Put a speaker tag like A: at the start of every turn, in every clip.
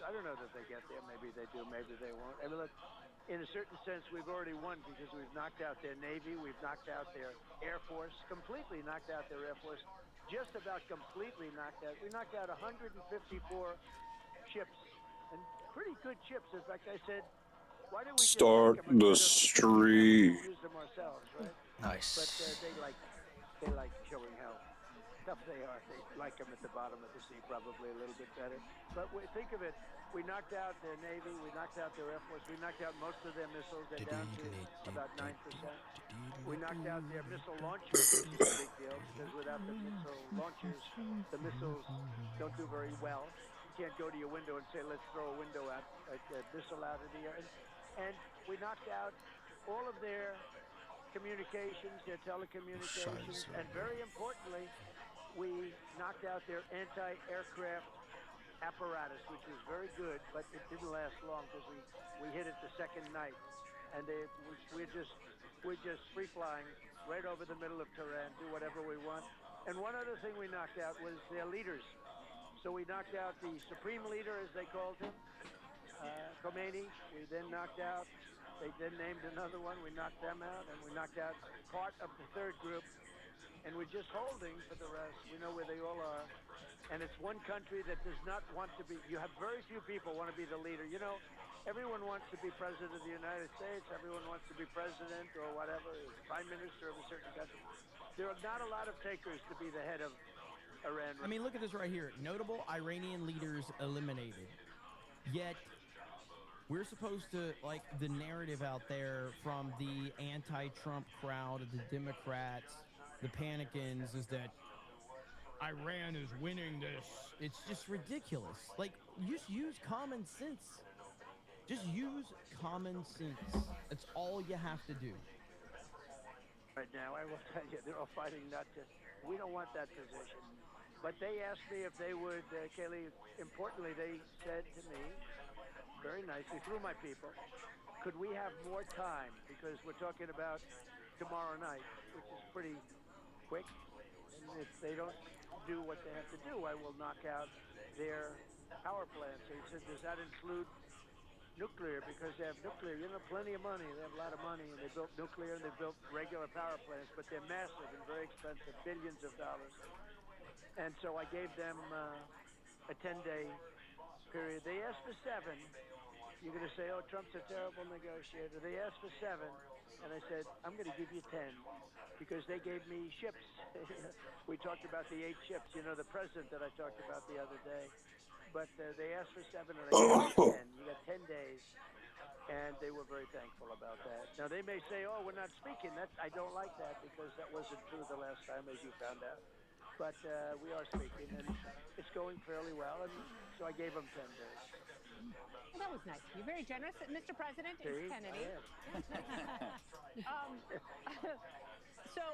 A: I don't know that they get there. Maybe they do. Maybe they won't. I mean, look, in a certain sense, we've already won because we've knocked out their Navy. We've knocked out their Air Force, completely knocked out their Air Force, just about completely knocked out. We knocked out 154 ships, and pretty good ships. In fact, I said, why don't we just take
B: Start
A: them
B: the
A: instead of fixing them? We
B: street.
A: can use them ourselves, right? But
C: Nice.
A: they like showing how tough they are. They like them at the bottom of the sea, probably a little bit better. But think of it. We knocked out their Navy. We knocked out their Air Force. We knocked out most of their missiles. They're down to about 9%. We knocked out their missile launchers, which is a big deal because without the missile launchers, the missiles don't do very well. You can't go to your window and say, let's throw a window out, a missile out of the air. And we knocked out all of their communications, their telecommunications,
C: Scheiße.
A: and very importantly, we knocked out their anti-aircraft apparatus, which was very good, but it didn't last long because we hit it the second night, and we're just free flying right over the middle of Tehran, do whatever we want. And one other thing we knocked out was their leaders. So we knocked out the supreme leader, as they called him, Khomeini. We then knocked out. They then named another one. We knocked them out, and we knocked out part of the third group. And we're just holding for the rest. We know where they all are. And it's one country that does not want to be. You have very few people want to be the leader. You know, everyone wants to be president of the United States. Everyone wants to be president or whatever, prime minister of a certain country. There are not a lot of takers to be the head of Iran.
D: I mean, look at this right here. Notable Iranian leaders eliminated. Yet, we're supposed to, like, the narrative out there from the anti-Trump crowd, the Democrats, the Panicans, is that Iran is winning this. It's just ridiculous. Like, just use common sense. Just use common sense. That's all you have to do.
A: Right now, I will tell you, they're all fighting not to. We don't want that position. But they asked me if they would, Kaylee, importantly, they said to me, very nicely, through my people, could we have more time? Because we're talking about tomorrow night, which is pretty quick. And if they don't do what they have to do, I will knock out their power plants. So he said, does that include nuclear? Because they have nuclear, plenty of money. They have a lot of money, and they built nuclear and they built regular power plants, but they're massive and very expensive, billions of dollars. And so I gave them a 10-day period. They asked for 7. You're going to say, oh, Trump's a terrible negotiator. They asked for 7, and I said, I'm going to give you 10 because they gave me ships. We talked about the 8 ships, the president that I talked about the other day. But they asked for 7, and I gave you 10. You got 10 days, and they were very thankful about that. Now, they may say, oh, we're not speaking. I don't like that because that wasn't true the last time, as you found out. But we are speaking, and it's going fairly well, and so I gave them 10 days.
E: Well, that was nice. You're very generous. Mr. President,
A: See,
E: it's Kennedy. So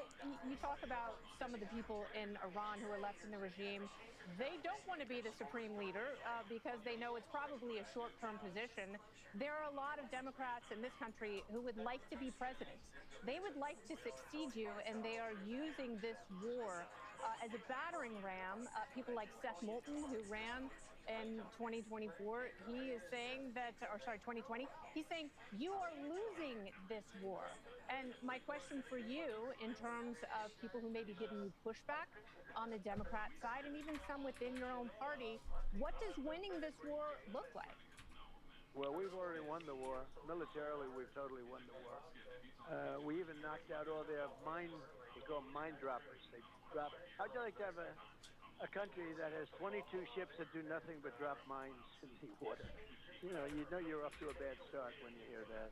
E: you talk about some of the people in Iran who are left in the regime. They don't want to be the supreme leader because they know it's probably a short-term position. There are a lot of Democrats in this country who would like to be president. They would like to succeed you, and they are using this war as a battering ram. People like Seth Moulton, who ran in 2024, he is saying that, or sorry, 2020, he's saying you are losing this war. And my question for you, in terms of people who may be giving you pushback on the Democrat side, and even some within your own party, what does winning this war look like?
A: Well, we've already won the war. Militarily, we've totally won the war. We even knocked out all their they call them mine droppers. They drop. How'd you like to have a country that has 22 ships that do nothing but drop mines in the water? You know you're off to a bad start when you hear that.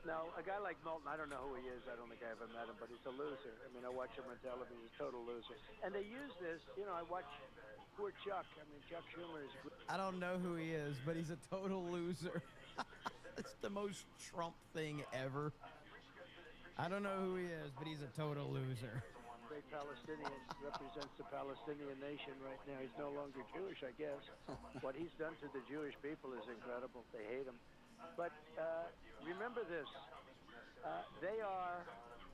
A: Now, a guy like Moulton, I don't know who he is. I don't think I ever met him, but he's a loser. I mean, I watch him on television. He's a total loser. And they use this. I watch poor Chuck. I mean, Chuck Schumer is good.
D: I don't know who he is, but he's a total loser. That's the most Trump thing ever. I don't know who he is, but he's a total loser.
A: Great Palestinian, represents the Palestinian nation right now. He's no longer Jewish, I guess. What he's done to the Jewish people is incredible. They hate him. But remember this. They are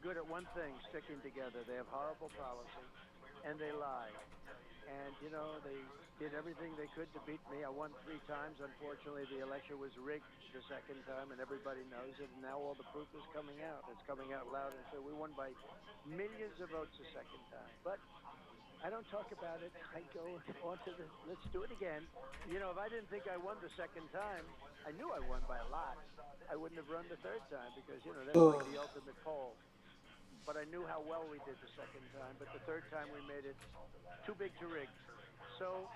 A: good at one thing, sticking together. They have horrible policy, and they lie. And they did everything they could to beat me. I won 3 times. Unfortunately, the election was rigged the second time, and everybody knows it. And now all the proof is coming out. It's coming out loud and clear. We won by millions of votes the second time. But I don't talk about it. I go on to the let's do it again. If I didn't think I won the second time, I knew I won by a lot. I wouldn't have run the third time because that's like the ultimate poll. But I knew how well we did the second time. But the third time we made it too big to rig. So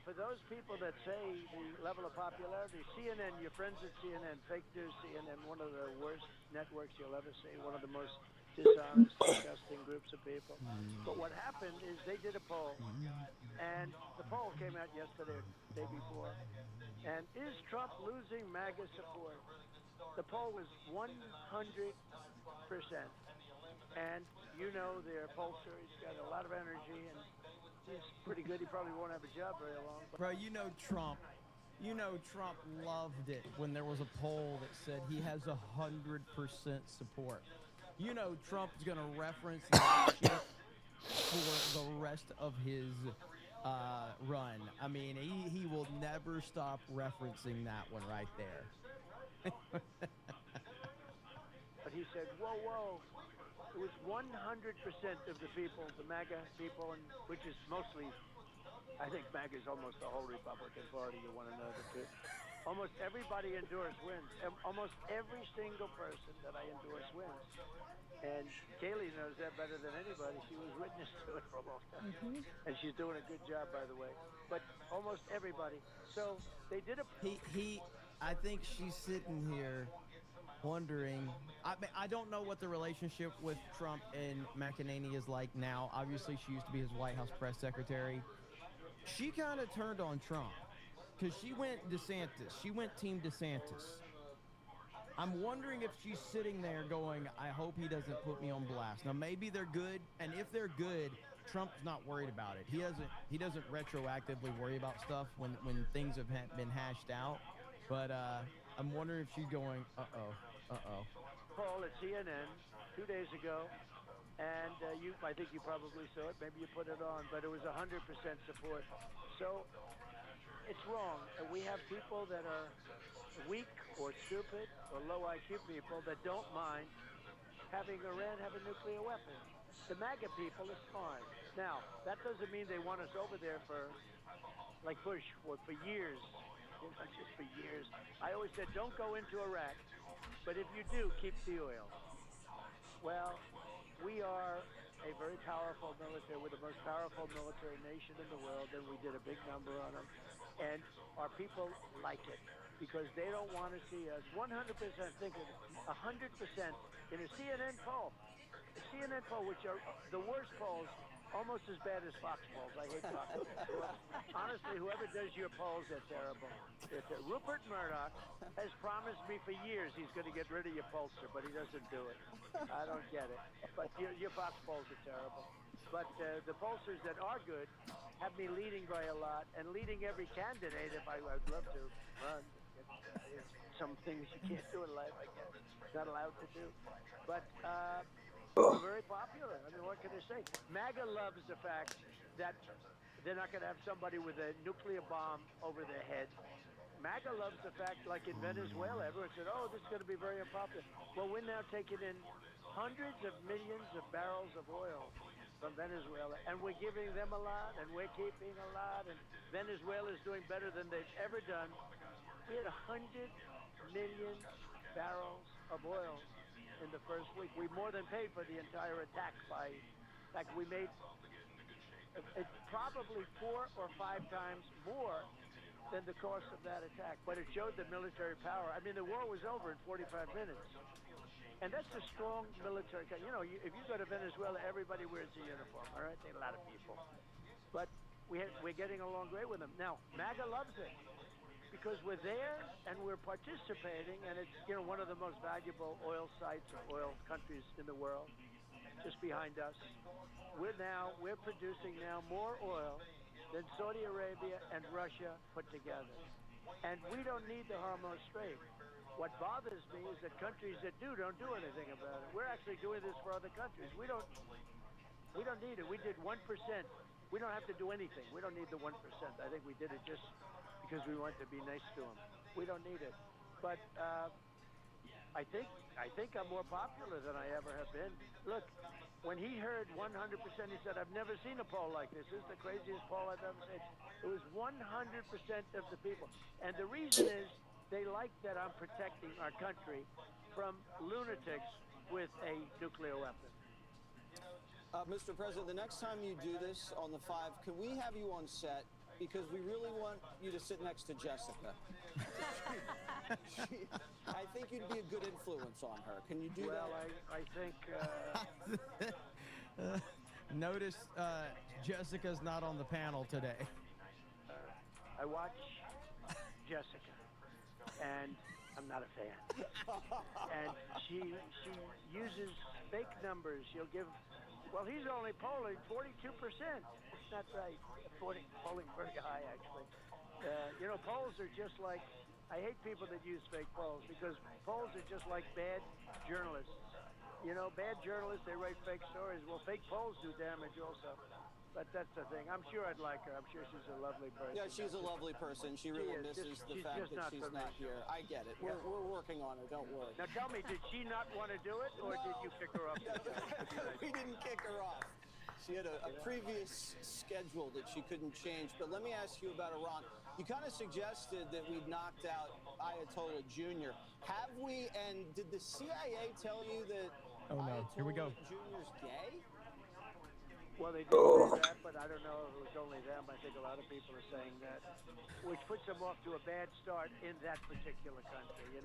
A: for those people that say the level of popularity, CNN, your friends at CNN, fake news CNN, one of the worst networks you'll ever see, one of the most dishonest, disgusting groups of people. But what happened is they did a poll, and the poll came out yesterday, day before. And is Trump losing MAGA support? The poll was 100%. And their pollster, he's got a lot of energy, and he's pretty good. He probably won't have a job very long. But
D: Bro, Trump loved it when there was a poll that said he has 100% support. Trump's going to reference that shit for the rest of his run. I mean, he will never stop referencing that one right there.
A: but he said, whoa, whoa. It was 100% of the people, the MAGA people, and which is mostly, I think MAGA is almost the whole Republican Party. You want to know the truth? Almost everybody endorsed wins. Almost every single person that I endorse wins. And Kaylee knows that better than anybody. She was witness to it for a long time. And she's doing a good job, by the way. But almost everybody. So they did a...
D: I think she's sitting here wondering. I don't know what the relationship with Trump and McEnany is like now. Obviously, she used to be his White House press secretary. She kind of turned on Trump because she went DeSantis. She went Team DeSantis. I'm wondering if she's sitting there going, I hope he doesn't put me on blast. Now, maybe they're good, and if they're good, Trump's not worried about it. He doesn't retroactively worry about stuff when things have been hashed out. But I'm wondering if she's going, uh-oh.
A: Poll at CNN 2 days ago, and I think you probably saw it. Maybe you put it on, but it was 100% support. So it's wrong. We have people that are weak or stupid or low IQ people that don't mind having Iran have a nuclear weapon. The MAGA people are smart. Now, that doesn't mean they want us over there for, like Bush, for years. Just for years. I always said, don't go into Iraq. But if you do, keep the oil. Well, we are a very powerful military. We're the most powerful military nation in the world, and we did a big number on them. And our people like it because they don't want to see us 100%, think of it, 100% in a CNN poll. A CNN poll, which are the worst polls, almost as bad as Fox polls. I hate Fox polls. Honestly, whoever does your polls, they're terrible. Rupert Murdoch has promised me for years he's going to get rid of your pollster, but he doesn't do it. I don't get it. But your Fox polls are terrible. But the pollsters that are good have me leading by a lot and leading every candidate if I'd love to run. Some things you can't do in life, I guess. Not allowed to do. But we're very popular. I mean, what can I say? MAGA loves the fact that they're not going to have somebody with a nuclear bomb over their head. MAGA loves the fact, like in Venezuela, everyone said, oh, this is going to be very unpopular. Well, we're now taking in hundreds of millions of barrels of oil from Venezuela, and we're giving them a lot, and we're keeping a lot, and Venezuela is doing better than they've ever done. We had 100 million barrels of oil in the first week. We more than paid for the entire attack in fact, we made it probably 4 or 5 times more than the cost of that attack. But it showed the military power. I mean, the war was over in 45 minutes. And that's a strong military. If you go to Venezuela, everybody wears a uniform, all right? There are a lot of people. But we're getting along great with them. Now, MAGA loves it because we're there and we're participating, and it's, one of the most valuable oil sites or oil countries in the world, just behind us. We're producing now more oil than Saudi Arabia and Russia put together. And we don't need the Hormuz Strait. What bothers me is that countries that don't do anything about it. We're actually doing this for other countries. We don't need it. We did 1% We don't have to do anything. We don't need the 1%. I think we did it just because we wanted to be nice to them. We don't need it. But I think I'm more popular than I ever have been. Look, when he heard 100%, he said, "I've never seen a poll like this. This is the craziest poll I've ever seen." It was 100% of the people, and the reason is they like that I'm protecting our country from lunatics with a nuclear weapon.
B: Mr. President, the next time you do this on the 5, can we have you on set? Because we really want you to sit next to Jessica. I think you'd be a good influence on her. Can you do that?
A: Well, I think...
D: Notice Jessica's not on the panel today.
A: I watch Jessica, and I'm not a fan. And she uses fake numbers. She'll give... Well, he's only polling 42%. It's not right. Polling very high, actually. Polls are just like... I hate people that use fake polls because polls are just like bad journalists. Bad journalists, they write fake stories. Well, fake polls do damage also. But that's the thing. I'm sure I'd like her. I'm sure she's a lovely person.
B: Yeah, she's a lovely person. She really misses the fact that she's not here. I get it. We're working on her. Don't worry.
A: Now tell me, did she not want to do it, or did you kick her off?
B: We didn't kick her off. She had a previous schedule that she couldn't change. But let me ask you about Iran. You kind of suggested that we'd knocked out Ayatollah Jr. Have we? And did the CIA tell you that Ayatollah
D: Here we go.
B: Jr.'s gay?
A: Well, they did say that, but I don't know if it was only them. I think a lot of people are saying that, which puts them off to a bad start in that particular country,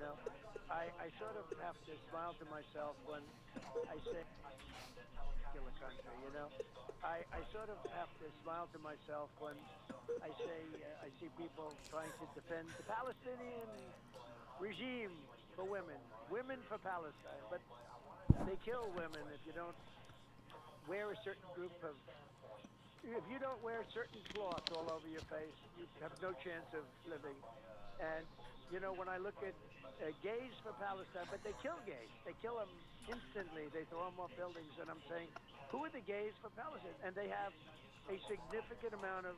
A: I sort of have to smile to myself when I say particular country, I sort of have to smile to myself when I say I see people trying to defend the Palestinian regime for women for Palestine, but they kill women if you don't wear a certain if you don't wear certain cloth all over your face, you have no chance of living. And, when I look at gays for Palestine, but they kill gays. They kill them instantly. They throw them off buildings. And I'm saying, who are the gays for Palestine? And they have a significant amount of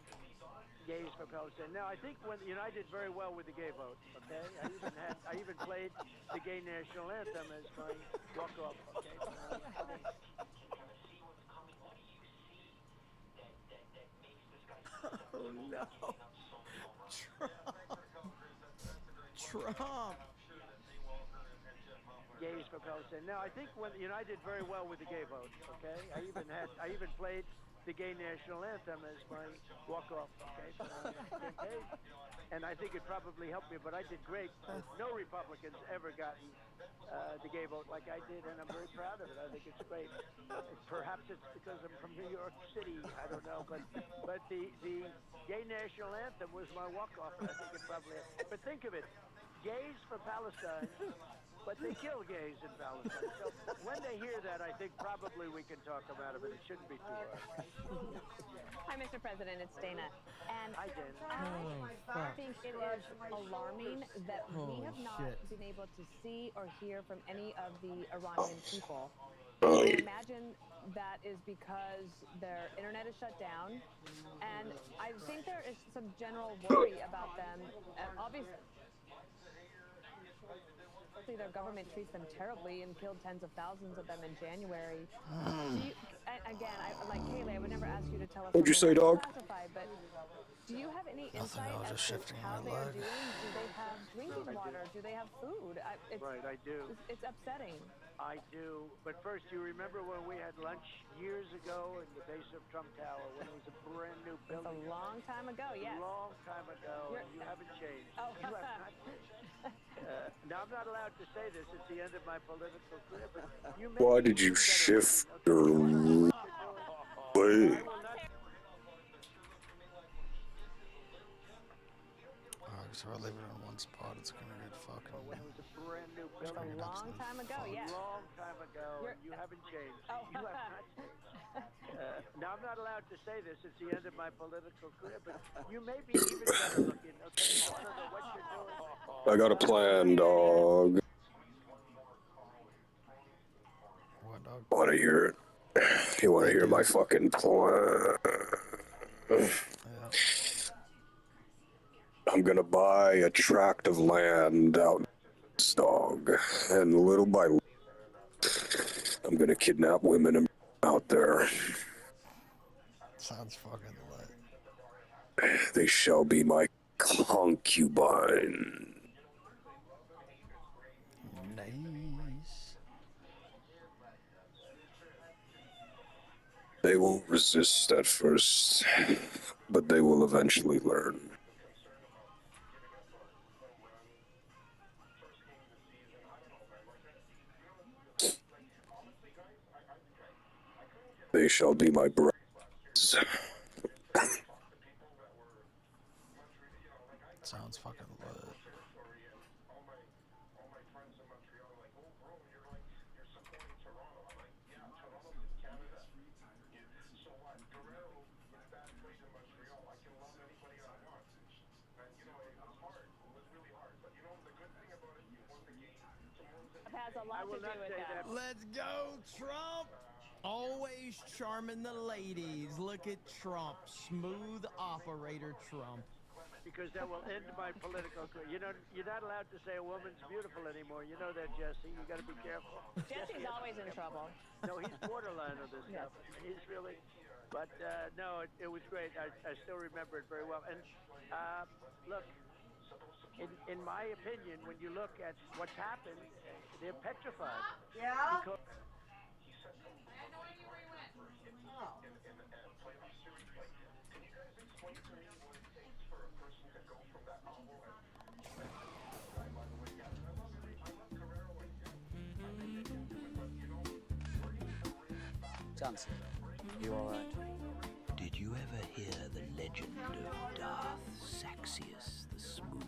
A: gays for Palestine. Now, I think I did very well with the gay vote, okay? I even played the gay national anthem as my walk-off, okay?
D: Oh no. Trump.
A: Gays for Palestine. Now, I think I did very well with the gay vote, okay? I even played the gay national anthem as my walk-off, okay, for my campaign. And I think it probably helped me, but I did great. No Republicans ever gotten the gay vote like I did, and I'm very proud of it. I think it's great. Perhaps it's because I'm from New York City. I don't know, but the gay national anthem was my walk-off, and I think it probably... But think of it, gays for Palestine, but they kill gays in Palestine. So when they hear that, I think probably we can talk about it, but it shouldn't be too hard.
E: Hi, Mr. President. It's Dana. And
A: Hi, Dana.
E: I think it is alarming that we have not been able to see or hear from any of the Iranian people. I imagine that is because their internet is shut down, and I think there is some general worry about them. Obviously, their government treats them terribly and killed tens of thousands of them in January. Like Kaylee, I would never ask you to tell us.
C: What'd you say, dog?
E: But do you have any insight as to how they are doing? Do they have drinking water? Do they have food?
A: Right, I do.
E: It's upsetting.
A: I do. But first, you remember when we had lunch years ago in the base of Trump Tower when it was a brand new building?
E: It's a long time ago, yes.
A: A long time ago, and you haven't changed.
E: Oh.
A: You have not changed. Now, I'm not allowed to say this. It's the end of my political career, but you may...
C: Why did you shift your way?
F: So I leave it on one spot, it's gonna get fucking...
A: When it was a brand new building.
E: A long time ago, yes.
A: A long time ago, and you haven't changed. You have not changed. Now, I'm not allowed to say this. It's the end of my political career, but you may be even better looking. Okay, I don't know what you're doing.
C: I got a plan, dog.
F: What, dog?
C: Want to hear it? You want to hear my fucking plan?
F: Yeah.
C: I'm gonna buy a tract of land out in this dog, and little by little, I'm gonna kidnap women and out there.
F: Sounds fucking lit.
C: They shall be my concubine.
F: Nice.
C: They will resist at first, but they will eventually learn. They shall be my brides.
F: Sounds fucking lit.
E: Has a lot
A: I will
E: to do
A: not
E: with
A: say
E: that.
A: that.
D: Let's go, Trump! Always charming the ladies. Look at Trump. Smooth operator Trump.
A: Because that will end my political career. You know, you're not allowed to say a woman's beautiful anymore. You know that, Jesse. You got to be careful.
E: Jesse's always in trouble.
A: No, he's borderline on this
E: Yes.
A: stuff. I mean, he's really. But no, it was great. I still remember it very well. And look, in my opinion, when you look at what's happened, they're petrified.
G: Yeah?
A: Because
G: Oh.
B: Johnson, you all right?
H: Did you ever hear the legend of Darth Saxius the Smooth?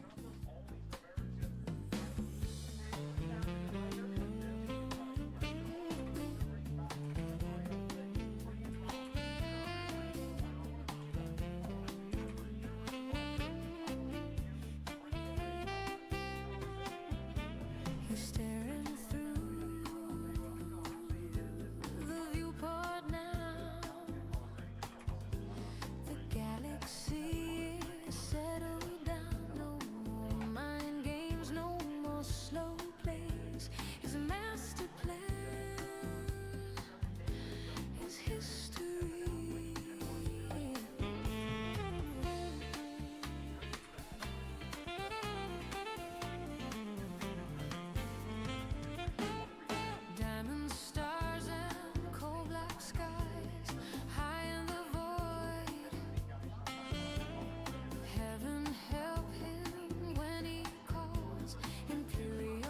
I: You're staring through the viewport now. The galaxy is settled down. No more mind games, no more slow plays. His master plan is history. Diamond stars and coal black skies, high in the void. Heaven help him when he calls. Imperial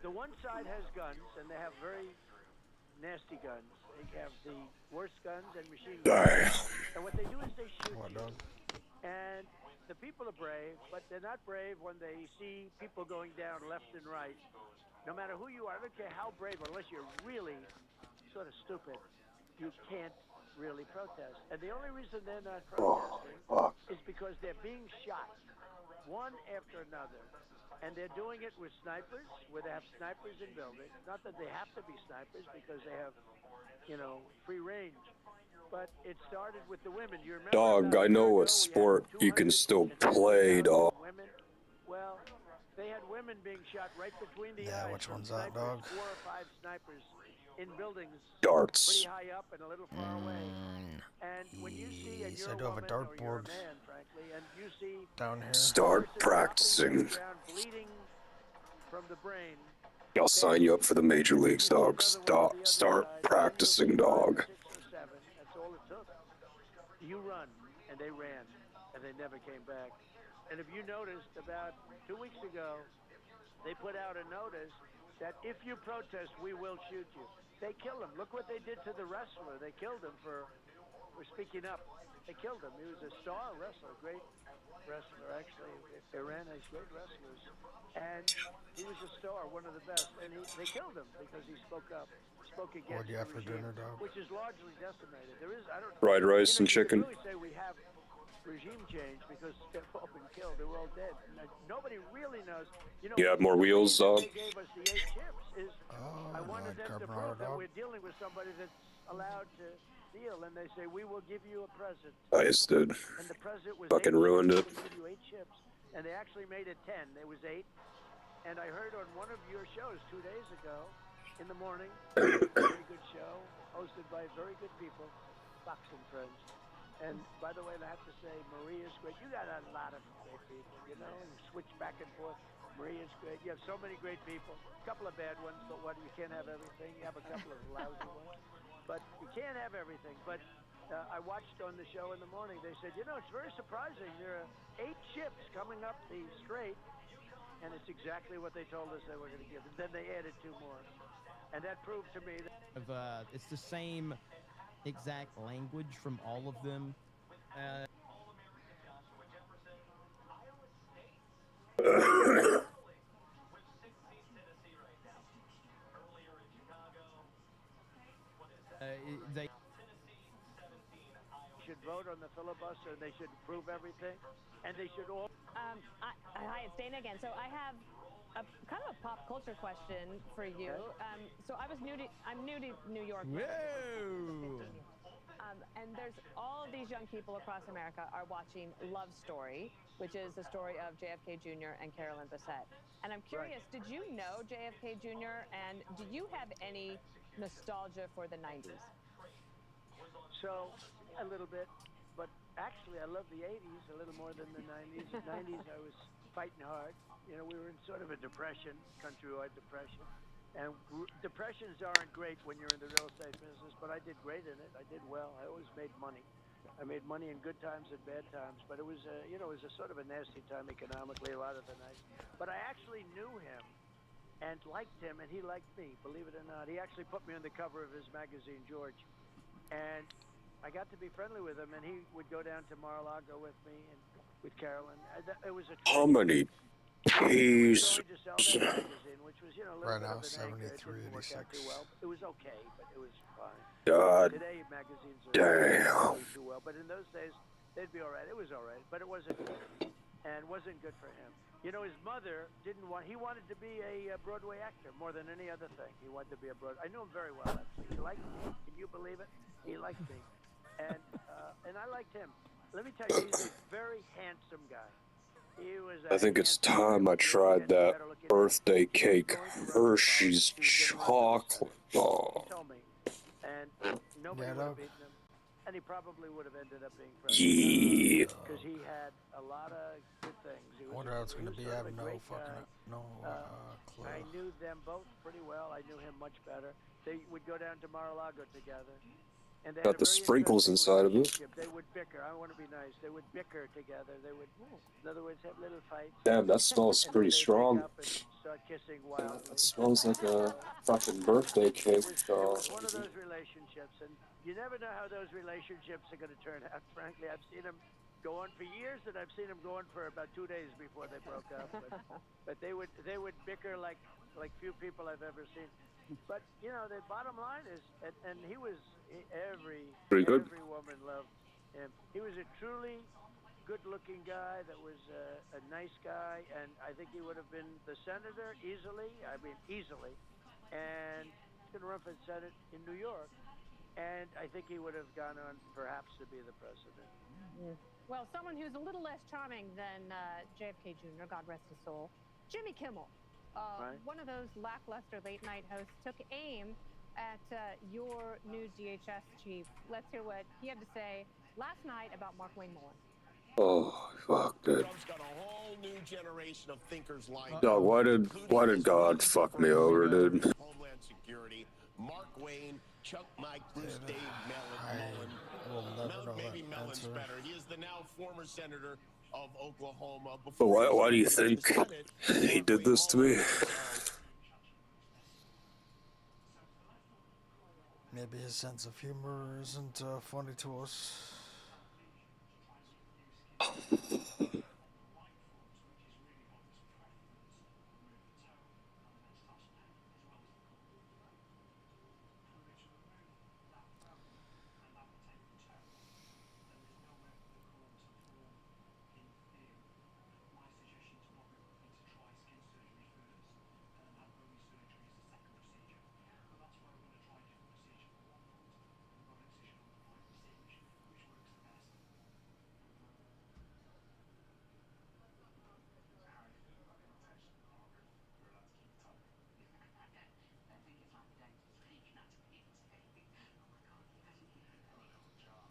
A: the one side has guns, and they have very nasty guns. They have the worst guns and machine guns.
C: Damn.
A: And what they do is they shoot
F: What,
A: you.
F: dog?
A: And the people are brave, but they're not brave when they see people going down left and right. No matter who you are, I don't care how brave, unless you're really sort of stupid, you can't really protest. And the only reason they're not
C: Oh,
A: protesting
C: fuck.
A: is because they're being shot one after another. And they're doing it with snipers, where they have snipers in buildings. Not that they have to be snipers because they have, free range. But it started with the women. You remember
C: Dog,
A: about
C: I
A: a year
C: know a
A: ago we had
C: sport you can still play,
A: 250,000
C: dog.
A: women? Well, they had women being shot right between the
F: Yeah,
A: eyes
F: which
A: from
F: one's that,
A: snipers,
F: dog?
A: 4 or 5 snipers in buildings
C: Darts.
A: pretty high up and a little far away. And when you see, and
F: Yes,
A: you're
F: I
A: a
F: do have a
A: woman or you're a
F: dartboard
A: man, frankly, and you see
F: down here.
C: Start
A: person dropping to
C: practicing.
A: the ground, bleeding from the brain,
C: I'll sign you up for the major
A: and
C: leagues,
A: you see
C: dog.
A: another one on the other
C: Start
A: side,
C: practicing,
A: then you'll see 5
C: dog.
A: or 6 or 7. That's all it took. You run, and they ran, and they never came back. And if you noticed, about 2 weeks ago, they put out a notice that if you protest, we will shoot you. They killed him. Look what they did to the wrestler. They killed him for speaking up. They killed him. He was a star wrestler, great wrestler, actually. Iran has great wrestlers. And he was a star, one of the best. And they killed him because he spoke up, spoke against
F: What do you
A: the
F: have for
A: regime,
F: dinner, dog?
A: which is largely decimated. There is, I don't know.
C: Fried rice and
A: You
C: chicken.
A: can really say we have regime change because they've all been killed. They were all dead. Nobody really knows.
C: You have more
A: the
C: wheels,
A: reason
C: dog?
A: they gave us the 8 chips is
F: Oh,
A: I wanted
F: like
A: them to
F: carbonara,
A: prove that
F: dog?
A: we're dealing with somebody that's allowed to deal. And they say, we will give you a present.
C: Nice, dude.
A: And the present was
C: Fucking
A: 8
C: ruined
A: chips.
C: it.
A: We'll give you 8 chips. And they actually made it 10. It was 8. And I heard on one of your shows 2 days ago in the morning, very good show, hosted by very good people, boxing friends. And by the way, I have to say, Maria's great. You got a lot of great people, you switch back and forth. Maria's great. You have so many great people. A couple of bad ones, but what? You can't have everything. You have a couple of lousy ones. But you can't have everything. But I watched on the show in the morning. They said, it's very surprising. There are 8 chips coming up the straight, and it's exactly what they told us they were going to give. And then they added 2 more. And that proved to me that
D: It's the same exact language from all of them. They
A: should vote on the filibuster. They should prove everything, and they should all.
E: Hi, it's Dana again. So I have a kind of a pop culture question for you. So I'm new to New York.
D: Whoa!
E: And there's all of these young people across America are watching Love Story, which is the story of JFK Jr. and Carolyn Bessette. And I'm curious, did you know JFK Jr. and do you have any nostalgia for the 90s?
A: So, a little bit, but actually I love the 80s a little more than the 90s. The 90s I was fighting hard. We were in sort of a depression, countrywide depression. And depressions aren't great when you're in the real estate business, but I did great in it. I did well. I always made money. I made money in good times and bad times, but it was it was a sort of a nasty time economically a lot of the nights. But I actually knew him and liked him, and he liked me, believe it or not. He actually put me on the cover of his magazine, George. And I got to be friendly with him, and he would go down to Mar-a-Lago with me and with Carolyn. It was a
C: How many keys?
A: going to sell that magazine, which was, a little
F: Right
A: bit
F: now,
A: of an anchor. It
F: 73,
A: didn't work out too
F: 86.
A: well. It was okay, but it was fine.
C: God
A: Today, magazines are
C: damn.
A: really too well, but in those days, they'd be all right. It was all right, but it wasn't good, and wasn't good for him. His mother didn't want. He wanted to be a Broadway actor more than any other thing. He wanted to be a Broadway. I knew him very well, actually. He liked me. Can you believe it? He liked me, and I liked him. Let me tell you, he's a very handsome guy.
C: I think it's time I tried that birthday cake. Hershey's chocolate. Oh.
A: He told me, and nobody
F: Yeah,
A: would have
F: dog.
A: beaten him, and he probably would have ended up being president.
C: Yeah.
A: Because he had a lot of good things. He was
F: What else
A: he
F: gonna
A: was
F: be?
A: sort
F: I
A: of
F: have
A: a
F: no
A: great
F: fucking
A: guy.
F: clue.
A: I knew them both pretty well. I knew him much better. They would go down to Mar-a-Lago together, And they had
C: Got
A: a
C: the
A: very
C: sprinkles
A: interesting
C: inside of it.
A: relationship. They would bicker. I want to be nice. They would bicker together. They would, in other words, have little fights.
C: Damn, that smells
A: And then
C: pretty
A: they'd make
C: strong.
A: up and start kissing
C: It
A: wildly.
C: smells like a fucking birthday cake.
A: It was one of those relationships, and you never know how those relationships are going to turn out. Frankly, I've seen them go on for years, and I've seen them go on for about 2 days before they broke up. But they would bicker like few people I've ever seen. But you know, the bottom line is, and every
C: Pretty good.
A: woman loved him. He was a truly good-looking guy that was a nice guy, and I think he would have been the senator easily. I mean, easily. And he's going to run for the Senate in New York, and I think he would have gone on perhaps to be the president.
E: Well, someone who's a little less charming than JFK Jr., God rest his soul, Jimmy Kimmel.
A: Right.
E: One of those lackluster late-night hosts took aim at your new DHS chief. Let's hear what he had to say last night about Markwayne Mullin.
C: Oh, fuck, dude.
J: Trump's got a whole new generation of thinkers lined
C: Dog, why did God fuck me over, dude?
J: Homeland Security, Mark Wayne, Chuck Mike, Bruce Dave Mullen.
F: will never know
J: Maybe
F: that
J: Mellon's
F: answer.
J: better. He is the now former senator of Oklahoma.
C: But why do you think he did this to me?
F: Maybe his sense of humor isn't funny to us.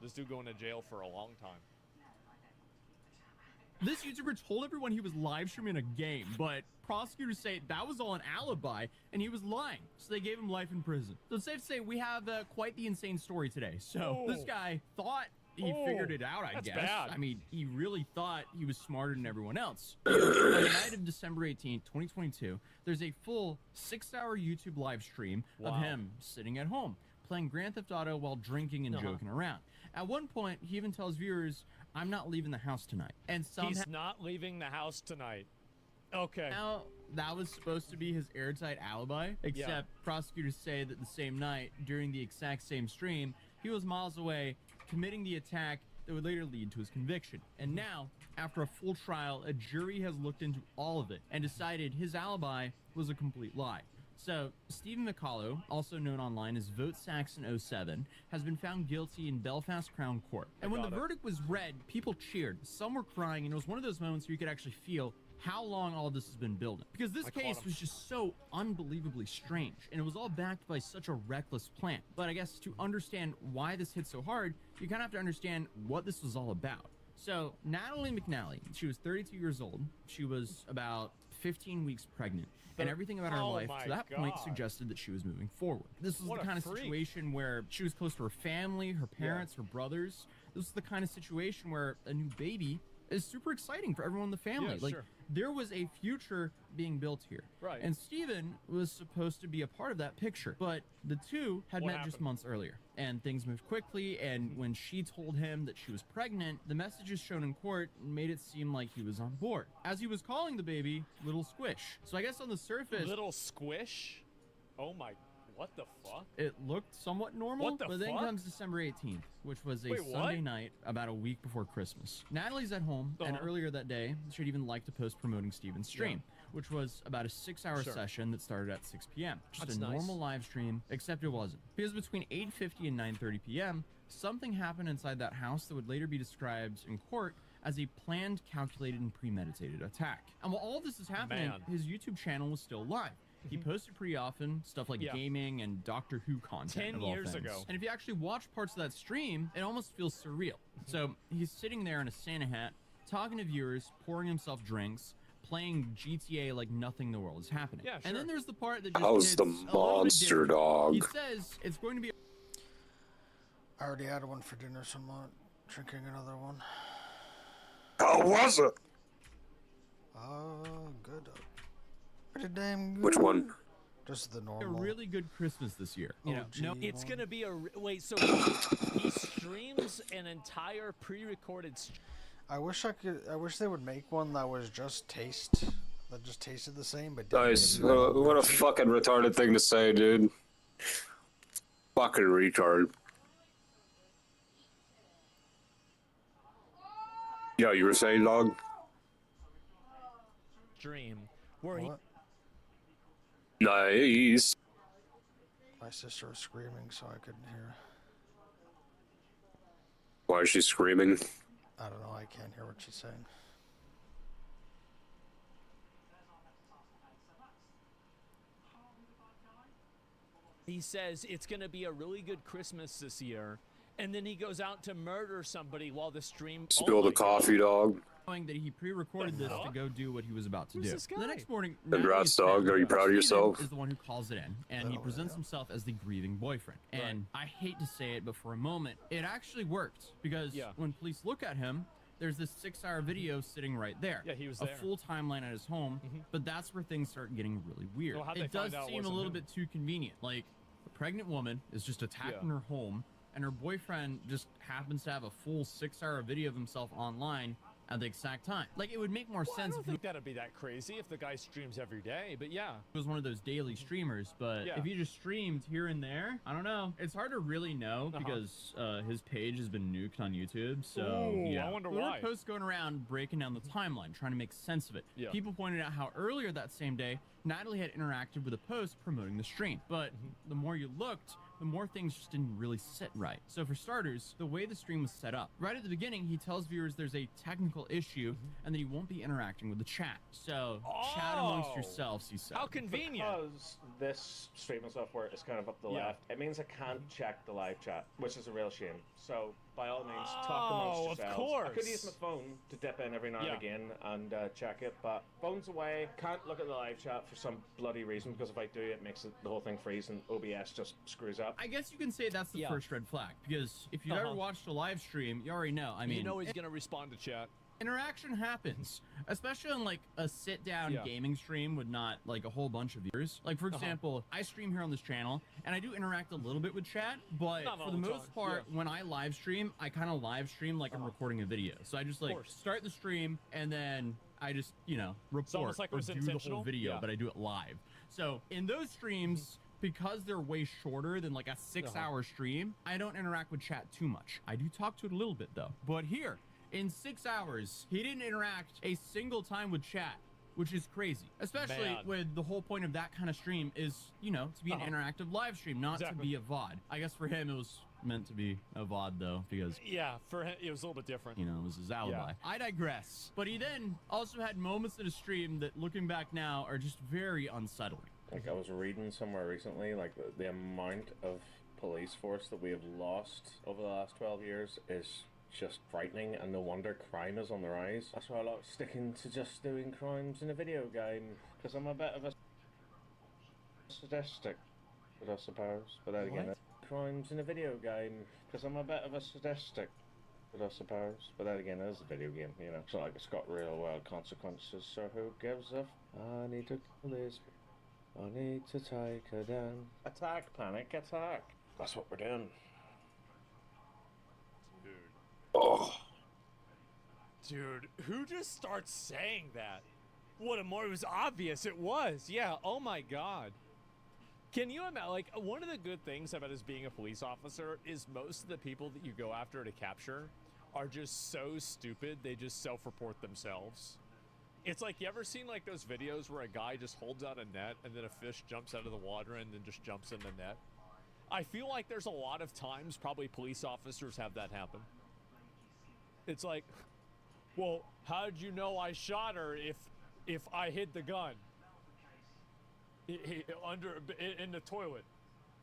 K: This dude going to jail for a long time.
D: This YouTuber told everyone he was live streaming a game, but prosecutors say that was all an alibi and he was lying. So they gave him life in prison. So it's safe to say we have quite the insane story today. So this guy thought he figured it out, I guess.
K: Bad.
D: I mean, he really thought he was smarter than everyone else. On the night of December 18th, 2022, there's a full 6-hour YouTube live stream of him sitting at home, playing Grand Theft Auto while drinking and joking around. At one point, he even tells viewers, "I'm not leaving the house tonight." And somehow
K: He's not leaving the house tonight. Okay.
D: Now, that was supposed to be his airtight alibi, except prosecutors say that the same night, during the exact same stream, he was miles away committing the attack that would later lead to his conviction. And now, after a full trial, a jury has looked into all of it and decided his alibi was a complete lie. So, Stephen McCullough, also known online as Vote Saxon07, has been found guilty in Belfast Crown Court. And when the verdict was read, people cheered. Some were crying, and it was one of those moments where you could actually feel how long all this has been building. Because this case was just so unbelievably strange, and it was all backed by such a reckless plan. But I guess to understand why this hit so hard, you kind of have to understand what this was all about. So, Natalie McNally, she was 32 years old. She was about 15 weeks pregnant. And everything about her life to that point suggested that she was moving forward. This was the kind of situation where she was close to her family, her parents, her brothers. This was the kind of situation where a new baby is super exciting for everyone in the family. There was a future being built here.
K: Right.
D: And Steven was supposed to be a part of that picture. But the two had met just months earlier. And things moved quickly, and when she told him that she was pregnant, the messages shown in court made it seem like he was on board. As he was calling the baby Little Squish. So I guess on the surface...
K: Little Squish? Oh my... What the fuck?
D: It looked somewhat normal, but then comes December 18th, which was a Sunday night about a week before Christmas. Natalie's at home, and earlier that day, she'd even liked to post promoting Steven's stream, which was about a 6-hour session that started at 6 p.m. Just a normal live stream, except it wasn't. Because between 8:50 and 9:30 p.m., something happened inside that house that would later be described in court as a planned, calculated, and premeditated attack. And while all this is happening, his YouTube channel was still live. He posted pretty often, stuff like gaming and Doctor Who content.
K: 10 years ago.
D: And if you actually watch parts of that stream, it almost feels surreal. So he's sitting there in a Santa hat, talking to viewers, pouring himself drinks, playing GTA like nothing in the world is happening.
K: Yeah, sure.
D: And then there's the part that just
C: How's the monster dog?
D: He says it's going to be...
F: I already had one for dinner, so I'm not drinking another one.
C: How was it?
F: Good. Pretty damn good.
C: Which one?
F: Just the
D: A
F: normal.
D: really good Christmas this year. You know,
F: OG
D: no,
K: It's
F: one.
K: gonna be a wait. So he streams an entire pre-recorded.
F: I wish they would make one that was just that just tasted the same, but didn't
C: Nice.
F: give you
C: What a fucking retarded thing to say, dude. Fucking retard. Yo, you were saying, dog?
K: Stream where
F: What?
C: Nice.
F: My sister was screaming, so I couldn't hear.
C: Why is she screaming?
F: I don't know. I can't hear what she's saying.
K: he says it's gonna be a really good Christmas this year, and then he goes out to murder somebody while the stream.
C: Spill the coffee, dog.
D: Knowing that he pre-recorded this to go do what he was about to
K: Who's
D: do.
K: this guy?
D: The next morning,
C: Congrats, dog. Are you proud of yourself?
D: Is the one who calls it in, and he presents himself as the grieving boyfriend. And I hate to say it, but for a moment, it actually worked because when police look at him, there's this 6-hour video sitting right there.
K: Yeah, he was
D: a
K: there.
D: full timeline at his home, but that's where things start getting really weird.
K: Well, how'd
D: It
K: they
D: does
K: find out it
D: seem a
K: wasn't
D: little
K: him?
D: bit too convenient. Like, a pregnant woman is just attacked in her home, and her boyfriend just happens to have a full 6-hour video of himself online at the exact time. Like, it would make more sense
K: I don't
D: if
K: think that'd be that crazy if the guy streams every day, but yeah.
D: he was one of those daily streamers, but if he just streamed here and there, I don't know. It's hard to really know because his page has been nuked on YouTube, so
K: Ooh,
D: yeah.
K: I wonder
D: There were
K: why.
D: posts going around breaking down the timeline, trying to make sense of it.
K: Yeah.
D: People pointed out how earlier that same day, Natalie had interacted with a post promoting the stream, but the more you looked, the more things just didn't really sit right. So for starters, the way the stream was set up, right at the beginning, he tells viewers there's a technical issue and that he won't be interacting with the chat. So chat amongst yourselves, he said.
K: How convenient.
L: Because this streaming software is kind of up the left, it means I can't check the live chat, which is a real shame. So by all means, talk amongst yourselves.
K: Of course.
L: I could use my phone to dip in every now and again and check it, but phone's away. Can't look at the live chat for some bloody reason, because if I do, it makes the whole thing freeze and OBS just screws up.
D: I guess you can say that's the first red flag, because if you've ever watched a live stream, you already know. I mean,
K: you know he's gonna respond to chat.
D: Interaction happens, especially on like a sit-down gaming stream with not like a whole bunch of viewers. Like for example, I stream here on this channel and I do interact a little bit with chat, but for the most part, when I live stream, I kind of live stream like I'm recording a video. So I just like start the stream and then I just, you know, report
K: like it
D: or
K: was
D: do the
K: intentional?
D: whole video,
K: Yeah.
D: but I do it live. So in those streams, because they're way shorter than like a 6-hour stream, I don't interact with chat too much. I do talk to it a little bit though. But here, in 6 hours, he didn't interact a single time with chat, which is crazy. Especially with the whole point of that kind of stream is, you know, to be an interactive live stream, not to be a VOD. I guess for him, it was meant to be a VOD though, because
K: for him, it was a little bit different.
D: you know, it was his alibi. I digress. But he then also had moments in a stream that, looking back now, are just very unsettling.
L: Like I was reading somewhere recently, like the amount of police force that we have lost over the last 12 years is just frightening, and no wonder crime is on the rise. That's why I like sticking to just doing crimes in a video game, because I'm a bit of a sadistic, I suppose. But then again, crimes in a video game, because I'm a bit of a sadistic, I suppose. But then again, it is a video game, you know. So like, it's got real world consequences. So who gives a? I need to kill this. I need to take her down. Attack, panic, attack. That's what we're doing.
K: Dude, who just starts saying that? What a more, it was obvious. It was. Yeah. Oh my God. Can you imagine? Like, one of the good things about us being a police officer is most of the people that you go after to capture are just so stupid they just self-report themselves. It's like, you ever seen like those videos where a guy just holds out a net and then a fish jumps out of the water and then just jumps in the net? I feel like there's a lot of times probably police officers have that happen. It's like, well, how did you know I shot her if I hid the gun? In the toilet.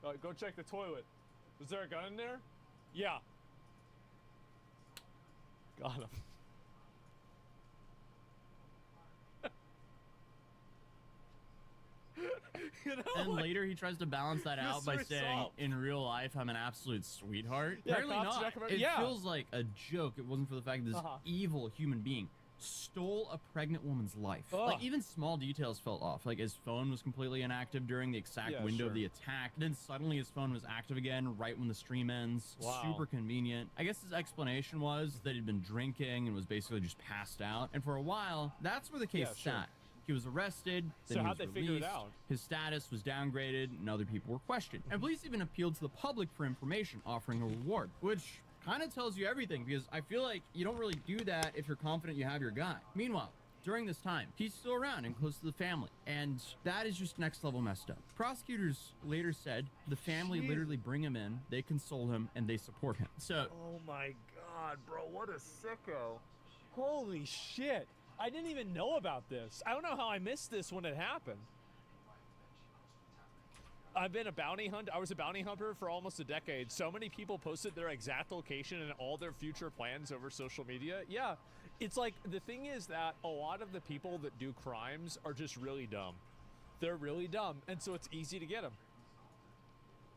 K: Go check the toilet. Was there a gun in there? Yeah. Got him. You know,
M: And
K: like,
M: later he tries to balance that out by
K: mystery
M: saying,
K: solved.
M: in real life, I'm an absolute sweetheart.
K: Yeah,
M: Apparently
K: cops
M: not.
K: recommend-
M: It
K: yeah.
M: feels like a joke. It wasn't for the fact that this evil human being stole a pregnant woman's life. Like, even small details felt off. Like, his phone was completely inactive during the exact window of the attack. Then suddenly his phone was active again right when the stream ends.
K: Wow.
M: Super convenient. I guess his explanation was that he'd been drinking and was basically just passed out. And for a while, that's where the case sat. He was arrested, then
K: So
M: he
K: how'd
M: was
K: they figure it
M: released.
K: out?
M: His status was downgraded, and other people were questioned. And police even appealed to the public for information, offering a reward, which kind of tells you everything, because I feel like you don't really do that if you're confident you have your guy. Meanwhile, during this time, he's still around and close to the family, and that is just next level messed up. Prosecutors later said the family literally bring him in, they console him, and they support him. So,
K: oh my God, bro, what a sicko. Holy shit. I didn't even know about this. I don't know how I missed this when it happened. I've been a bounty hunter. I was a bounty hunter for almost a decade. So many people posted their exact location and all their future plans over social media. Yeah, it's like, the thing is that a lot of the people that do crimes are just really dumb. They're really dumb, and so it's easy to get them.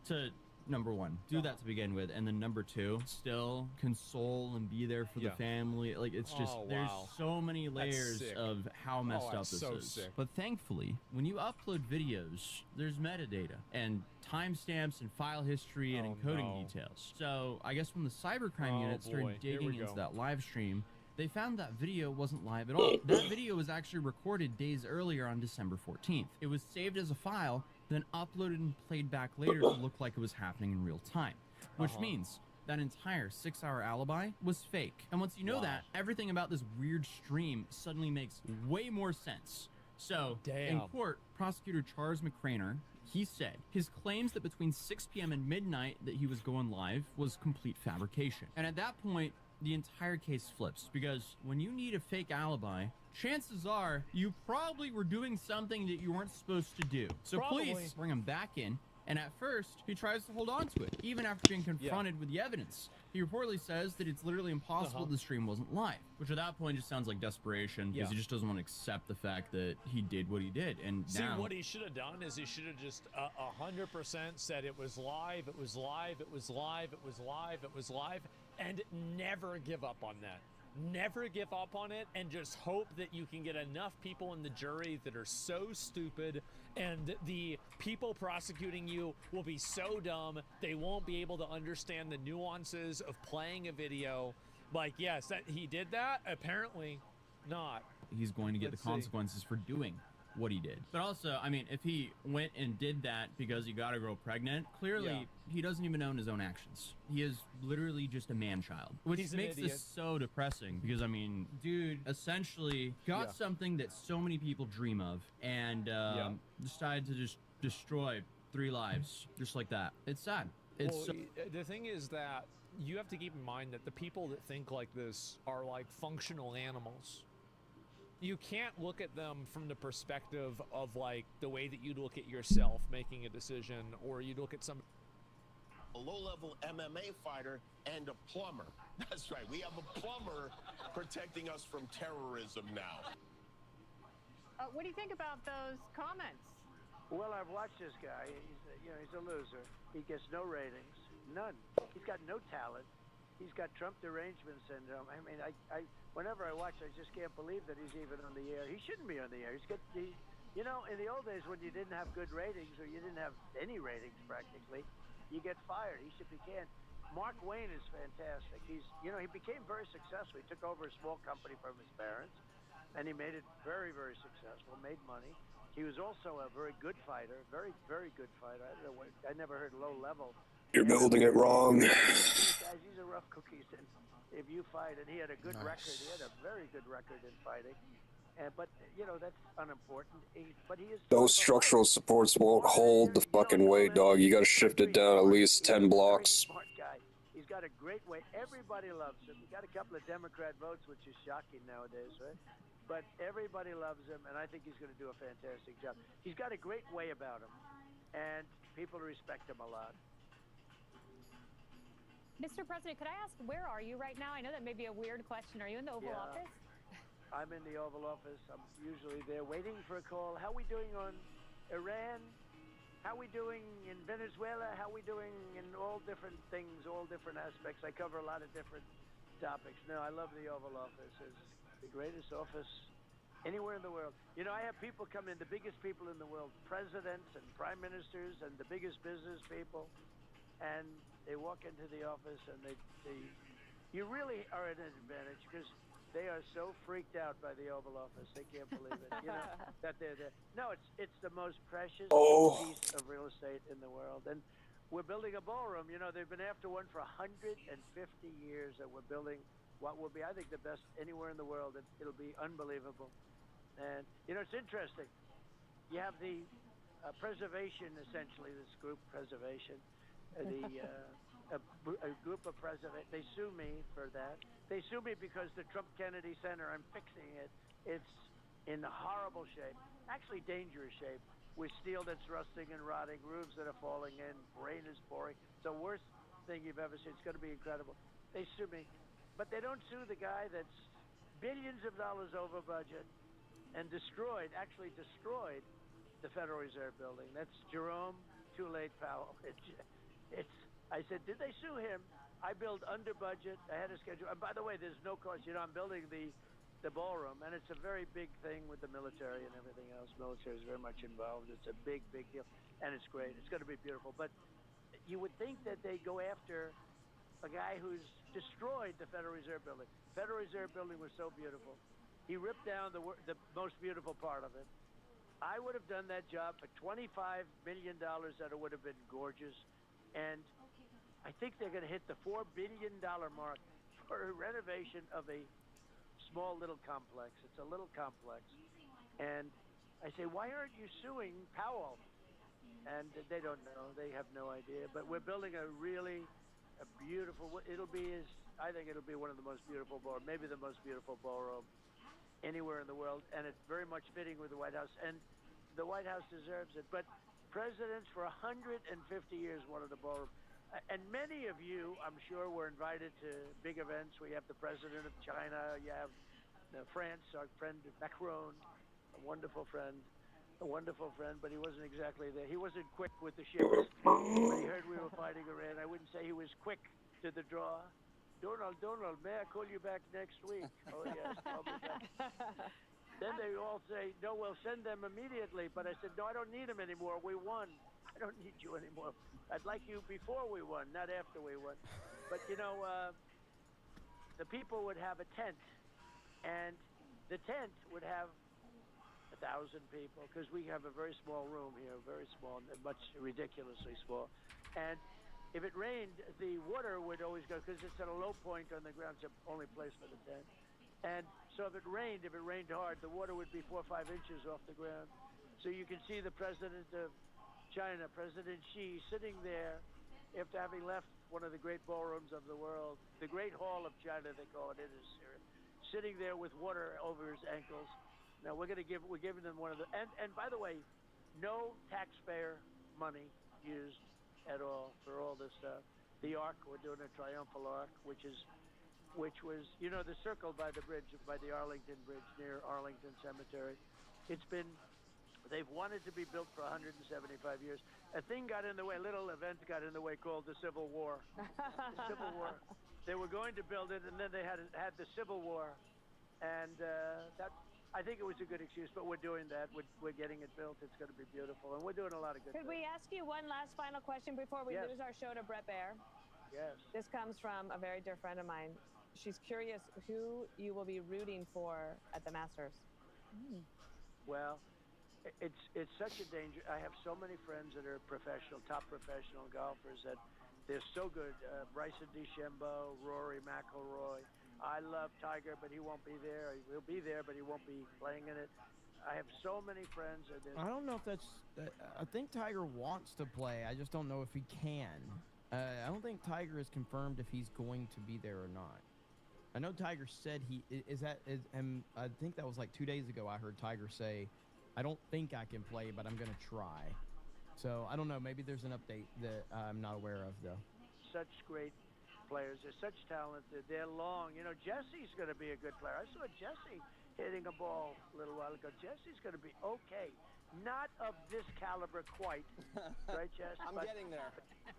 M: to number one, do that to begin with, and then number two, still console and be there for the family. Like, it's just, there's so many layers of how messed up this is.
K: Sick.
M: But thankfully, when you upload videos, there's metadata and timestamps and file history and encoding details. So I guess when the cybercrime unit started digging into that live stream, they found that video wasn't live at all. That video was actually recorded days earlier on December 14th. It was saved as a file, then uploaded and played back later to look like it was happening in real time, which means that entire 6-hour alibi was fake. And once you know that, everything about this weird stream suddenly makes way more sense. So, in court, prosecutor Charles McCraner, he said his claims that between 6 p.m. and midnight that he was going live was complete fabrication. And at that point, the entire case flips, because when you need a fake alibi, chances are you probably were doing something that you weren't supposed to do. So police bring him back in, and at first, he tries to hold on to it, even after being confronted with the evidence. He reportedly says that it's literally impossible the stream wasn't live, which at that point just sounds like desperation, because he just doesn't want to accept the fact that he did what he did. And
K: See,
M: now,
K: what he should have done is he should have just 100% said it was live, it was live, it was live, it was live, it was live, and never give up on that. Never give up on it, and just hope that you can get enough people in the jury that are so stupid, and the people prosecuting you will be so dumb they won't be able to understand the nuances of playing a video. Like, yes, that he did that? Apparently not.
M: he's going to get the consequences for doing what he did. But also, I mean, if he went and did that because he got a girl pregnant, clearly he doesn't even own his own actions. He is literally just a man-child, which makes this so depressing because, I mean, dude essentially got something that so many people dream of and decided to just destroy 3 lives just like that. It's sad. It's
K: well, the thing is that you have to keep in mind that the people that think like this are like functional animals. You can't look at them from the perspective of like the way that you look at yourself making a decision, or you look at some
J: a low-level MMA fighter and a plumber. That's right. We have a plumber protecting us from terrorism now.
E: What do you think about those comments?
A: Well, I've watched this guy. He's a loser. He gets no ratings, none. He's got no talent. He's got Trump derangement syndrome. I mean, whenever I watch, I just can't believe that he's even on the air. He shouldn't be on the air. You know, in the old days when you didn't have good ratings or you didn't have any ratings practically, you get fired. He should be canned. Mark Wayne is fantastic. He became very successful. He took over a small company from his parents, and he made it very, very successful. Made money. He was also a very good fighter. Very, very good fighter. I never heard low level.
C: You're building it wrong.
A: Guys, these are rough cookies, and if you fight, and he had a good record. He had a very good record in fighting. But that's unimportant. But he is.
C: Those structural supports won't hold the fucking weight, dog. You gotta shift it down at least 10 blocks.
A: Smart guy. He's got a great way. Everybody loves him. He got a couple of Democrat votes, which is shocking nowadays, right? But everybody loves him, and I think he's going to do a fantastic job. He's got a great way about him, and people respect him a lot.
E: Mr. President, could I ask, where are you right now? I know that may be a weird question. Are you in the Oval Office?
A: I'm in the Oval Office. I'm usually there waiting for a call. How are we doing on Iran? how we doing in Venezuela, how we doing in all different things, all different aspects. I cover a lot of different topics. No, I love the Oval Office. It's the greatest office anywhere in the world. You know, I have people come in, the biggest people in the world, presidents and prime ministers and the biggest business people, and they walk into the office and you really are at an advantage because they are so freaked out by the Oval Office. They can't believe it. You know, that they're there. No, it's the most precious piece of real estate in the world. And we're building a ballroom. You know, they've been after one for 150 years, and we're building what will be, I think, the best anywhere in the world. It'll be unbelievable. And, you know, it's interesting. You have the preservation, essentially, this group, preservation, a group of presidents. They sue me for that. They sue me because the Trump Kennedy Center, I'm fixing it. It's in horrible shape, actually dangerous shape, with steel that's rusting and rotting, roofs that are falling in, rain is pouring. It's the worst thing you've ever seen. It's going to be incredible. They sue me, but they don't sue the guy that's billions of dollars over budget and actually destroyed the Federal Reserve Building. That's Jerome Too Late Powell. I said, did they sue him? I build under budget, ahead of schedule. And by the way, there's no cost. You know, I'm building the ballroom, and it's a very big thing with the military and everything else. Military is very much involved. It's a big, big deal, and it's great. It's going to be beautiful. But you would think that they go after a guy who's destroyed the Federal Reserve Building. Federal Reserve Building was so beautiful. He ripped down the most beautiful part of it. I would have done that job for $25 million. That it would have been gorgeous. And I think they're going to hit the $4 billion mark for a renovation of a small little complex. It's a little complex. And I say, why aren't you suing Powell? And they don't know. They have no idea. But we're building a beautiful, I think it'll be one of the most beautiful ballrooms, maybe the most beautiful ballroom anywhere in the world. And it's very much fitting with the White House. And the White House deserves it. But presidents for 150 years wanted a ballroom. And many of you, I'm sure, were invited to big events. We have the president of China. You have France, our friend Macron, a wonderful friend, but he wasn't exactly there. He wasn't quick with the ships. When he heard we were fighting Iran, I wouldn't say he was quick to the draw. Donald, may I call you back next week? Oh, yes, I'll be back. Then they all say, no, we'll send them immediately. But I said, no, I don't need them anymore. We won. I don't need you anymore. I'd like you before we won, not after we won. But, you know, the people would have a tent, and the tent would have 1,000 people, because we have a very small room here, very small, much ridiculously small. And if it rained, the water would always go, because it's at a low point on the ground. It's the only place for the tent. And so if it rained hard, the water would be 4 or 5 inches off the ground. So you can see the president of China, President Xi, sitting there after having left one of the great ballrooms of the world, the Great Hall of China, they call it, sitting there with water over his ankles. Now we're giving them one of the, and by the way, no taxpayer money used at all for all this stuff. The Ark, we're doing a triumphal Ark, which was, you know, the circle by the bridge, by the Arlington Bridge near Arlington Cemetery. They've wanted to be built for 175 years. A thing got in the way, a little event got in the way called the Civil War. The Civil War. They were going to build it, and then they had the Civil War. And I think it was a good excuse, but we're doing that. We're getting it built. It's going to be beautiful, and we're doing a lot of good things.
E: Could we ask you one last final question before we lose our show to Brett Baer?
A: Yes.
E: This comes from a very dear friend of mine. She's curious who you will be rooting for at the Masters.
A: Well, it's such a danger. I have so many friends that are top professional golfers that they're so good. Bryson DeChambeau, Rory McIlroy. I love Tiger, but he won't be there. He'll be there, but he won't be playing in it. I have so many friends.
D: I don't know if I think Tiger wants to play. I just don't know if he can. I don't think Tiger is confirmed if he's going to be there or not. I know Tiger said and I think that was like 2 days ago I heard Tiger say, I don't think I can play, but I'm going to try. So I don't know. Maybe there's an update that I'm not aware of, though.
A: Such great players. They're such talented. They're long. You know, Jesse's going to be a good player. I saw Jesse hitting a ball a little while ago. Jesse's going to be okay. Not of this caliber quite, right, Jess?
B: I'm getting there.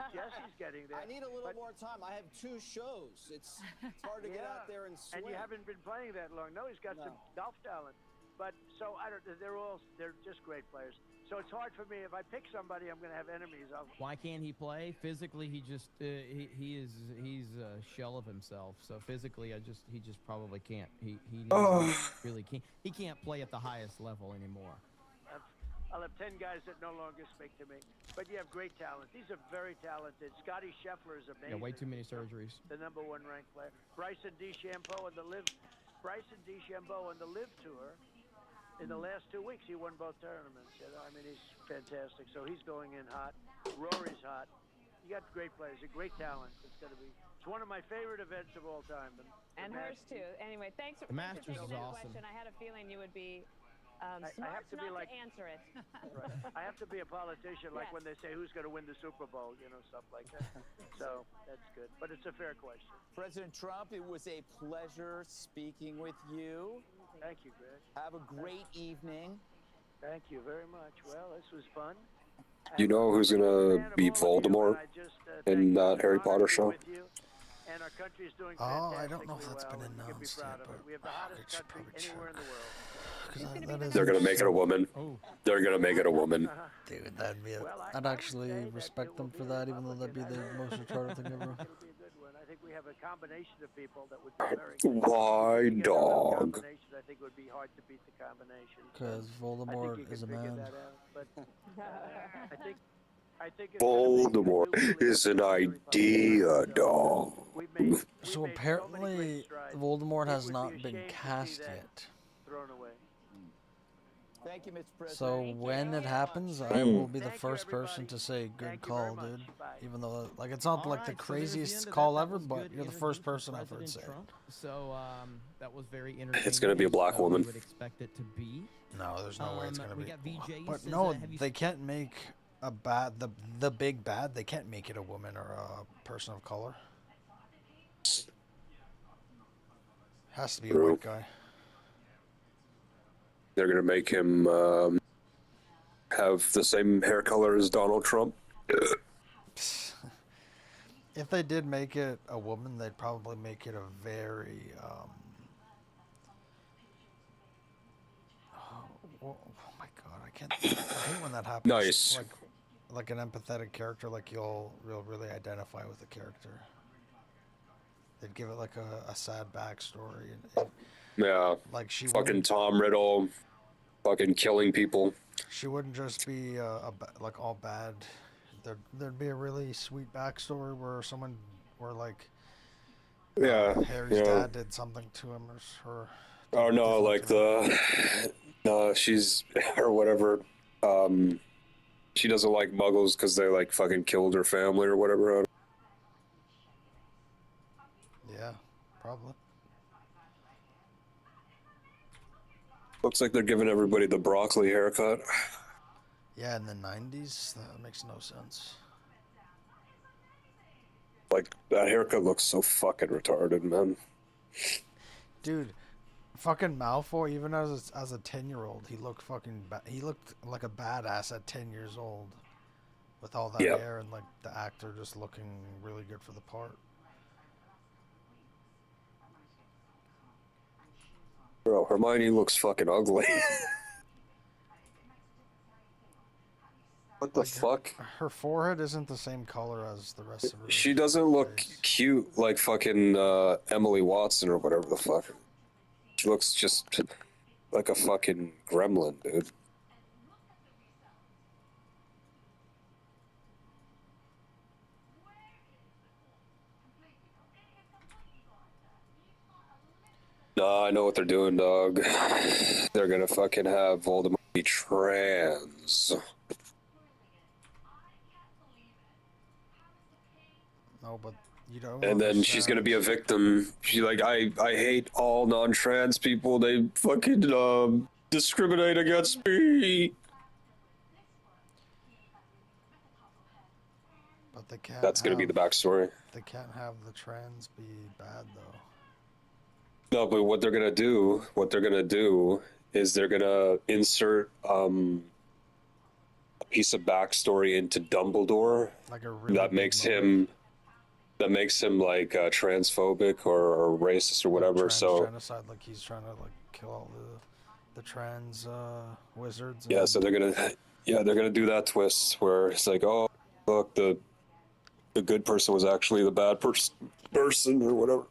A: Jesse's getting there.
B: I need a little more time. I have 2 shows. It's hard to get out there and swing.
A: And you haven't been playing that long. No, he's got some golf talent. But so I don't. They're just great players. So it's hard for me. If I pick somebody, I'm going to have enemies.
D: Why can't he play? Physically, he's a shell of himself. So physically, he just probably can't. He really can't. He can't play at the highest level anymore.
A: I'll have 10 guys that no longer speak to me. But you have great talent. These are very talented. Scotty Scheffler is amazing.
D: Yeah, way too many surgeries.
A: The #1 ranked player. Bryson DeChambeau on the Live Tour. In the last 2 weeks, he won both tournaments. You know, I mean, he's fantastic. So he's going in hot. Rory's hot. You got great players, a great talent. It's one of my favorite events of all time.
E: And hers too. Anyway, thanks for taking that question. I had a feeling you would be smart
A: I have to be
E: enough to answer it.
A: Right. I have to be a politician, like when they say who's going to win the Super Bowl, you know, stuff like that. So that's good. But it's a fair question.
N: President Trump, it was a pleasure speaking with you.
A: Thank you, Greg.
N: Have a great evening.
A: Thank you very much. Well, this was fun.
C: You know who's gonna beat Voldemort in that Harry Potter show?
A: And our country is doing
F: I don't know if that's been announced yet, but
A: we have the hottest country anywhere in the world.
C: They're gonna make it a woman. They're gonna make it a woman.
F: Dude, that'd be I'd actually respect them for that, even though that'd be the most retarded thing ever.
A: I think we have a combination of people that would be very good.
C: Why, dog?
A: I think it would be hard to beat the combination.
F: Because Voldemort is a man.
A: I think
C: Voldemort is an idea, dog.
F: So apparently, Voldemort has not been cast yet.
A: Thrown away.
N: Thank you, Mr. President.
F: So when it happens, I will be the first person to say good call, dude. Even though, like, it's not like the craziest call ever, but you're the first person I've heard say it.
D: So that was very entertaining.
C: It's gonna be a black woman.
D: Would expect it to be.
F: No, there's no way it's gonna be.
D: We got VJ.
F: But no, they can't make a bad the big bad. They can't make it a woman or a person of color. Has to be a white guy.
C: They're gonna make him have the same hair color as Donald Trump.
F: If they did make it a woman, they'd probably make it a very oh my god, I hate when that happens.
C: Nice.
F: Like an empathetic character, like you'll really identify with the character. They'd give it like a sad backstory and
C: Yeah.
F: like she
C: fucking Tom Riddle, fucking killing people.
F: She wouldn't just be like all bad. There'd be a really sweet backstory where like Harry's dad did something to him or her.
C: Oh no, like she's or whatever. She doesn't like Muggles because they like fucking killed her family or whatever.
F: Yeah, probably.
C: Looks like they're giving everybody the broccoli haircut.
F: Yeah, in the 90s, that makes no sense.
C: Like, that haircut looks so fucking retarded, man.
F: Dude, fucking Malfoy, even as a 10-year-old, he looked he looked like a badass at 10 years old. With all that hair and, like, the actor just looking really good for the part.
C: Bro, Hermione looks fucking ugly. What the fuck?
F: Her forehead isn't the same color as the rest of her.
C: She doesn't look cute like fucking Emily Watson or whatever the fuck. She looks just like a fucking gremlin, dude. No, I know what they're doing, dog. They're gonna fucking have Voldemort be trans.
F: No, but you don't.
C: And then she's gonna be a victim. She like, I hate all non-trans people. They fucking discriminate against me.
F: But they can't.
C: That's gonna be the backstory.
F: They can't have the trans be bad though.
C: No, but what they're gonna do is they're gonna insert a piece of backstory into Dumbledore
F: Like a really
C: that
F: big
C: makes
F: moment.
C: him like transphobic or racist or whatever.
F: Trans
C: So
F: genocide, like he's trying to like kill all the trans wizards.
C: yeah, so they're gonna do that twist where it's like, oh look, the good person was actually the bad person or whatever.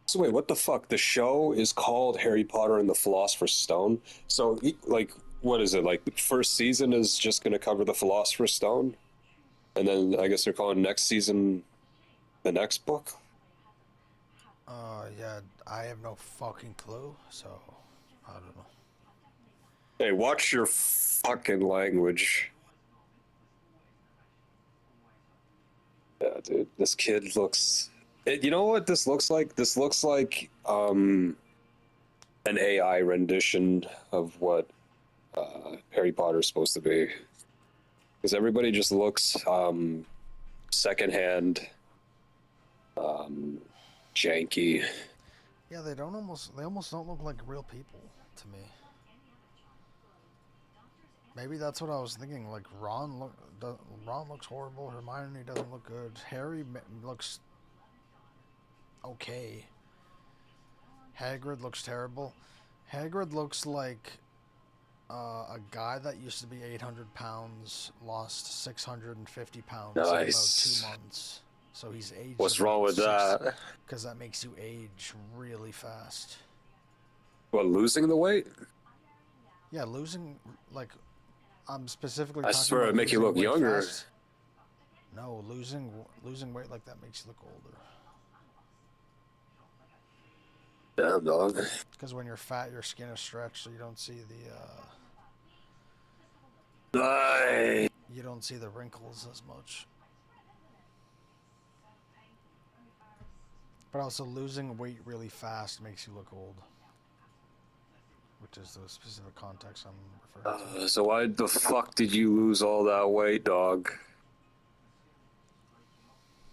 C: So wait, what the fuck? The show is called Harry Potter and the Philosopher's Stone. So like, what is it? Like the first season is just gonna cover the Philosopher's Stone, and then I guess they're calling next season the next book.
F: Yeah, I have no fucking clue, so I don't know.
C: Hey, watch your fucking language. Yeah, dude, this kid looks. You know what this looks like? This looks like an AI rendition of what Harry Potter is supposed to be, because everybody just looks secondhand, janky.
F: Yeah, they almost don't look like real people to me. Maybe that's what I was thinking. Like Ron looks horrible. Hermione doesn't look good. Harry looks okay. Hagrid looks terrible. Hagrid looks like a guy that used to be 800 pounds, lost 650 pounds in
C: Nice.
F: about 2 months. So he's aged.
C: What's wrong with that?
F: Because that makes you age really fast.
C: What, losing the weight?
F: Yeah, losing, like, I'm specifically
C: I
F: talking
C: swear
F: about
C: it'd make you
F: losing
C: look
F: weight
C: younger.
F: fast. No, losing weight like that makes you look older.
C: Damn, dog.
F: Because when you're fat, your skin is stretched, so you don't see you don't see the wrinkles as much. But also, losing weight really fast makes you look old. Which is the specific context I'm referring to.
C: So why the fuck did you lose all that weight, dog?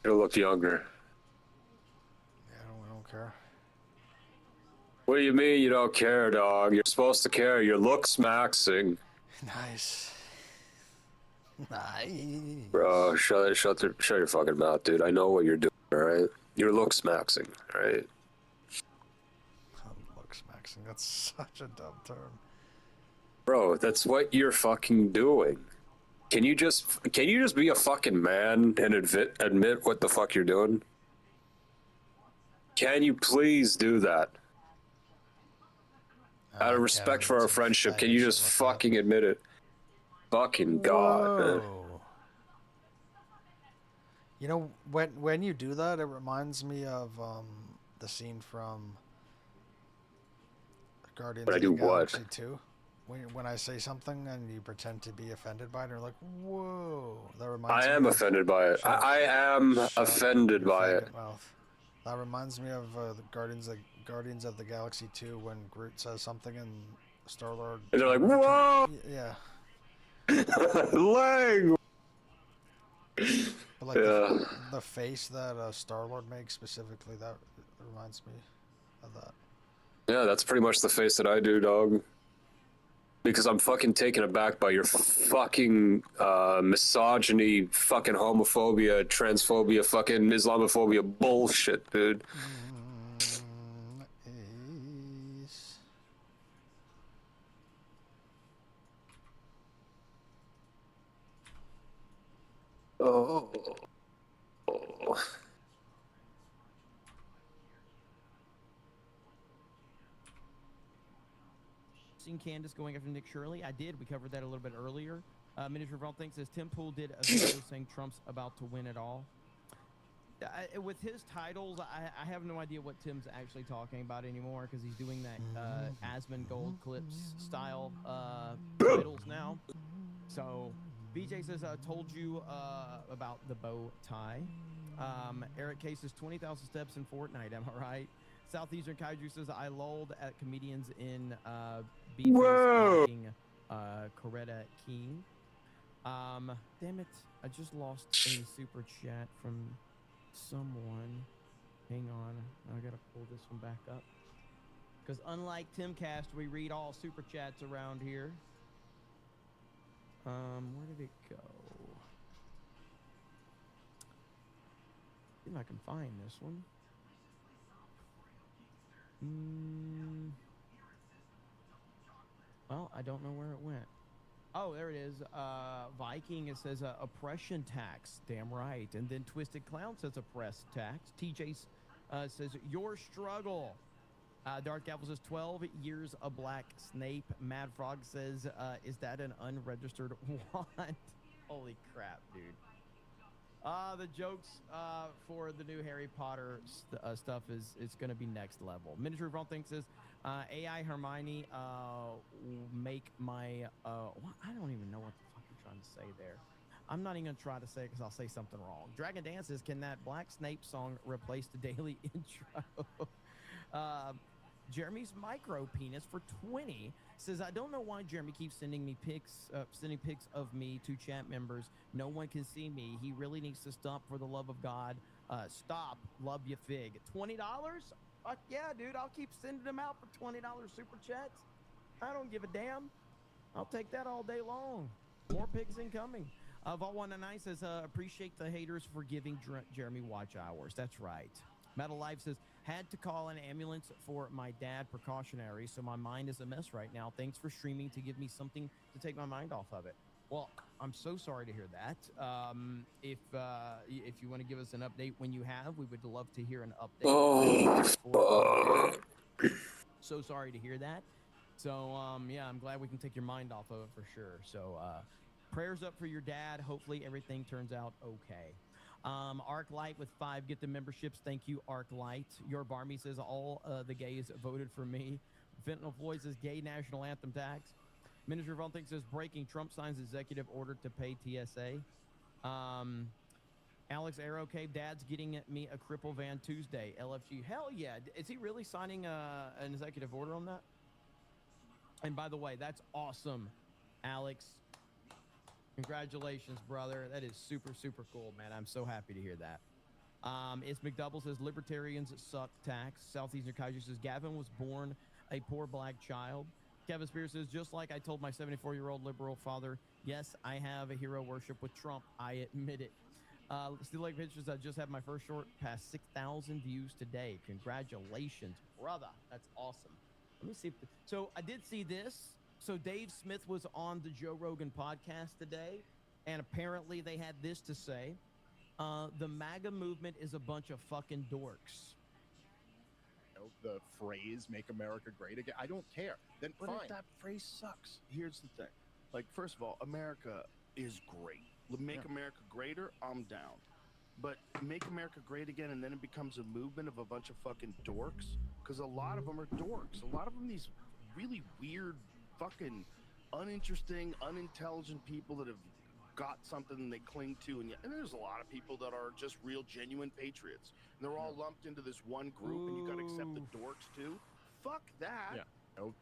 C: You look younger.
F: Yeah, I don't care.
C: What do you mean you don't care, dog? You're supposed to care. Your looks maxing.
F: Nice. Nice.
C: Bro, shut your fucking mouth, dude. I know what you're doing, alright? Your looks maxing, alright?
F: Looks maxing. That's such a dumb term.
C: Bro, that's what you're fucking doing. Can you just be a fucking man and admit what the fuck you're doing? Can you please do that? Out of respect for our friendship, can you just fucking admit it? Fucking God, man.
F: You know, when you do that, it reminds me of the scene from Guardians of the Galaxy 2. When I say something and you pretend to be offended by it, you're like, whoa. That reminds me. I am
C: offended by it. I am offended by it.
F: Mouth. That reminds me of the Guardians of the Galaxy 2 when Groot says something and Star-Lord.
C: And they're like, whoa!
F: Yeah.
C: Lang!
F: But like the face that Star-Lord makes specifically, that reminds me of that.
C: Yeah, that's pretty much the face that I do, dog. Because I'm fucking taken aback by your fucking misogyny, fucking homophobia, transphobia, fucking Islamophobia bullshit, dude. Oh.
D: Seen Candace going after Nick Shirley? I did. We covered that a little bit earlier. Miniature Vault thinks says Tim Pool did a video saying Trump's about to win it all. With his titles, I have no idea what Tim's actually talking about anymore because he's doing that Asmund Gold Clips style titles now. So BJ says, I told you about the bow tie. Eric K says 20,000 steps in Fortnite. Am I right? Southeastern Kaiju says I lulled at comedians in B-Face liking Coretta King. Damn it. I just lost a super chat from someone. Hang on. I gotta pull this one back up. Because unlike Timcast, we read all super chats around here. Where did it go? See if I can find this one. Well, I don't know where it went. Oh, there it is. Viking, it says oppression tax. Damn right. And then Twisted Clown says oppress tax. TJ says your struggle. Dark Apple says 12 years a black Snape. Mad Frog says, is that an unregistered want? Holy crap, dude. The jokes for the new Harry Potter stuff is going to be next level. Miniature Von Think says, AI Hermione make my... I don't even know what the fuck you're trying to say there. I'm not even going to try to say it because I'll say something wrong. Dragon Dance says, can that Black Snape song replace the daily intro? Jeremy's micro penis for 20 says, I don't know why Jeremy keeps sending me pics of me to chat members. No one can see me. He really needs to stop, for the love of God. Stop. Love you, Fig. $20? Fuck yeah, dude. I'll keep sending them out for $20 super chats. I don't give a damn. I'll take that all day long. More pics incoming. Vault199 says, appreciate the haters for giving Jeremy watch hours. That's right. Metal Life says, had to call an ambulance for my dad, precautionary, so my mind is a mess right now. Thanks for streaming to give me something to take my mind off of it. Well, I'm so sorry to hear that. If you want to give us an update when you have, we would love to hear an update. So sorry to hear that. So, yeah, I'm glad we can take your mind off of it for sure. So, prayers up for your dad. Hopefully everything turns out okay. Arc Light with 5 get the memberships. Thank you, Arc Light. Your Barmy says all the gays voted for me. Fentanyl Floyd says gay national anthem tax. Minister Von Think says breaking Trump signs executive order to pay TSA. Alex Arrow Cave, Dad's getting me a cripple van Tuesday. LFG. Hell yeah. Is he really signing an executive order on that? And by the way, that's awesome, Alex. Congratulations, brother. That is super, super cool, man. I'm so happy to hear that. It's McDouble says, libertarians suck tax. Southeastern Kaiju says, Gavin was born a poor black child. Kevin Spears says, just like I told my 74-year-old liberal father, yes, I have a hero worship with Trump. I admit it. Steel Lake Pictures, I just had my first short past 6,000 views today. Congratulations, brother. That's awesome. Let me see. If so I did see this. So Dave Smith was on the Joe Rogan podcast today, and apparently they had this to say. The MAGA movement is a bunch of fucking dorks.
J: The phrase "Make America Great Again." I don't care. Then
O: But
J: fine.
O: if that phrase sucks, here's the thing. Like, first of all, America is great. Make America greater, I'm down. But make America great again, and then it becomes a movement of a bunch of fucking dorks? Because a lot of them are dorks. A lot of them, these really weird, fucking uninteresting, unintelligent people that have got something they cling to, and there's a lot of people that are just real genuine patriots, and they're all lumped into this one group. And you got to accept the dorks too. Fuck that.
J: Yeah.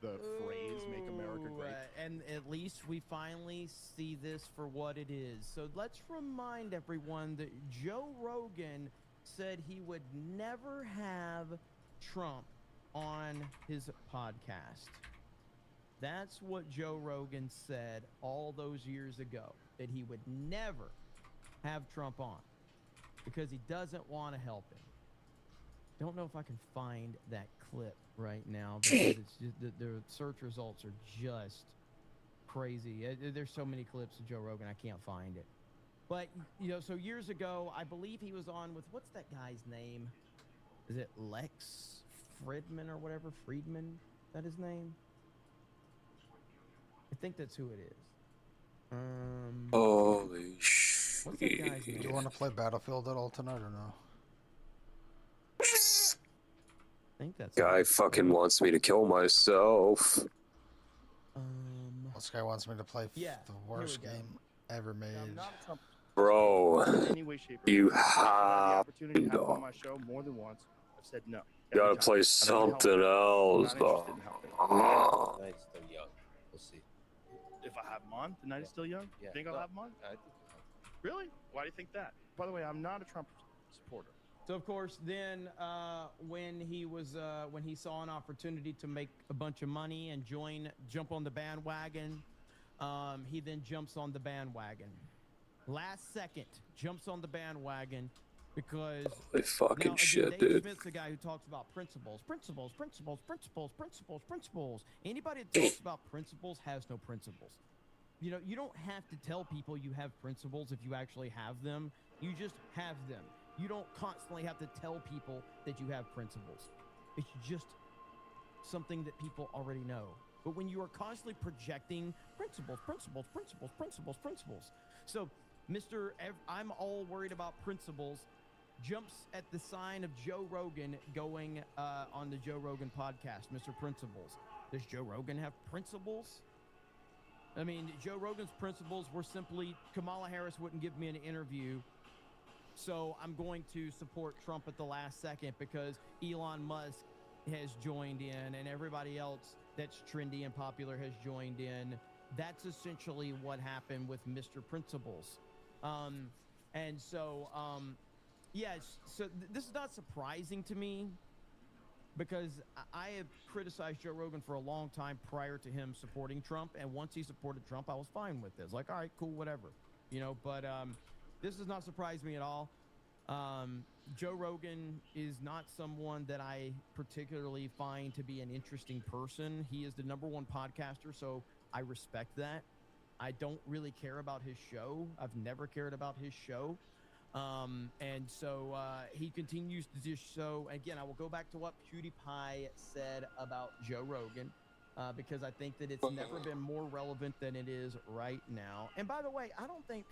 J: The phrase "Make America Great."
D: And at least we finally see this for what it is. So let's remind everyone that Joe Rogan said he would never have Trump on his podcast. That's what Joe Rogan said all those years ago, that he would never have Trump on because he doesn't want to help him. Don't know if I can find that clip right now because it's just the search results are just crazy. There's so many clips of Joe Rogan, I can't find it. But, you know, so years ago, I believe he was on with, what's that guy's name? Is it Lex Friedman or whatever? Friedman? Is that his name? I think that's who it is.
C: Holy
D: What's that guy's
C: shit.
D: name?
F: Do you want to play Battlefield at all tonight or no?
D: I think that's
C: Guy fucking wants me to kill myself.
F: This guy wants me to play
D: Yeah,
F: the worst game ever made.
O: I'm not Trump.
C: Bro,
O: in any way, shape, or
C: you
O: form. I've had the
C: have
O: opportunity to have him
C: to.
O: on my show more than once. I've said no.
C: You gotta
O: every time.
C: play
O: I don't wanna help
C: something
O: him. I'm
C: else,
O: not interested in helping.
C: though.
P: Knight's still young. We'll see.
O: If I have him on, the night is still young.
P: Yeah.
O: You think I'll
P: No,
O: have him on?
P: I think you'll have him.
O: Really? Why do you think that? By the way, I'm not a Trump supporter.
D: So of course, then when he saw an opportunity to make a bunch of money and jump on the bandwagon, he then jumps on the bandwagon. Last second, jumps on the bandwagon because
C: Holy fucking
D: now, again,
C: shit,
D: Dave
C: dude.
D: Smith's the guy who talks about principles. Anybody that talks about principles has no principles. You know, you don't have to tell people you have principles if you actually have them. You just have them. You don't constantly have to tell people that you have principles. It's just something that people already know. But when you are constantly projecting principles. So, I'm all worried about principles jumps at the sign of Joe Rogan going on the Joe Rogan podcast, Mr. Principles. Does Joe Rogan have principles? I mean, Joe Rogan's principles were simply Kamala Harris wouldn't give me an interview, so I'm going to support Trump at the last second because Elon Musk has joined in and everybody else that's trendy and popular has joined in. That's essentially what happened with Mr. Principles. This is not surprising to me because I have criticized Joe Rogan for a long time prior to him supporting Trump, and once he supported Trump, I was fine with this. Like, all right, cool, whatever. You know, but this does not surprise me at all. Joe Rogan is not someone that I particularly find to be an interesting person. He is the #1 podcaster, so I respect that. I don't really care about his show. I've never cared about his show. He continues to do so. Again, I will go back to what PewDiePie said about Joe Rogan, because I think that it's never been more relevant than it is right now. And by the way, I don't even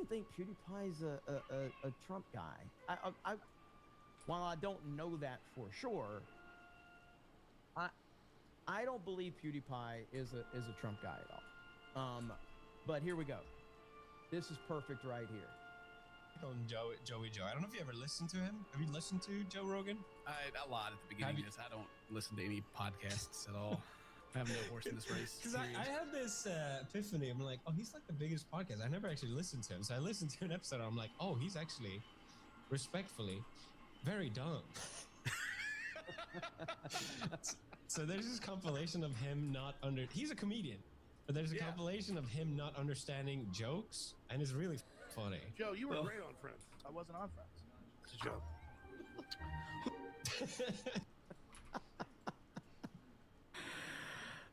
D: think PewDiePie's a Trump guy. While I don't know that for sure, I don't believe PewDiePie is a Trump guy at all. But here we go. This is perfect right here.
Q: On Joey Joe. I don't know if you ever listened to him. Have you listened to Joe Rogan?
R: A lot at the beginning. Yes, I don't listen to any podcasts at all. I have no horse in this race.
Q: Because I had this epiphany. I'm like, oh, he's like the biggest podcast. I never actually listened to him. So I listened to an episode. And I'm like, oh, he's actually, respectfully, very dumb. So there's this compilation of him he's a comedian, but there's a compilation of him not understanding jokes, and it's really funny.
O: Joe, you were great on Friends. I wasn't on Friends. It's a joke.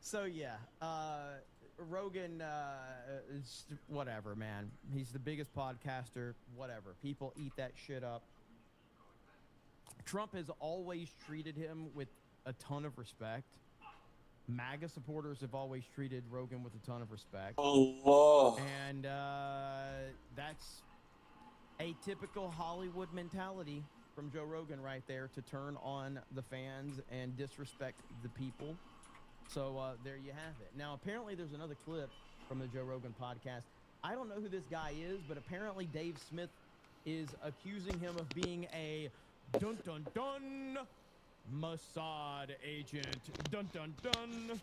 D: So yeah, Rogan, whatever, man. He's the biggest podcaster, whatever. People eat that shit up. Trump has always treated him with a ton of respect. MAGA supporters have always treated Rogan with a ton of respect.
C: Allah.
D: And that's a typical Hollywood mentality from Joe Rogan right there, to turn on the fans and disrespect the people. So there you have it. Now, apparently there's another clip from the Joe Rogan podcast. I don't know who this guy is, but apparently Dave Smith is accusing him of being a dun-dun-dun Mossad agent. Dun-dun-dun.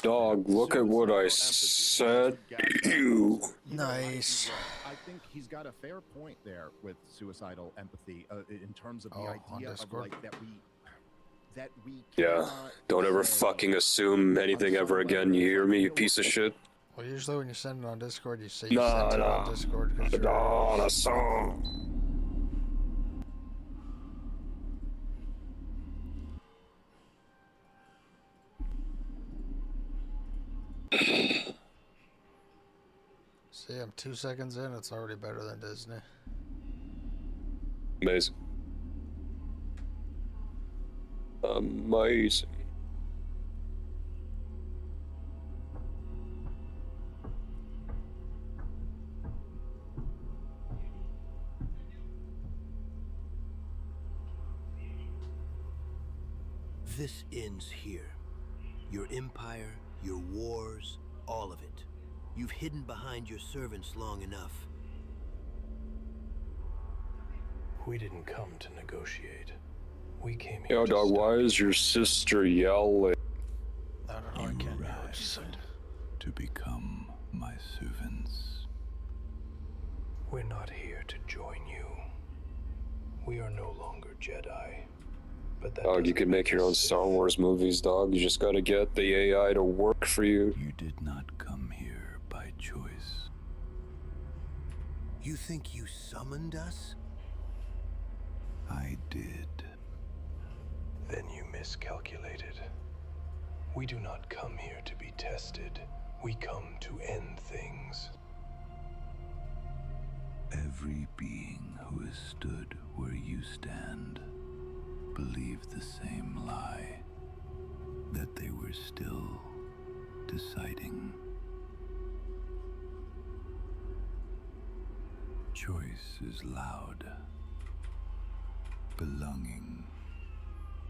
C: Dog, look at what I said to you.
F: Nice.
S: I think he's got a fair point there with suicidal empathy in terms of the idea of like that we
C: Yeah, don't ever fucking assume anything ever again. You hear me, you piece of shit?
F: Well, usually when you send it on Discord, you say you sent it on Discord.
C: No, that's so.
F: See, I'm 2 seconds in. It's already better than Disney.
C: Amazing. Amazing.
H: This ends here. Your empire, your wars, all of it. You've hidden behind your servants long enough.
T: We didn't come to negotiate. We came here
C: Yo,
T: to
C: dog,
T: stop
C: why is your sister yelling?
F: I don't know, I can't hear what she's saying.
T: to become my servants. We're not here to join you. We are no longer Jedi. But that
C: Dog, you can make your own Star Wars movies, dog. You just gotta get the AI to work for you.
T: You did not come here by choice.
H: You think you summoned us?
T: I did. Then you miscalculated. We do not come here to be tested. We come to end things. Every being who has stood where you stand believed the same lie, that they were still deciding. Choice is loud. Belonging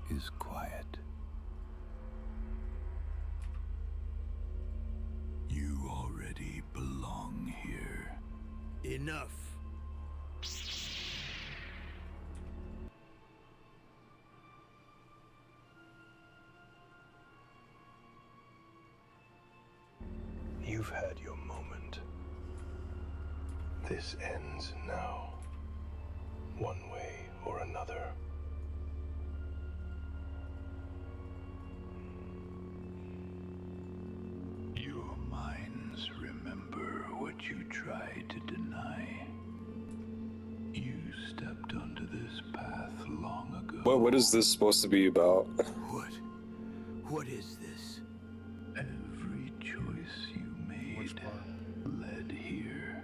T: is quiet. You already belong here.
H: Enough.
T: You've had your moment. This ends now. One way or another. Your minds remember what you tried to deny. You stepped onto this path long ago.
C: What is this supposed to be about?
H: What is this?
T: Every choice you made led here.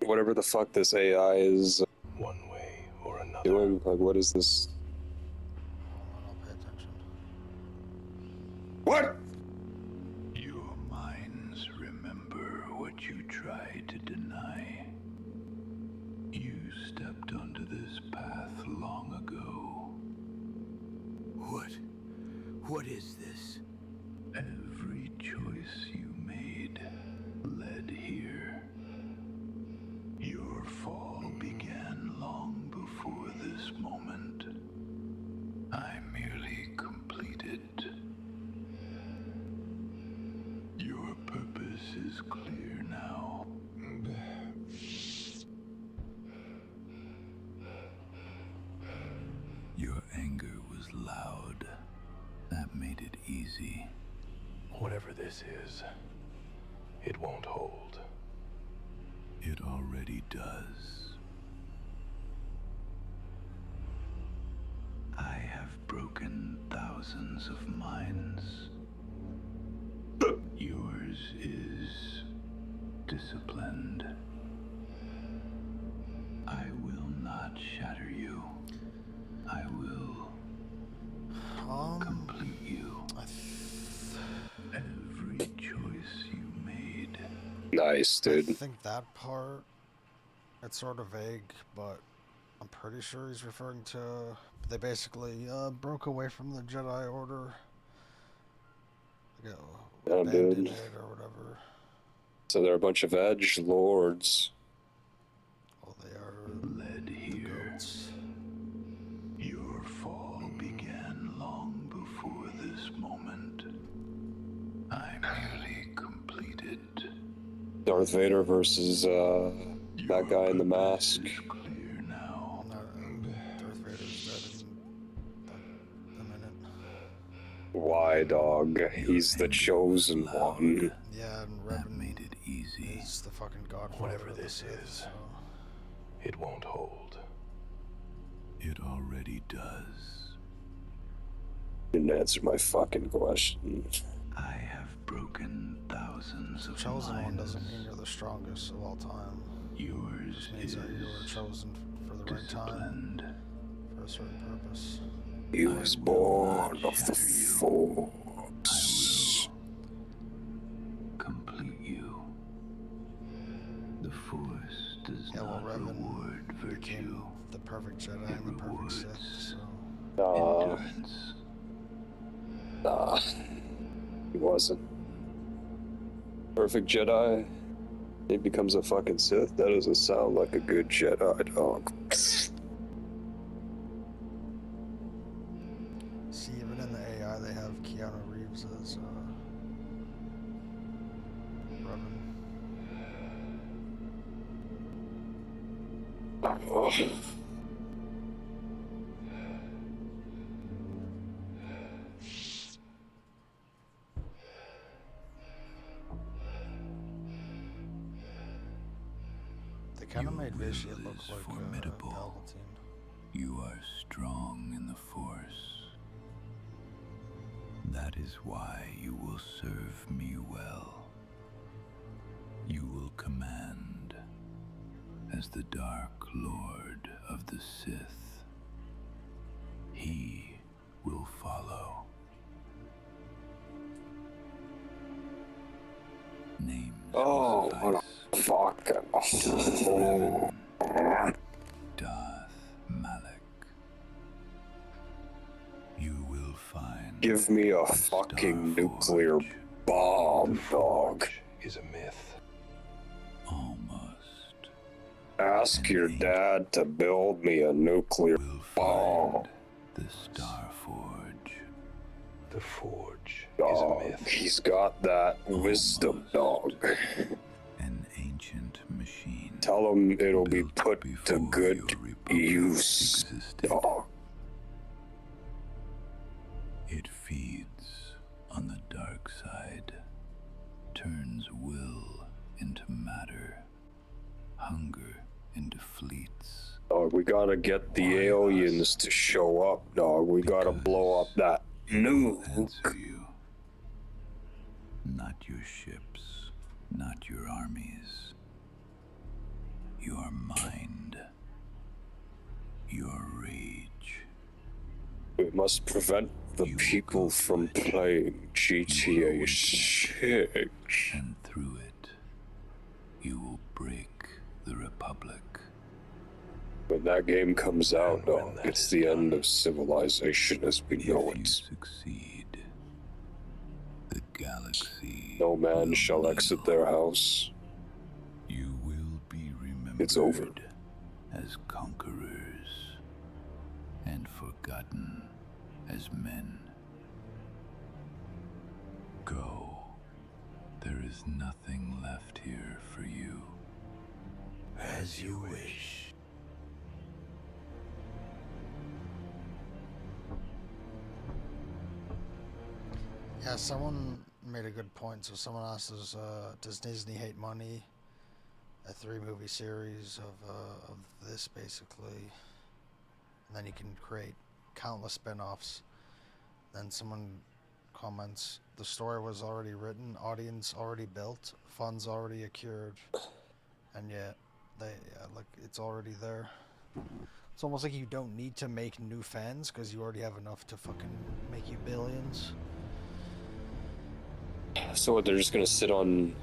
C: Whatever the fuck this AI is
T: One way or another.
C: doing, like, what is this?
F: I'll pay attention.
C: What?
T: Your minds remember what you tried to deny. You stepped onto this path long ago.
H: What is this?
T: Every choice you made led here. Your fall began long before this moment. I merely completed. Your purpose is clear now. Your anger was loud. That made it easy. Whatever this is, it won't hold. It already does. I have broken thousands of minds. Yours is disciplined. I will not shatter you. I will complete you. Every choice you made.
C: Nice, dude.
F: I think that part, it's sort of vague, but I'm pretty sure he's referring to, they basically broke away from the Jedi Order. Abandoned it or whatever.
C: So they're a bunch of edge lords.
F: Well, they are
T: led here.
F: Goats.
T: Your fall began long before this moment. I merely completed.
C: Darth Vader versus that guy in the mask.
T: Clear now.
F: Darth Vader's dead in a minute.
C: Why, dog? He's the chosen one.
F: Yeah, and Revan made it easy. Is the fucking godfather.
T: Whatever this is,
F: so.
T: it won't hold. It already does.
C: Didn't answer my fucking question.
T: I have broken thousands of
F: Chosen
T: minds.
F: one doesn't mean you're the strongest of all time.
T: Yours
F: just means that you were chosen for the right time, for a certain purpose.
C: He was born of the Force.
T: Complete you. The Force does not reward virtue.
F: The perfect Jedi and the perfect Sith. So.
T: Endurance.
C: Nah, he wasn't. Perfect Jedi. He becomes a fucking Sith. That doesn't sound like a good Jedi, dog.
F: See, even in the AI, they have Keanu Reeves as Revan.
C: Oh.
F: They kind of made Vishy look like
T: formidable.
F: Palpatine.
T: You are strong in the Force. That is why you will serve me well. You will command as the Dark Lord of the Sith. He will follow. Names
C: Oh, what a fucking... Oh.
T: Darth Malak. You will find...
C: Give me a fucking nuclear bomb, dog.
T: Is a myth. Almost.
C: Ask your dad to build me a nuclear bomb.
T: The Star Forge. The Forge
C: dog.
T: is a myth.
C: He's got that wisdom, dog.
T: An ancient machine.
C: Tell him it'll be put to good use, dog.
T: It feeds on the dark side, turns will into matter, hunger into fleets.
C: Dog, we gotta get the aliens to show up, dog. We gotta blow up that nuke.
T: Answer you. Not your ships, not your armies. Your mind. Your rage.
C: We must prevent the people from playing GTA 6.
T: And through it, you will break the Republic.
C: When that game comes out, dog, it's the end of civilization as we know it.
T: Succeed. The galaxy.
C: No man shall exit their house.
T: You will be remembered.
C: It's over.
T: As conquerors and forgotten as men. Go. There is nothing left here for you. As you wish.
F: Yeah, someone made a good point. So someone asked us, does Disney hate money? A 3-movie series of this, basically. And then you can create countless spin-offs. Then someone comments, the story was already written, audience already built, funds already accrued, and yet like it's already there. It's almost like you don't need to make new fans because you already have enough to fucking make you billions.
C: So what, they're just gonna sit on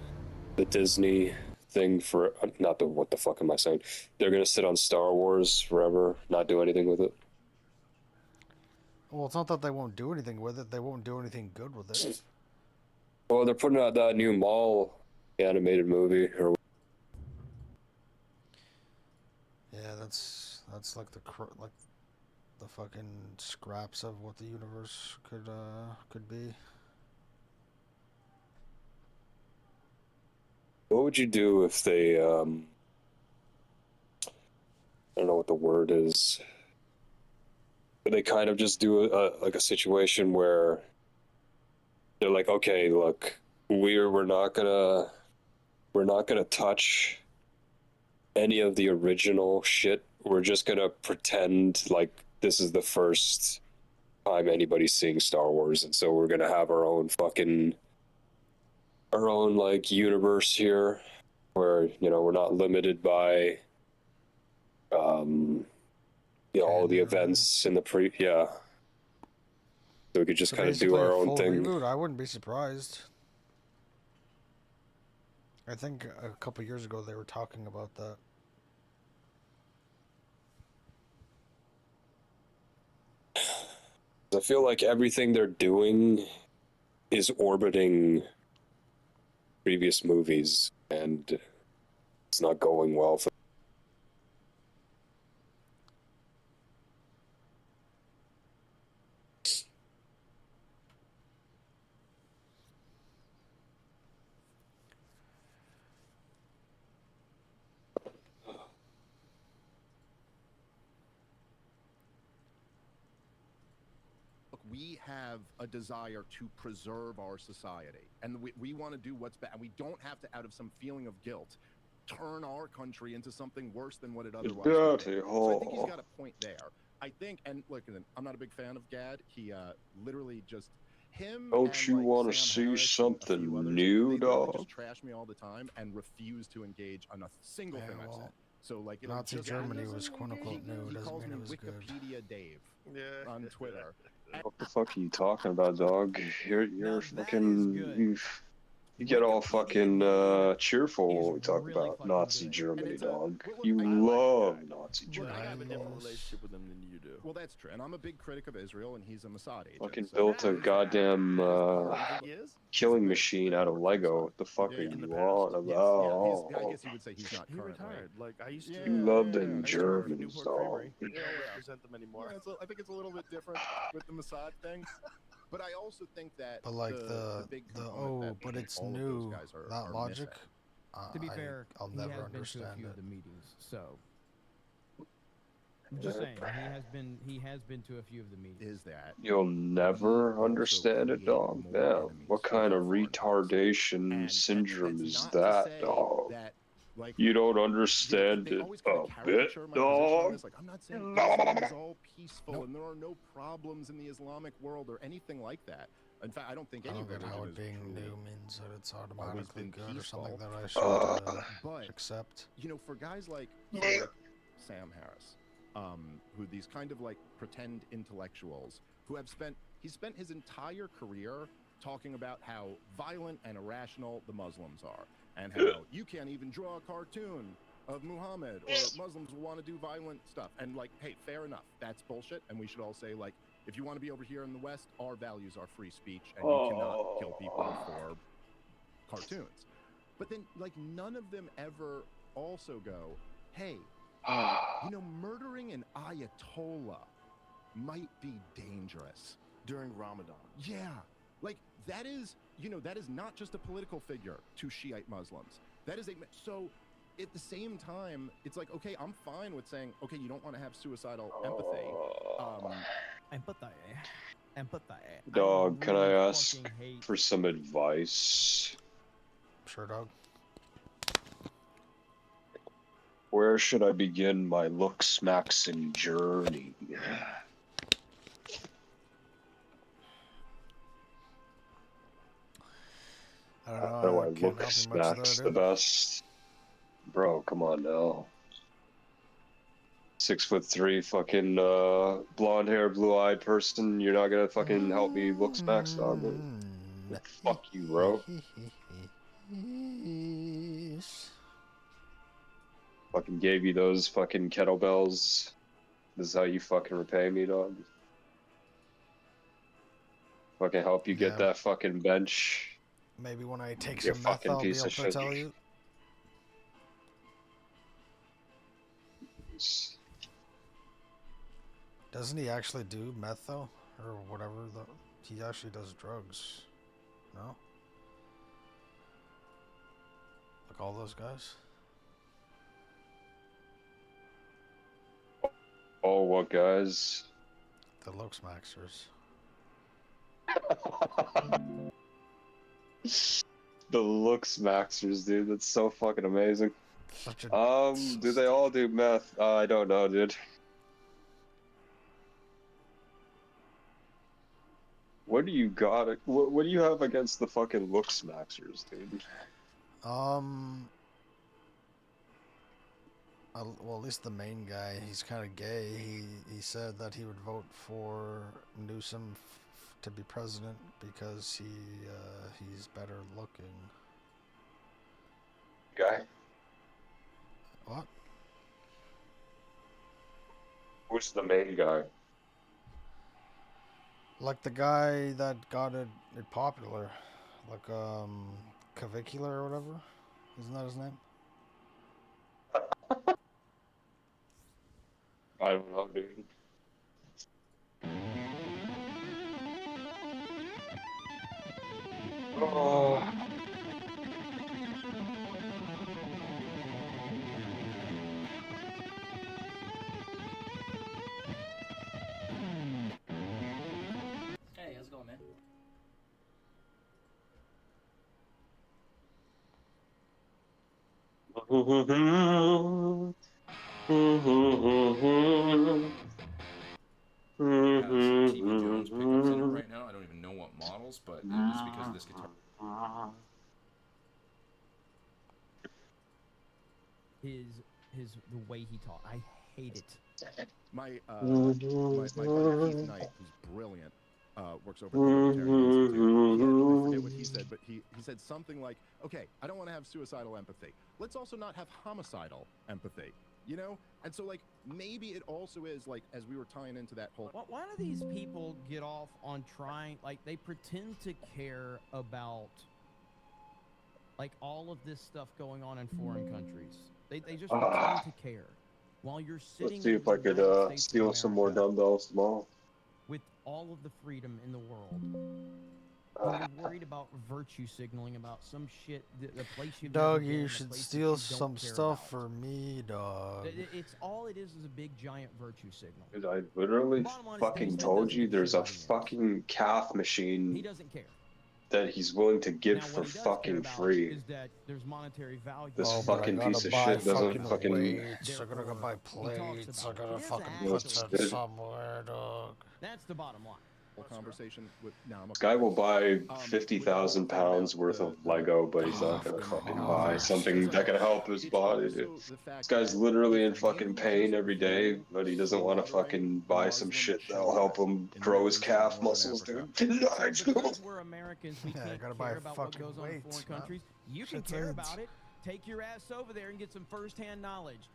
C: the Disney thing for, not the, what the fuck am I saying? They're gonna sit on Star Wars forever, not do anything with it?
F: Well, it's not that they won't do anything with it, they won't do anything good with it.
C: Well, they're putting out that new Maul animated movie, or...
F: Yeah, that's like the fucking scraps of what the universe could be.
C: What would you do if they, I don't know what the word is, but they kind of just do like a situation where they're like, okay, look, we're not gonna touch any of the original shit. We're just gonna pretend like this is the first time anybody's seeing Star Wars, and so we're gonna have our own like universe here, where, you know, we're not limited by you know, all the events in the so we could just kind of do our own thing.
F: Reboot, I wouldn't be surprised. I think a couple years ago they were talking about that.
C: I feel like everything they're doing is orbiting previous movies, and it's not going well for.
S: We have a desire to preserve our society, and we want to do what's best. And we don't have to, out of some feeling of guilt, turn our country into something worse than what it otherwise would be. So I think he's got a point there. I think, and look, I'm not a big fan of Gad. He literally just him.
C: Don't you want to see something new, dog?
S: Just trash me all the time and refuse to engage on a single thing I've said. So like,
F: Nazi Germany was quote unquote new.
S: He
F: Doesn't
S: calls
F: mean
S: me
F: it was good.
S: Wikipedia Dave on Twitter.
C: What the fuck are you talking about, dog? You're fucking you get all fucking cheerful when we talk about Nazi Germany, dog. You love Nazi Germany.
O: I have a different relationship with him than you do.
S: Well, that's true, and I'm a big critic of Israel, and he's a Mossad agent.
C: Fucking built a goddamn killing machine out of Lego. What the fuck are you on about?
S: I guess you would say he's not currently.
O: Retired. Like I used to.
C: You love the Germans, dog.
O: They don't represent them anymore.
S: Yeah, I think it's a little bit different with the Mossad thing. But I also think that
F: But like but it's new. That logic.
D: To be fair,
F: I'll
D: he
F: never
D: has
F: understand
D: been to a few
F: it.
D: of the meetings, so. I'm just saying, he has been to a few of the meetings.
S: Is that
C: You'll never understand it, dog. Yeah. What kind of retardation syndrome is that, dog? You don't understand it a bit, dog?
S: I'm not saying Islam is all peaceful and there are no problems in the Islamic world or anything like that. In fact, I don't think any religion
F: how it
S: is
F: being
S: truly
F: new means that it's automatically
S: been
F: good or something
S: peaceful.
F: that I should accept.
S: You know, for guys like Sam Harris, who these kind of like pretend intellectuals who have spent his entire career talking about how violent and irrational the Muslims are, and how you can't even draw a cartoon of Muhammad, or Muslims will want to do violent stuff. And like, hey, fair enough, that's bullshit, and we should all say, like, if you want to be over here in the West, our values are free speech, and you cannot kill people for cartoons. But then, like, none of them ever also go, hey, you know, murdering an Ayatollah might be dangerous.
O: During Ramadan.
S: Yeah. Like, that is, you know, that is not just a political figure to Shiite Muslims. That is so at the same time, it's like, okay, I'm fine with saying, okay, you don't want to have suicidal empathy.
D: Empathy.
C: Dog, can I ask for some advice?
F: Sure, dog.
C: Where should I begin my look-smaxing journey?
F: I don't know.
C: How do I look smacks the best? Bro, come on now. 6'3", fucking blonde hair, blue eyed person. You're not gonna fucking help me look smacks, dog. Fuck you, bro. Fucking gave you those fucking kettlebells. This is how you fucking repay me, dog. Fucking help you get that fucking bench.
F: Maybe when I take
C: You
F: some meth,
C: fucking
F: I'll be
C: piece
F: able
C: of
F: to
C: shit.
F: tell you. Doesn't he actually do meth though, or whatever? He actually does drugs. No. Like all those guys.
C: Oh, what guys?
F: The looks maxers.
C: The looks maxers, dude. That's so fucking amazing. Do they all do meth? I don't know, dude. What do you got? What do you have against the fucking looks maxers, dude?
F: Well, at least the main guy, he's kind of gay. He said that he would vote for Newsom to be president because he's better looking.
C: Guy?
F: What?
C: Who's the main guy?
F: Like the guy that got it popular, like Cavicula or whatever. Isn't that his name?
C: I don't know, dude. Oh.
U: Hey, how's it going, man?
V: Has TV Jones pickups in it right now. I don't even know what models, but it was because of this guitar.
D: The way he talks, I hate it.
S: My buddy Keith Knight, who's brilliant, works over at the Libertarian Institute. I forget what he said, but he said something like, "Okay, I don't want to have suicidal empathy. Let's also not have homicidal empathy." You know? And so, like, maybe it also is, like, as we were tying into that whole...
D: Why do these people get off on trying, like, they pretend to care about, like, all of this stuff going on in foreign countries? They just pretend to care. While you're sitting
C: Let's see if I could steal some more dumbbells tomorrow.
D: With all of the freedom in the world. And you're worried about virtue signaling about some shit, the place you've
F: Dog,
D: never been,
F: you
D: the
F: should
D: places
F: steal
D: you
F: some
D: don't care
F: stuff
D: about.
F: for me, dog.
D: It's all it is a big giant virtue signal.
C: Dude, I literally fucking told you there's a fucking calf machine
D: He doesn't care.
C: that he's willing to give
D: Now,
C: for
D: what he does
C: fucking
D: care about
C: free.
D: is that there's monetary value.
C: This
F: but I
C: fucking
F: gotta
C: piece of
F: buy
C: shit doesn't fucking...
F: weights. I gotta go buy plates. I gotta fucking put that somewhere, dog.
D: That's the bottom line.
S: Conversation with
C: This guy will buy 50,000 pounds worth of Lego, but he's not gonna fucking buy something that can help his body, dude. This guy's literally in fucking pain every day, but he doesn't want to fucking buy some shit that'll help him grow his calf muscles, dude.
D: Because we're Americans, we can't
F: gotta
D: care
F: buy
D: about what
F: fucking
D: goes on in
F: weights,
D: foreign
F: man.
D: countries. You can
F: Shit's
D: care
F: AIDS.
D: about it. Take your ass over there and get some first-hand knowledge.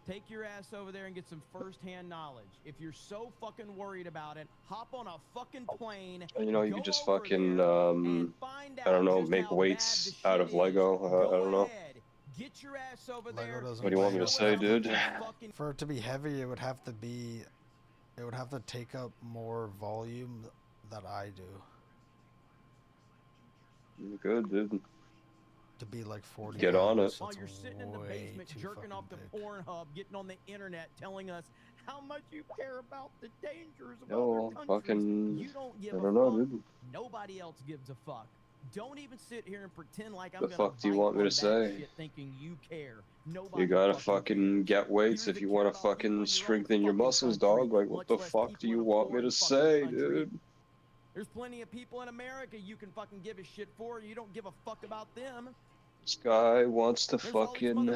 D: Take your ass over there and get some first-hand knowledge. If you're so fucking worried about it, hop on a fucking plane.
C: You know, you could just fucking, I don't know, make weights out of Lego. I don't know.
D: Get your ass over there.
C: What do you want me to say, dude?
F: For it to be heavy, it would have to be... It would have to take up more volume than I do.
C: Good, dude.
F: To be like 40
C: Get on it.
D: While you're sitting in the basement jerking off to Pornhub, getting on the internet, telling us how much you care about the dangers of
C: No,
D: other countries.
C: fucking...
D: You don't give
C: I
D: a
C: don't know,
D: fuck.
C: dude.
D: Nobody else gives a fuck. Don't even sit here and pretend like I'm
C: The
D: gonna
C: fuck do you
D: bite
C: want me
D: on
C: to
D: that
C: say?
D: shit thinking you care. Nobody
C: You gotta fucking get weights if you want to fucking strengthen your muscles, dog. Like, what the fuck do you want me to say, dude?
D: There's plenty of people in America you can fucking give a shit for. You don't give a fuck about them.
C: This guy wants to fucking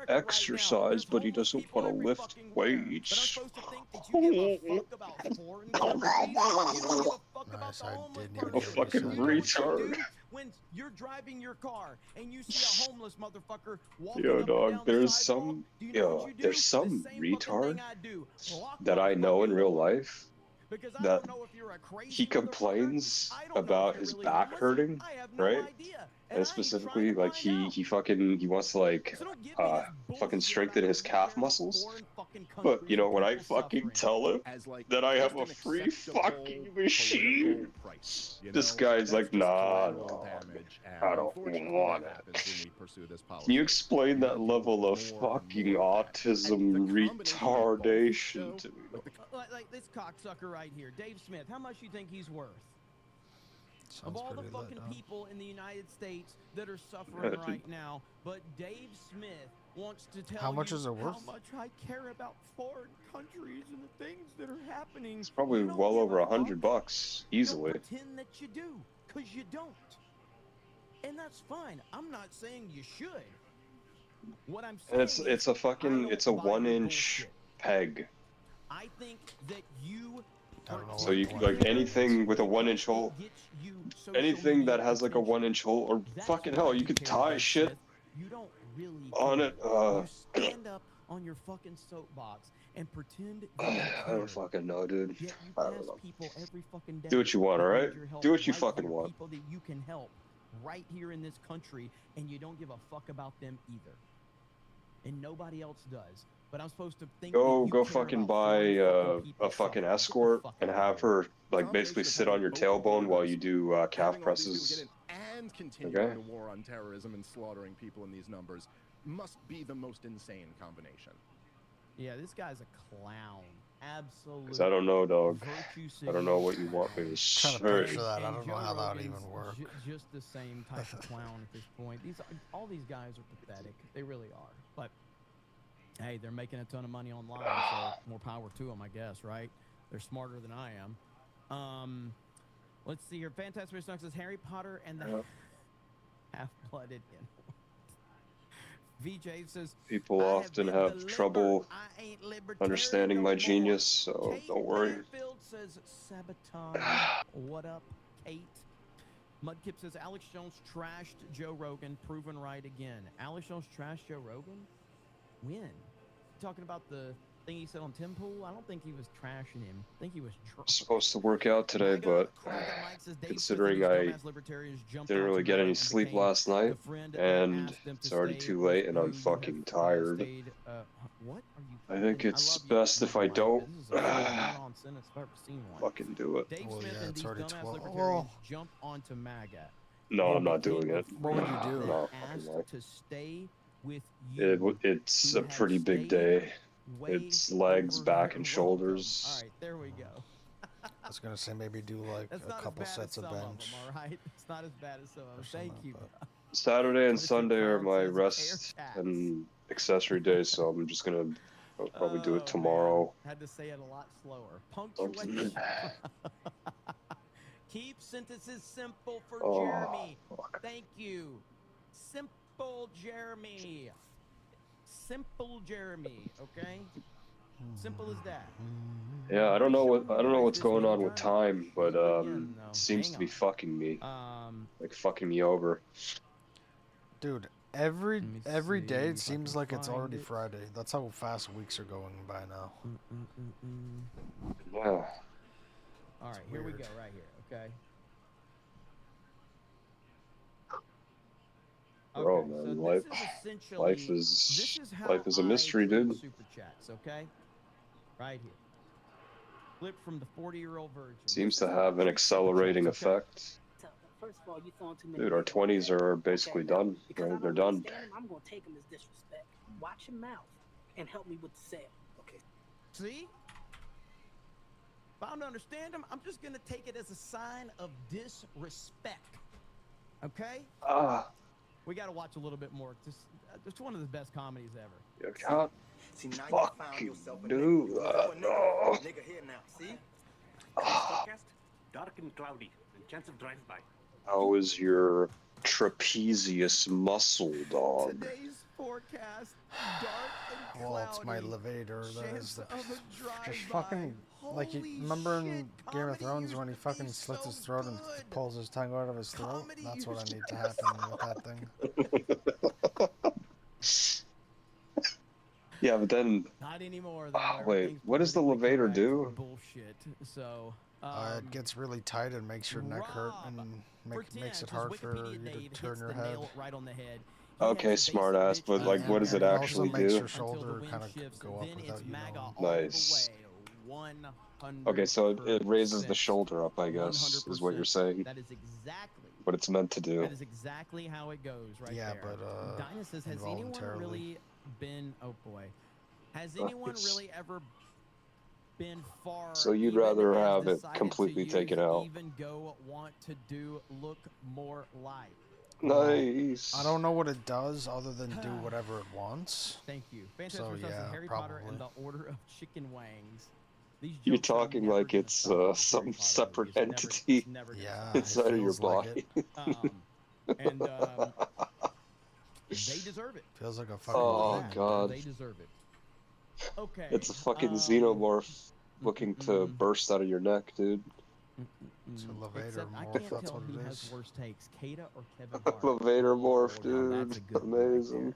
C: exercise, but he doesn't want to lift weights. A fucking retard.
D: When you're driving your car and you see a homeless motherfucker walking
C: Yo,
D: up and
C: dog,
D: down the
C: there's
D: sidewalk,
C: some,
D: do you know what
C: yo,
D: you do?
C: there's some
D: The same fucking
C: retard
D: thing I do. Lock
C: that
D: my
C: I know
D: fucking
C: in real
D: door.
C: life
D: Because I
C: that
D: don't know if you're a crazy
C: he complains about his back hurting, right? And specifically, like, he wants to, like, fucking strengthen his calf muscles. But, you know, when I fucking tell him that I have a free fucking machine, this guy's like, nah, no, I don't want it. Can you explain that level of fucking autism retardation to me?
D: Like this cocksucker right here, Dave Smith. How much you think he's worth? Of all the fucking people in the United States that are suffering right now, but Dave Smith wants to tell
F: How much
D: you
F: is it worth?
D: how much I care about foreign countries and the things that are happening.
C: It's probably well over $100 easily.
D: Pretend that you do, because you don't. And that's fine. I'm not saying you should. What I'm saying
C: And it's a fucking, it's a 1-inch peg.
D: I think that you...
C: So you like anything with a 1-inch hole, anything that has like a 1-inch hole, or fucking hell, you could tie shit on it.
D: You stand up on your fucking soapbox and pretend.
C: I don't fucking know, dude. I don't know.
D: People every fucking day
C: Do what you want,
D: that
C: alright?
D: need your help
C: Do what you
D: right
C: fucking
D: here,
C: want.
D: People that you can help. right here in this country, and you don't give a fuck about them either. And nobody else does. But I'm supposed to think
C: Go
D: that you care
C: fucking
D: about
C: buy
D: foreign people
C: a fucking
D: suffering.
C: escort and have her like basically sit on your tailbone while you do calf
S: Having all these people
C: presses.
S: get in and continuing
C: Okay.
S: the war on terrorism and slaughtering people in these numbers must be the most insane combination.
D: Yeah, this guy's a clown. Absolutely.
C: Because I don't know, dog. I don't know what you want me to
F: Trying to
C: say.
F: picture that. I
D: And
F: don't
D: Joe
F: know how that would
D: Rogan's
F: even work.
D: Just the same type of clown at this point. All these guys are pathetic. They really are. But hey, they're making a ton of money online, so more power to them, I guess, right? They're smarter than I am. Let's see here. Fantastic Snook says Harry Potter and the Half-Blooded N-Word. VJ says
C: People often have trouble understanding my genius, so don't worry.
D: Field says Sabaton. What up, Kate? Mudkip says Alex Jones trashed Joe Rogan, proven right again. Alex Jones trashed Joe Rogan? When? Talking about the thing he said on Tim Pool? I don't think he was trashing him. I think he was
C: Supposed to work out today, but considering I didn't really get any sleep last night, and it's already too late, and I'm fucking tired. I think it's best if I don't fucking do it.
D: Dave Smith and these dumbass
F: 12.
D: libertarians jump onto MAGA.
C: No, I'm not doing it.
F: What would you do?
C: No, fucking way.
D: To stay with you.
C: It's a pretty big day. It's legs, back, and shoulders.
D: All right, there we go.
F: I was gonna say maybe do like
D: That's
F: a
D: not
F: couple
D: as bad
F: sets
D: as
F: of
D: some
F: bench.
D: them, all right? It's not as bad as some of them. Thank you.
C: Saturday and Sunday are my rest and accessory days, so I'm just gonna probably do it tomorrow.
D: Had to say it a lot slower. Punctuation. Keep sentences simple for Jeremy. Thank you. Simple Jeremy. Simple Jeremy. Okay. Simple as that.
C: Yeah, I don't know what's going on with time, but it seems to be fucking me. Like fucking me over.
F: Dude, every day it seems like it's already Friday. That's how fast weeks are going by now.
C: Yeah.
D: All right, here we go, right here. Okay.
C: Bro, man, life is a mystery, dude.
D: Super chats, okay? Right here. Clip from the 40-year-old virgin.
C: Seems to have an accelerating effect.
G: First of all, you throwing too many.
C: Dude, our 20s are basically done. Right? They're done.
G: I'm gonna take him as disrespect. Watch your mouth and help me with the sale. Okay.
D: See? If I don't understand him, I'm just gonna take it as a sign of disrespect. Okay? We gotta watch a little bit more. It's one of the best comedies ever.
C: You can't fucking do that. No.
G: Nigga here now. See? Forecast dark and cloudy, and chance of drive-by.
C: How is your trapezius muscle, dog?
D: Today's forecast dark and cloudy.
F: Well, it's my levator. That is the
D: chance of a drive-by.
F: just fucking like you remember in Game of Thrones when he fucking slits his throat and pulls his tongue out of his throat? That's what I need to happen with that thing.
C: Yeah, but then.
D: Not anymore.
C: Wait, what does the levator do?
D: Bullshit. So.
F: It gets really tight and makes your neck hurt and makes it hard for you to turn your head.
D: Right on the head.
C: Okay, smart ass, but like, what does it actually
F: also makes
C: do?
F: your shoulder kind of go up without you knowing.
C: Nice. Okay, so it raises the shoulder up, I guess, is what you're saying.
D: That is exactly
C: what it's meant to do.
D: That is exactly how it goes, right there.
F: Yeah, but
D: Dinah says, has anyone really been? Oh boy, has anyone really ever been far?
C: So you'd rather have it completely taken out?
D: Even go want to do look more like.
C: Nice.
F: I don't know what it does other than do whatever it wants.
D: Thank you.
F: So yeah,
D: Harry Potter and the Order of Chicken Wangs.
C: You're talking like it's some separate entity inside of your body.
D: And they deserve it.
F: Feels like a fucking.
C: Oh god.
D: They deserve it. Okay.
C: It's a fucking xenomorph looking to burst out of your neck, dude.
F: It's a levator
D: I
F: morph.
D: can't
F: That's
D: tell
F: what
D: who
F: it
D: has
F: is.
D: worse takes, Kata or Kevin Hart.
C: Levator morph, dude.
D: That's a good
C: Amazing.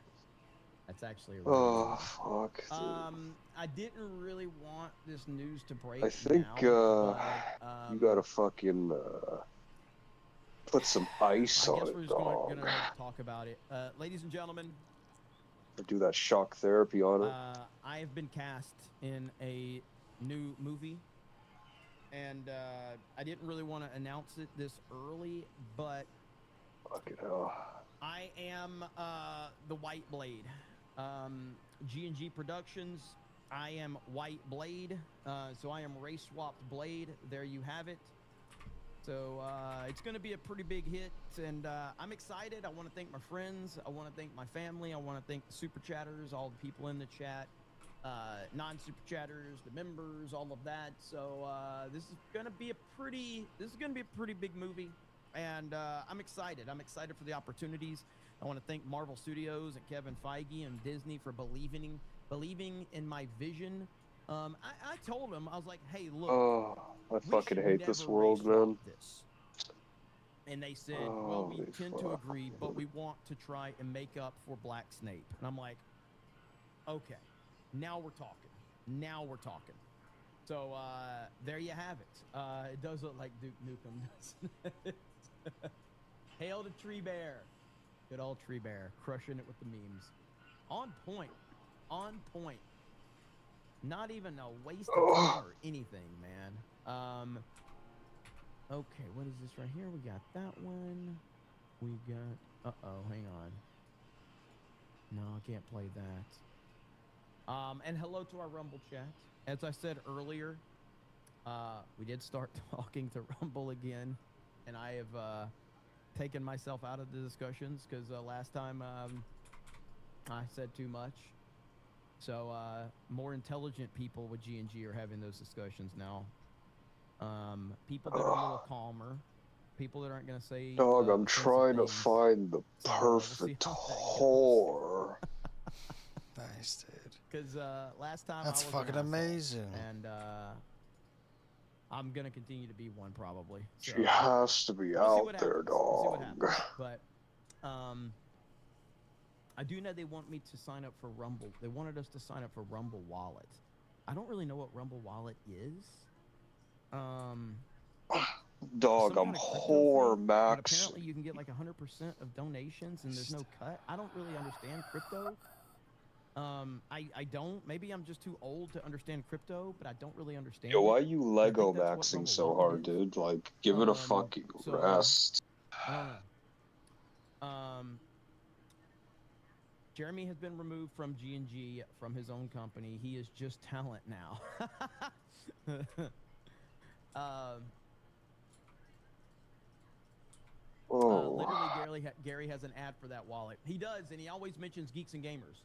D: That's actually a
C: oh fuck. Dude.
D: I didn't really want this news to break.
C: I think
D: now,
C: you gotta fucking Put some ice
D: I
C: on
D: guess
C: it,
D: we're just
C: dog.
D: going to talk about it. Ladies and gentlemen,
C: Or do that shock therapy on it.
D: I have been cast in a new movie, and I didn't really want to announce it this early, but
C: Fucking hell.
D: I am the White Blade. G&G Productions, I am White Blade, so I am race swapped Blade. There you have it. So it's going to be a pretty big hit, and I'm excited. I want to thank my friends. I want to thank my family. I want to thank the super chatters, all the people in the chat, non-super chatters, the members, all of that. So this is going to be a pretty big movie, and I'm excited. I'm excited for the opportunities. I want to thank Marvel Studios and Kevin Feige and Disney for believing in my vision. I told him, I was like, hey, look.
C: Oh, I fucking hate this world, man.
D: This. And they said, well, we tend to agree, but we want to try and make up for Black Snape. And I'm like, okay, now we're talking. Now we're talking. So there you have it. It does look like Duke Nukem, doesn't it? Hail to Tree Bear. Good old Tree Bear, crushing it with the memes. On point. On point. Not even a waste of time or anything, man. Okay, what is this right here? We got that one. We got... Uh-oh, hang on. No, I can't play that. And hello to our Rumble chat. As I said earlier, we did start talking to Rumble again, and I have taken myself out of the discussions because last time I said too much. So more intelligent people with G&G are having those discussions now. People that are a little calmer, people that aren't going to say...
C: Dog, I'm trying to find the perfect whore.
F: Nice, dude.
D: Because last time
F: that's
D: I was
F: fucking amazing.
D: And I'm going to continue to be one, probably. So,
C: she has to be out there, dog.
D: We'll see what happens. But I do know they want me to sign up for Rumble. They wanted us to sign up for Rumble Wallet. I don't really know what Rumble Wallet is.
C: Dog, I'm whore max.
D: But apparently you can get like 100% of donations and there's no cut. I don't really understand crypto. I don't. Maybe I'm just too old to understand crypto, but I don't really understand.
C: Yo, why you Lego maxing so hard, dude? Like, give it a fucking rest.
D: I don't know. Jeremy has been removed from G&G from his own company. He is just talent now. Literally, Gary has an ad for that wallet. He does, and he always mentions Geeks and Gamers.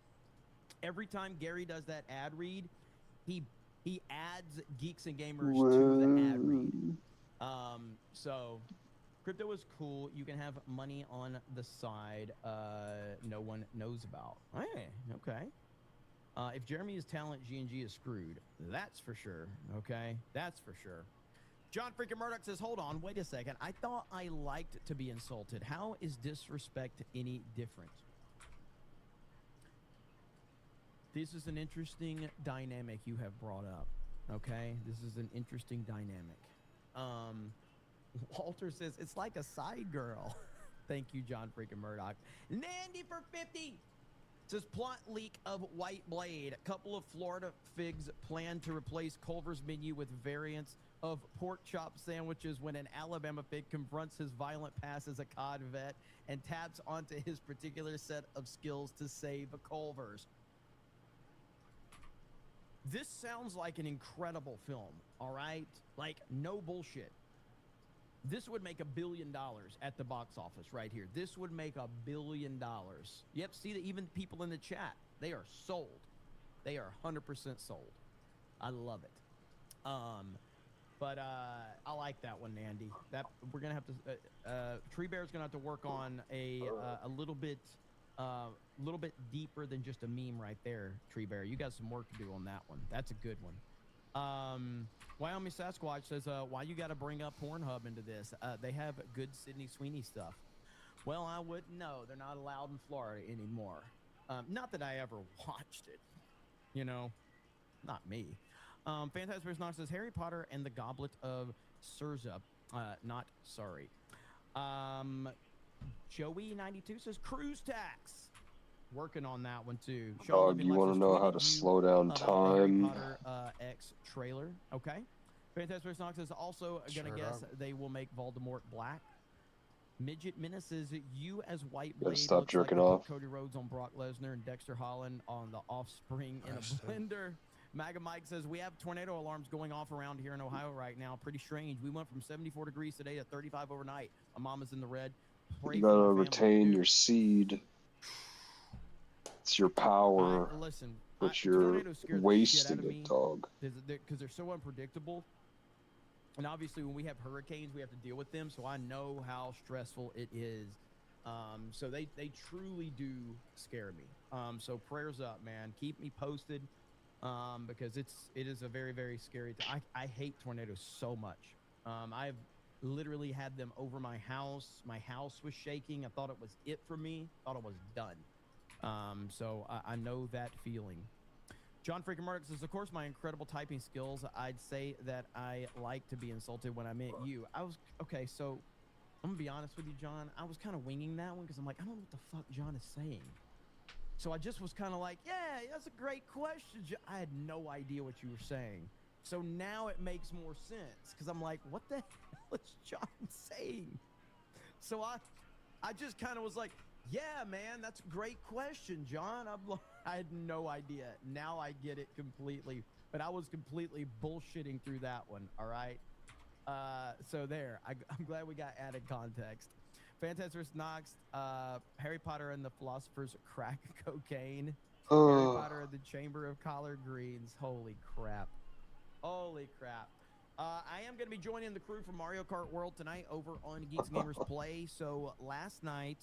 D: Every time Gary does that ad read, he adds Geeks and Gamers to the ad read. So crypto is cool. You can have money on the side no one knows about. Hey, okay. If Jeremy is talent, G&G is screwed. That's for sure. Okay, that's for sure. John freaking Murdoch says, hold on, wait a second. I thought I liked to be insulted. How is disrespect any different? This is an interesting dynamic you have brought up. Okay, this is an interesting dynamic. Walter says, it's like a side girl. Thank you, John freaking Murdoch. Nandy for 50. Says plot leak of White Blade. A couple of Florida figs plan to replace Culver's menu with variants of pork chop sandwiches when an Alabama fig confronts his violent past as a COD vet and taps onto his particular set of skills to save Culver's. This sounds like an incredible film, all right? Like, no bullshit. This would make $1 billion at the box office right here. This would make $1 billion. Yep, see that even people in the chat, they are sold. They are 100% sold. I love it. But I like that one, Andy. That we're gonna have to. Tree Bear's gonna have to work on a little bit deeper than just a meme right there. Tree Bear, you got some work to do on that one. That's a good one. Wyoming Sasquatch says, why you got to bring up Pornhub into this? They have good Sydney Sweeney stuff. Well, I wouldn't know. They're not allowed in Florida anymore. Not that I ever watched it. You know, not me. Phantasm Knox says, Harry Potter and the Goblet of Surza. Not sorry. Joey92 says cruise tax. Working on that one too.
C: Dog, you want to know how to slow down time?
D: Harry Potter X trailer. Okay. Fantastic Knox is also gonna guess they will make Voldemort black. Midget Menaces, you as White Blade
C: stop
D: looks
C: jerking
D: like
C: off.
D: Cody Rhodes on Brock Lesnar and Dexter Holland on the Offspring in a blender. MAGA Mike says we have tornado alarms going off around here in Ohio right now. Pretty strange. We went from 74 degrees today to 35 overnight. My mom is in the red. Pray
C: You
D: for
C: gotta
D: my family.
C: retain your seed. It's your power.
D: Listen,
C: but you're
D: tornadoes scare the shit
C: wasting
D: out of me
C: it, dog.
D: because they're so unpredictable. And obviously, when we have hurricanes, we have to deal with them. So I know how stressful it is. So they truly do scare me. So prayers up, man. Keep me posted because it is a very, very scary thing. I hate tornadoes so much. I've literally had them over my house. My house was shaking. I thought it was it for me. Thought it was done. So I know that feeling. John freaking Murdoch says, of course, my incredible typing skills. I'd say that I like to be insulted when I meant you. Okay, so I'm gonna be honest with you, John. I was kind of winging that one because I'm like, I don't know what the fuck John is saying. So I just was kind of like, yeah, that's a great question. I had no idea what you were saying. So now it makes more sense because I'm like, what the hell is John saying? So I just kind of was like, yeah, man, that's a great question, John. I had no idea. Now I get it completely. But I was completely bullshitting through that one, all right? So there. I'm glad we got added context. Fantastic Knox, Harry Potter and the Philosopher's Crack Cocaine. Harry Potter and the Chamber of Collard Greens. Holy crap. Holy crap. I am going to be joining the crew from Mario Kart World tonight over on Geeks and Gamers Play. So last night,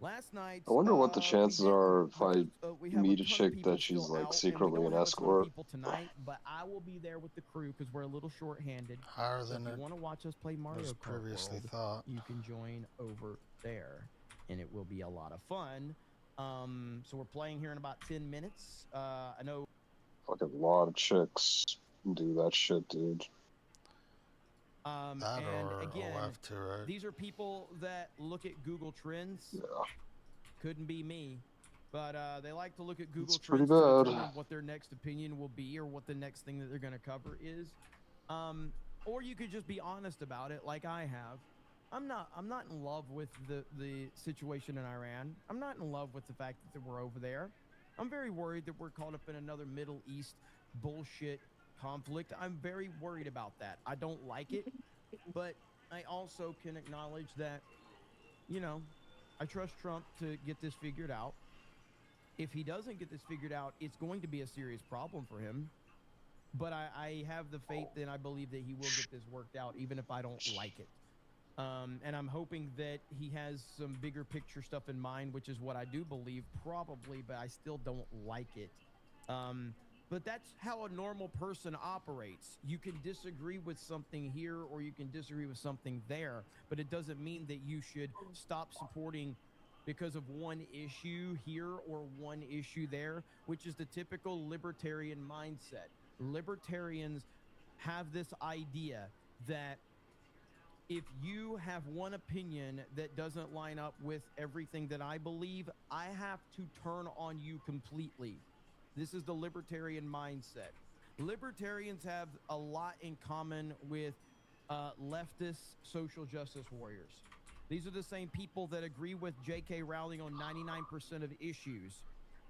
C: I wonder what the chances are if I meet a chick that she's like secretly an escort.
D: People tonight, but I will be there with the crew because we're a little short-handed.
F: Higher
D: So
F: than
D: if you want to watch us play Mario Kart
F: previously
D: World,
F: thought.
D: you can join over there, and it will be a lot of fun. So we're playing here in about 10 minutes. I know.
C: Fucking lot of chicks do that shit, dude.
D: And again,
F: OF2, right?
D: these are people that look at Google Trends.
C: Yeah.
D: Couldn't be me. But they like to look at Google
C: It's pretty
D: Trends to
C: bad.
D: determine what their next opinion will be or what the next thing that they're going to cover is. Or you could just be honest about it like I have. I'm not in love with the situation in Iran. I'm not in love with the fact that we're over there. I'm very worried that we're caught up in another Middle East bullshit conflict. I'm very worried about that. I don't like it, but I also can acknowledge that, you know, I trust Trump to get this figured out. If he doesn't get this figured out, it's going to be a serious problem for him. But I have the faith and I believe that he will get this worked out, even if I don't like it. And I'm hoping that he has some bigger picture stuff in mind, which is what I do believe, probably, but I still don't like it. But that's how a normal person operates. You can disagree with something here or you can disagree with something there, but it doesn't mean that you should stop supporting because of one issue here or one issue there, which is the typical libertarian mindset. Libertarians have this idea that if you have one opinion that doesn't line up with everything that I believe, I have to turn on you completely. This is the libertarian mindset. Libertarians have a lot in common with leftist social justice warriors. These are the same people that agree with J.K. Rowling on 99% of issues.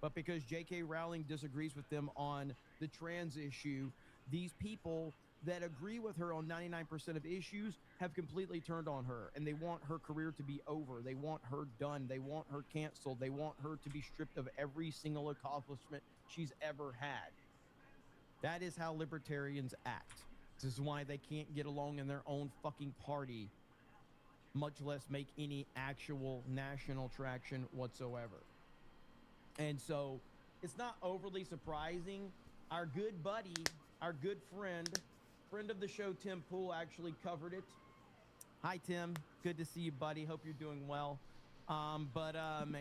D: But because J.K. Rowling disagrees with them on the trans issue, these people that agree with her on 99% of issues have completely turned on her, and they want her career to be over. They want her done. They want her canceled. They want her to be stripped of every single accomplishment she's ever had. That is how libertarians act. This is why they can't get along in their own fucking party, much less make any actual national traction whatsoever. And so it's not overly surprising. Our good buddy, our good friend of the show, Tim Pool, actually covered it. Hi, Tim. Good to see you, buddy. Hope you're doing well.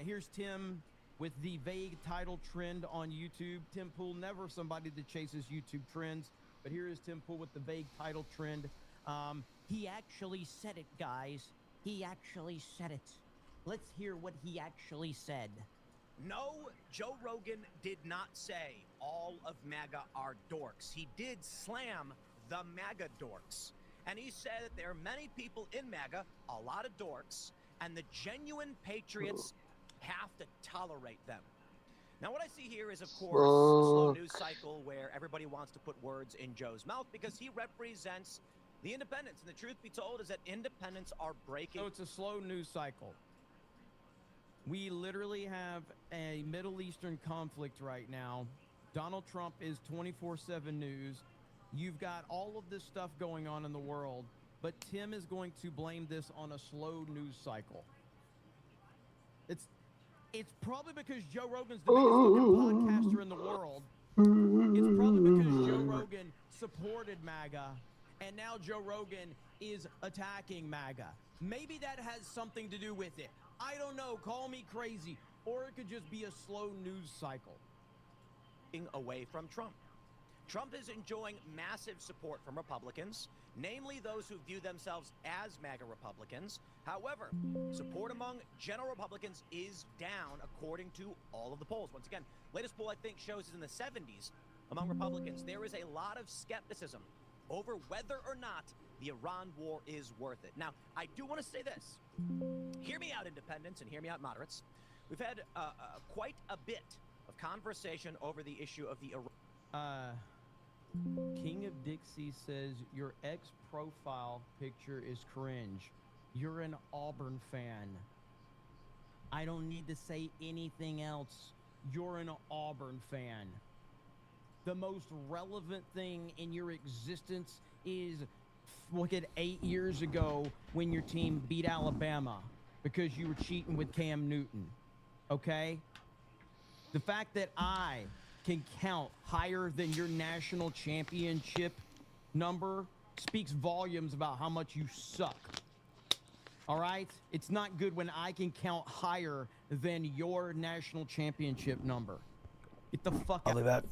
D: Here's Tim with the vague title trend on YouTube. Tim Pool, never somebody that chases YouTube trends, but here is Tim Pool with the vague title trend. He actually said it, guys. He actually said it. Let's hear what he actually said.
I: No, Joe Rogan did not say all of MAGA are dorks. He did slam the MAGA dorks. And he said that there are many people in MAGA, a lot of dorks, and the genuine patriots have to tolerate them. Now, what I see here is, of course, a slow news cycle where everybody wants to put words in Joe's mouth because he represents the independents. And the truth be told is that independents are breaking.
D: So it's a slow news cycle. We literally have a Middle Eastern conflict right now. Donald Trump is 24/7 news. You've got all of this stuff going on in the world, but Tim is going to blame this on a slow news cycle. It's probably because Joe Rogan's the biggest fucking podcaster in the world. It's probably because Joe Rogan supported MAGA, and now Joe Rogan is attacking MAGA. Maybe that has something to do with it. I don't know. Call me crazy. Or it could just be a slow news cycle.
I: Away from Trump. Trump is enjoying massive support from Republicans, namely those who view themselves as MAGA Republicans. However, support among general Republicans is down according to all of the polls. Once again, latest poll I think shows is in the 70s among Republicans. There is a lot of skepticism over whether or not the Iran war is worth it. Now, I do want to say this. Hear me out, independents, and hear me out, moderates. We've had quite a bit of conversation over the issue of the Iran.
D: King of Dixie says your ex-profile picture is cringe. You're an Auburn fan. I don't need to say anything else. You're an Auburn fan. The most relevant thing in your existence is look at 8 years ago when your team beat Alabama because you were cheating with Cam Newton. Okay? The fact that I can count higher than your national championship number speaks volumes about how much you suck. All right? It's not good when I can count higher than your national championship number. Get the fuck out.
F: I'll leave that.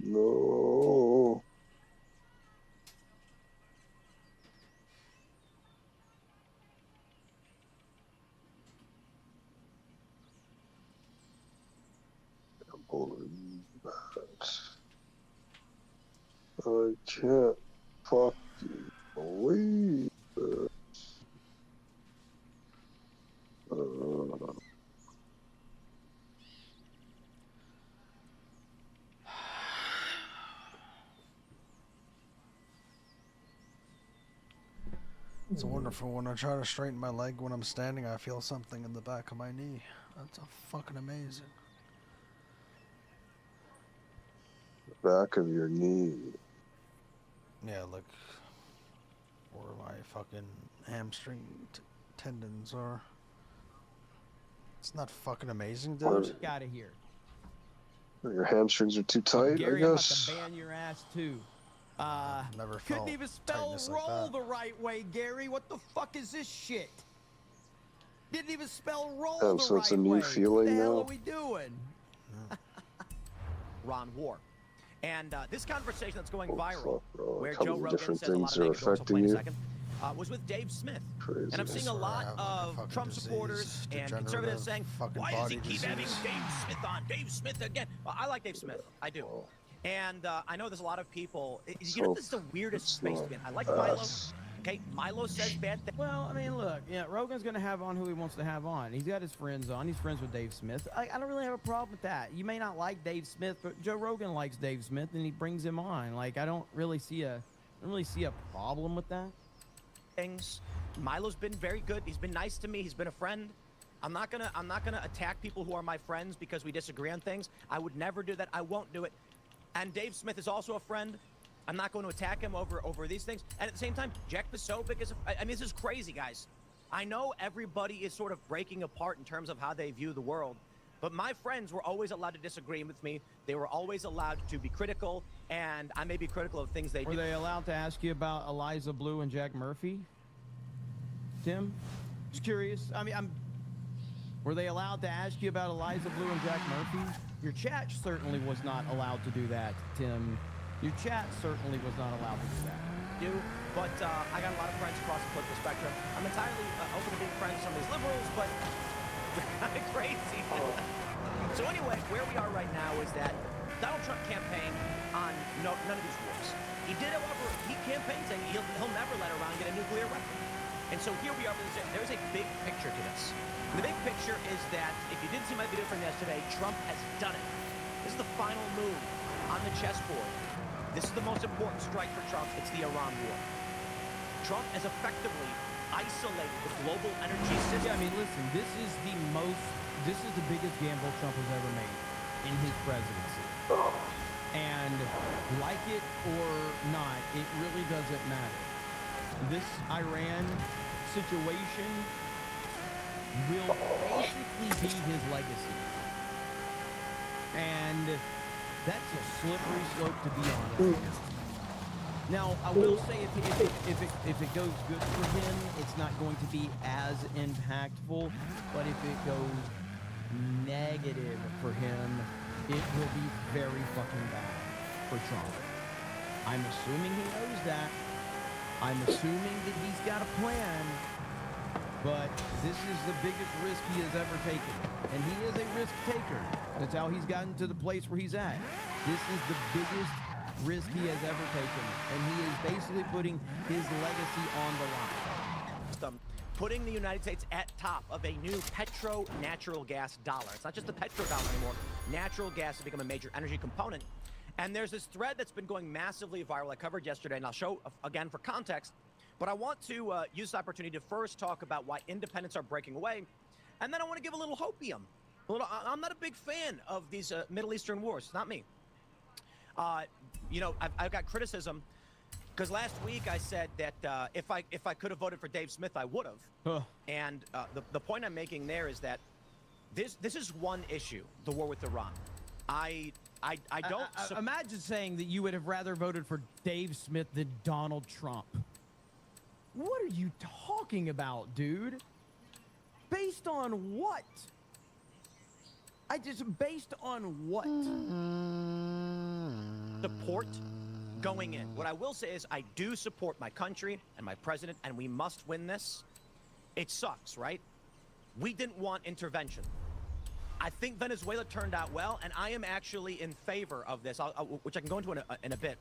C: No. I can't fucking believe this.
F: It's wonderful. When I try to straighten my leg when I'm standing, I feel something in the back of my knee. That's fucking amazing.
C: The back of your knee.
F: Yeah, like where my fucking hamstring tendons are. It's not fucking amazing, dude.
D: Get out of here.
C: Your hamstrings are too tight,
D: Gary,
C: I
D: I'm
C: guess.
D: about to ban your ass too.
F: Never
D: Couldn't
F: felt
D: even spell
F: tightness like
D: roll
F: that.
D: the right way, Gary. What the fuck is this shit? Didn't even spell roll
C: Oh,
D: the
C: so it's
D: right
C: a new
D: way.
C: feeling
D: What the hell
C: now?
D: are we doing?
I: Ron War. And this conversation that's going
C: Oh,
I: viral,
C: fuck, bro.
I: where
C: How
I: Joe
C: many
I: Rogan
C: different
I: says a lot
C: things
I: of
C: are
I: negative words, I'll play in a
C: affecting you?
I: second, was with Dave Smith.
C: Crazy.
I: And I'm seeing a
F: I
I: lot
F: have, like, a
I: of
F: fucking
I: Trump
F: disease,
I: supporters and
F: degenerative
I: conservatives saying,
F: fucking
I: why does he
F: body
I: keep having
F: disease."
I: Dave Smith on? Dave Smith again. Well, I like Dave Smith. I do. And I know there's a lot of people. You know, this is the weirdest space to be in. I like Milo. Okay, Milo says bad things.
D: Well, I mean, look, yeah, Rogan's going to have on who he wants to have on. He's got his friends on. He's friends with Dave Smith. I don't really have a problem with that. You may not like Dave Smith, but Joe Rogan likes Dave Smith, and he brings him on. Like, I don't really see a problem with that.
I: Things. Milo's been very good. He's been nice to me. He's been a friend. I'm not gonna attack people who are my friends because we disagree on things. I would never do that. I won't do it. And Dave Smith is also a friend. I'm not going to attack him over these things. And at the same time, Jack Posobiec is I mean, this is crazy, guys. I know everybody is sort of breaking apart in terms of how they view the world, but my friends were always allowed to disagree with me. They were always allowed to be critical, and I may be critical of things they do.
D: Were they allowed to ask you about Eliza Blue and Jack Murphy? Tim? Just curious. I mean, were they allowed to ask you about Eliza Blue and Jack Murphy? Your chat certainly was not allowed to do that, Tim. Your chat certainly was not allowed to do that.
I: But I got a lot of friends across the political spectrum. I'm entirely open to being friends with some of these liberals, but they're kind of crazy. So anyway, where we are right now is that Donald Trump campaigned on none of these wars. He did, however, he campaigned saying he'll never let Iran get a nuclear weapon. And so here we are. There's a big picture to this. And the big picture is that, if you didn't see my video from yesterday, Trump has done it. This is the final move on the chessboard. This is the most important strike for Trump. It's the Iran war. Trump has effectively isolated the global energy system.
D: Yeah, I mean, listen, this is the biggest gamble Trump has ever made in his presidency. And like it or not, it really doesn't matter. This Iran situation will basically be his legacy. And that's a slippery slope, to be honest. Now, I will say if it goes good for him, it's not going to be as impactful. But if it goes negative for him, it will be very fucking bad for Trump. I'm assuming he knows that. I'm assuming that he's got a plan. But this is the biggest risk he has ever taken. And he is a risk taker. That's how he's gotten to the place where he's at. This is the biggest risk he has ever taken. And he is basically putting his legacy on the line.
I: Putting the United States at top of a new natural gas dollar. It's not just the petrodollar anymore. Natural gas has become a major energy component. And there's this thread that's been going massively viral I covered yesterday, and I'll show again for context. But I want to use this opportunity to first talk about why independents are breaking away, and then I want to give a little hopium. I'm not a big fan of these Middle Eastern wars. Not me. You know, I've got criticism because last week I said that if I could have voted for Dave Smith, I would have. And the point I'm making there is that this is one issue: the war with Iran. I don't
D: imagine saying that you would have rather voted for Dave Smith than Donald Trump. What are you talking about, dude? Based on what? Based on what?
I: Support going in. What I will say is I do support my country and my president, and we must win this. It sucks, right? We didn't want intervention. I think Venezuela turned out well, and I am actually in favor of this, which I can go into in a bit.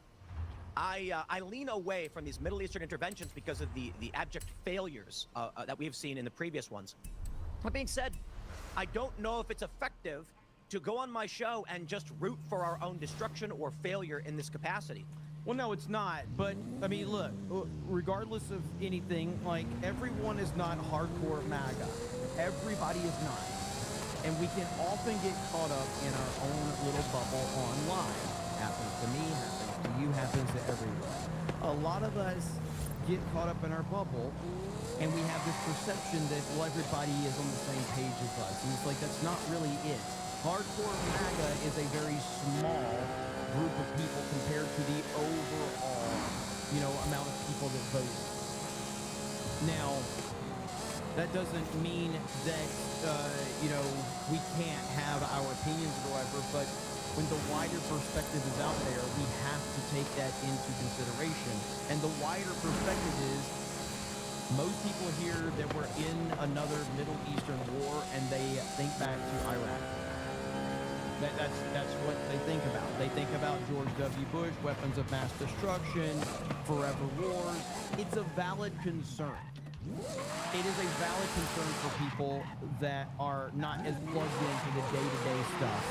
I: I lean away from these Middle Eastern interventions because of the abject failures that we've seen in the previous ones. That being said, I don't know if it's effective to go on my show and just root for our own destruction or failure in this capacity.
D: Well, no, it's not. But, I mean, look, regardless of anything, like, everyone is not hardcore MAGA. Everybody is not. And we can often get caught up in our own little bubble online. Happens to me, happens to you, happens to everyone. A lot of us get caught up in our bubble, and we have this perception that, well, everybody is on the same page as us. And it's like, that's not really it. Hardcore MAGA is a very small group of people compared to the overall, amount of people that vote. Now, that doesn't mean that, we can't have our opinions or whatever, but when the wider perspective is out there, we have to take that into consideration. And the wider perspective is, most people here that were in another Middle Eastern war, and they think back to Iraq. That's what they think about. They think about George W. Bush, weapons of mass destruction, forever wars. It's a valid concern. It is a valid concern for people that are not as plugged into the day-to-day stuff.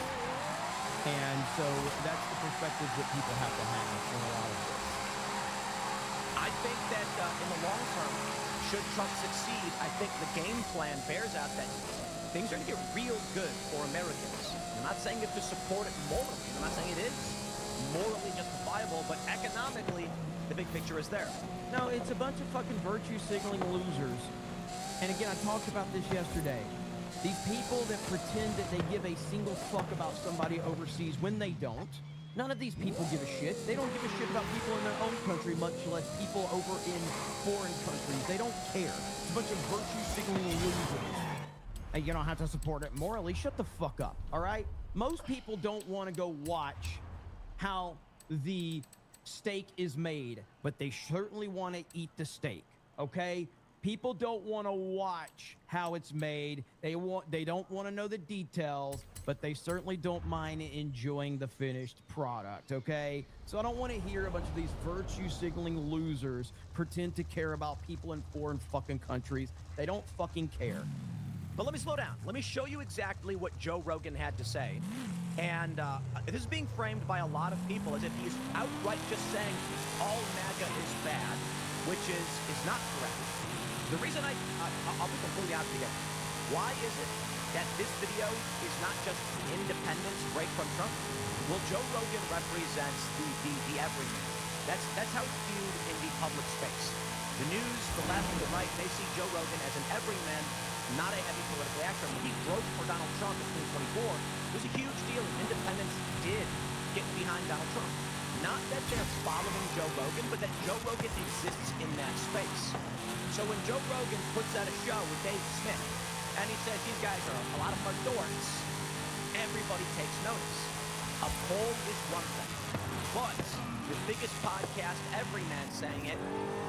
D: And so that's the perspective that people have to have in a lot of this.
I: I think that in the long term, should Trump succeed, I think the game plan bears out that things are going to get real good for Americans. I'm not saying you have to support it morally. I'm not saying it is morally justifiable, but economically, the big picture is there.
D: No, it's a bunch of fucking virtue signaling losers. And again, I talked about this yesterday. These people that pretend that they give a single fuck about somebody overseas when they don't. None of these people give a shit. They don't give a shit about people in their own country, much less people over in foreign countries. They don't care. It's a bunch of virtue signaling losers. And you don't have to support it morally. Shut the fuck up, all right? Most people don't want to go watch how the steak is made, but they certainly want to eat the steak, okay? People don't want to watch how it's made. They don't want to know the details, but they certainly don't mind enjoying the finished product, okay? So I don't want to hear a bunch of these virtue signaling losers pretend to care about people in foreign fucking countries. They don't fucking care.
I: But let me slow down. Let me show you exactly what Joe Rogan had to say. And this is being framed by a lot of people as if he's outright just saying all MAGA is bad, which is not correct. The reason I'll be completely honest again. Why is it that this video is not just independents break from Trump? Well, Joe Rogan represents the everyman. That's how it's viewed in the public space. The news, the left, and the right, they see Joe Rogan as an everyman, not a heavy political actor. When he broke for Donald Trump in 2024, it was a huge deal. Independents did get behind Donald Trump. Not that they're following Joe Rogan, but that Joe Rogan exists in that space. So when Joe Rogan puts out a show with Dave Smith, and he says these guys are, a lot of them are dorks, everybody takes notice. A poll is one thing, but the biggest podcast, everyman saying it,